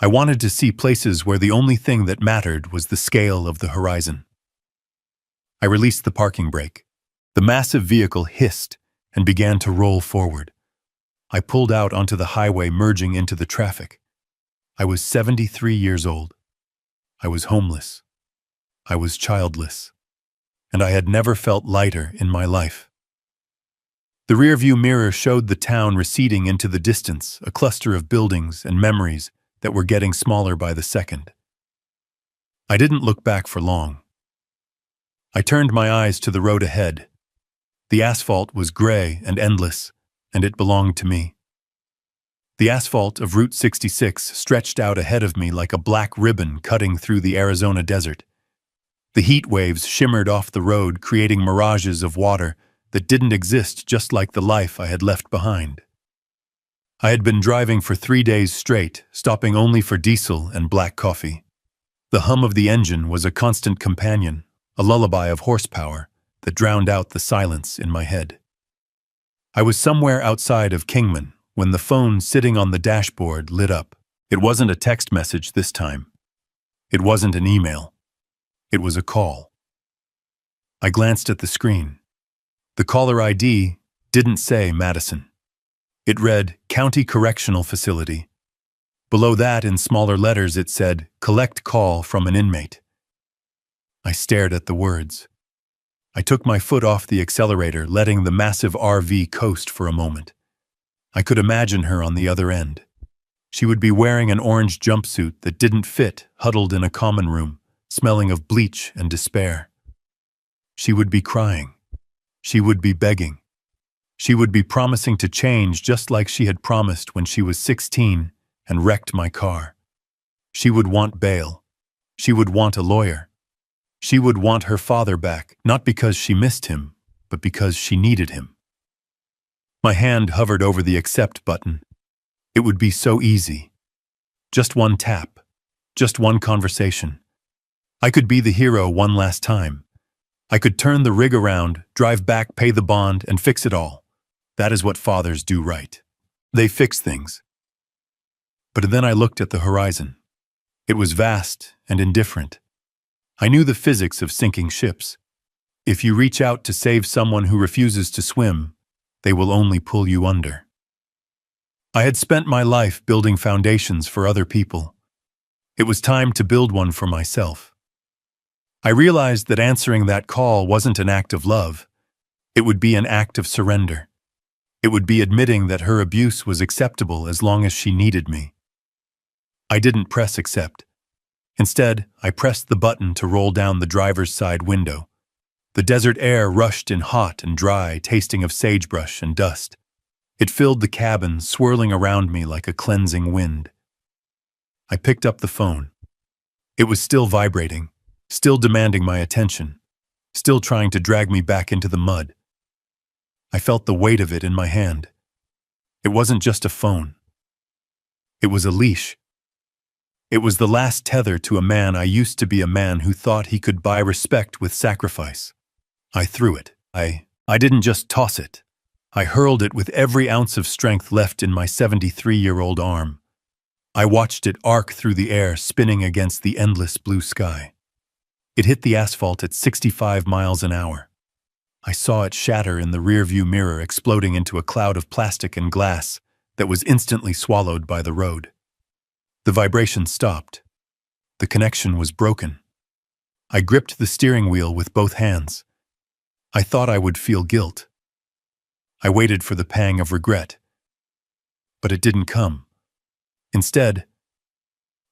I wanted to see places where the only thing that mattered was the scale of the horizon. I released the parking brake. The massive vehicle hissed and began to roll forward. I pulled out onto the highway, merging into the traffic. I was 73 years old. I was homeless. I was childless. And I had never felt lighter in my life. The rearview mirror showed the town receding into the distance, a cluster of buildings and memories that were getting smaller by the second. I didn't look back for long. I turned my eyes to the road ahead. The asphalt was gray and endless, and it belonged to me. The asphalt of Route 66 stretched out ahead of me like a black ribbon cutting through the Arizona desert. The heat waves shimmered off the road, creating mirages of water that didn't exist, just like the life I had left behind. I had been driving for 3 days straight, stopping only for diesel and black coffee. The hum of the engine was a constant companion, a lullaby of horsepower that drowned out the silence in my head. I was somewhere outside of Kingman when the phone sitting on the dashboard lit up. It wasn't a text message this time. It wasn't an email. It was a call. I glanced at the screen. The caller ID didn't say Madison. It read County Correctional Facility. Below that, in smaller letters, it said, "Collect call from an inmate." I stared at the words. I took my foot off the accelerator, letting the massive RV coast for a moment. I could imagine her on the other end. She would be wearing an orange jumpsuit that didn't fit, huddled in a common room, smelling of bleach and despair. She would be crying. She would be begging. She would be promising to change, just like she had promised when she was 16 and wrecked my car. She would want bail. She would want a lawyer. She would want her father back, not because she missed him, but because she needed him. My hand hovered over the accept button. It would be so easy. Just one tap. Just one conversation. I could be the hero one last time. I could turn the rig around, drive back, pay the bond, and fix it all. That is what fathers do, right? They fix things. But then I looked at the horizon. It was vast and indifferent. I knew the physics of sinking ships. If you reach out to save someone who refuses to swim, they will only pull you under. I had spent my life building foundations for other people. It was time to build one for myself. I realized that answering that call wasn't an act of love. It would be an act of surrender. It would be admitting that her abuse was acceptable as long as she needed me. I didn't press accept. Instead, I pressed the button to roll down the driver's side window. The desert air rushed in hot and dry, tasting of sagebrush and dust. It filled the cabin, swirling around me like a cleansing wind. I picked up the phone. It was still vibrating, still demanding my attention, still trying to drag me back into the mud. I felt the weight of it in my hand. It wasn't just a phone. It was a leash. It was the last tether to a man I used to be, a man who thought he could buy respect with sacrifice. I threw it. I didn't just toss it. I hurled it with every ounce of strength left in my 73-year-old arm. I watched it arc through the air, spinning against the endless blue sky. It hit the asphalt at 65 miles an hour. I saw it shatter in the rearview mirror, exploding into a cloud of plastic and glass that was instantly swallowed by the road. The vibration stopped. The connection was broken. I gripped the steering wheel with both hands. I thought I would feel guilt. I waited for the pang of regret. But it didn't come. Instead,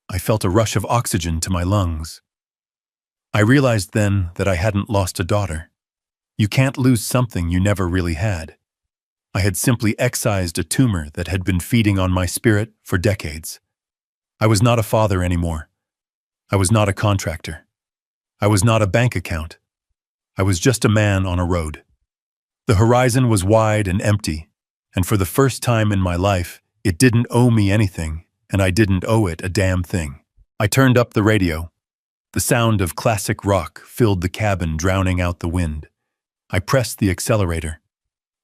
I felt a rush of oxygen to my lungs. I realized then that I hadn't lost a daughter. You can't lose something you never really had. I had simply excised a tumor that had been feeding on my spirit for decades. I was not a father anymore. I was not a contractor. I was not a bank account. I was just a man on a road. The horizon was wide and empty, and for the first time in my life, it didn't owe me anything, and I didn't owe it a damn thing. I turned up the radio. The sound of classic rock filled the cabin, drowning out the wind. I pressed the accelerator.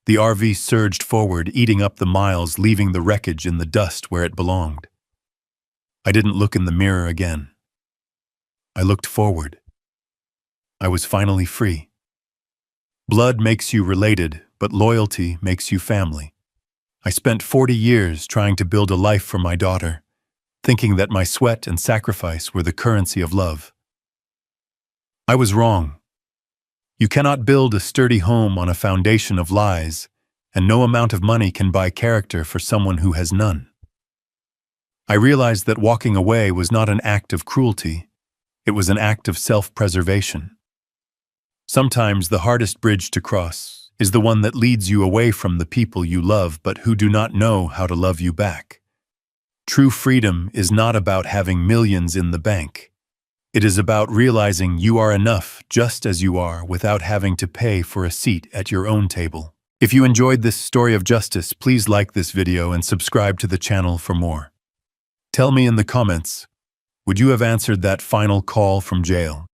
The RV surged forward, eating up the miles, leaving the wreckage in the dust where it belonged. I didn't look in the mirror again. I looked forward. I was finally free. Blood makes you related, but loyalty makes you family. I spent 40 years trying to build a life for my daughter, thinking that my sweat and sacrifice were the currency of love. I was wrong. You cannot build a sturdy home on a foundation of lies, and no amount of money can buy character for someone who has none. I realized that walking away was not an act of cruelty. It was an act of self-preservation. Sometimes the hardest bridge to cross is the one that leads you away from the people you love but who do not know how to love you back. True freedom is not about having millions in the bank. It is about realizing you are enough just as you are without having to pay for a seat at your own table. If you enjoyed this story of justice, please like this video and subscribe to the channel for more. Tell me in the comments, would you have answered that final call from jail?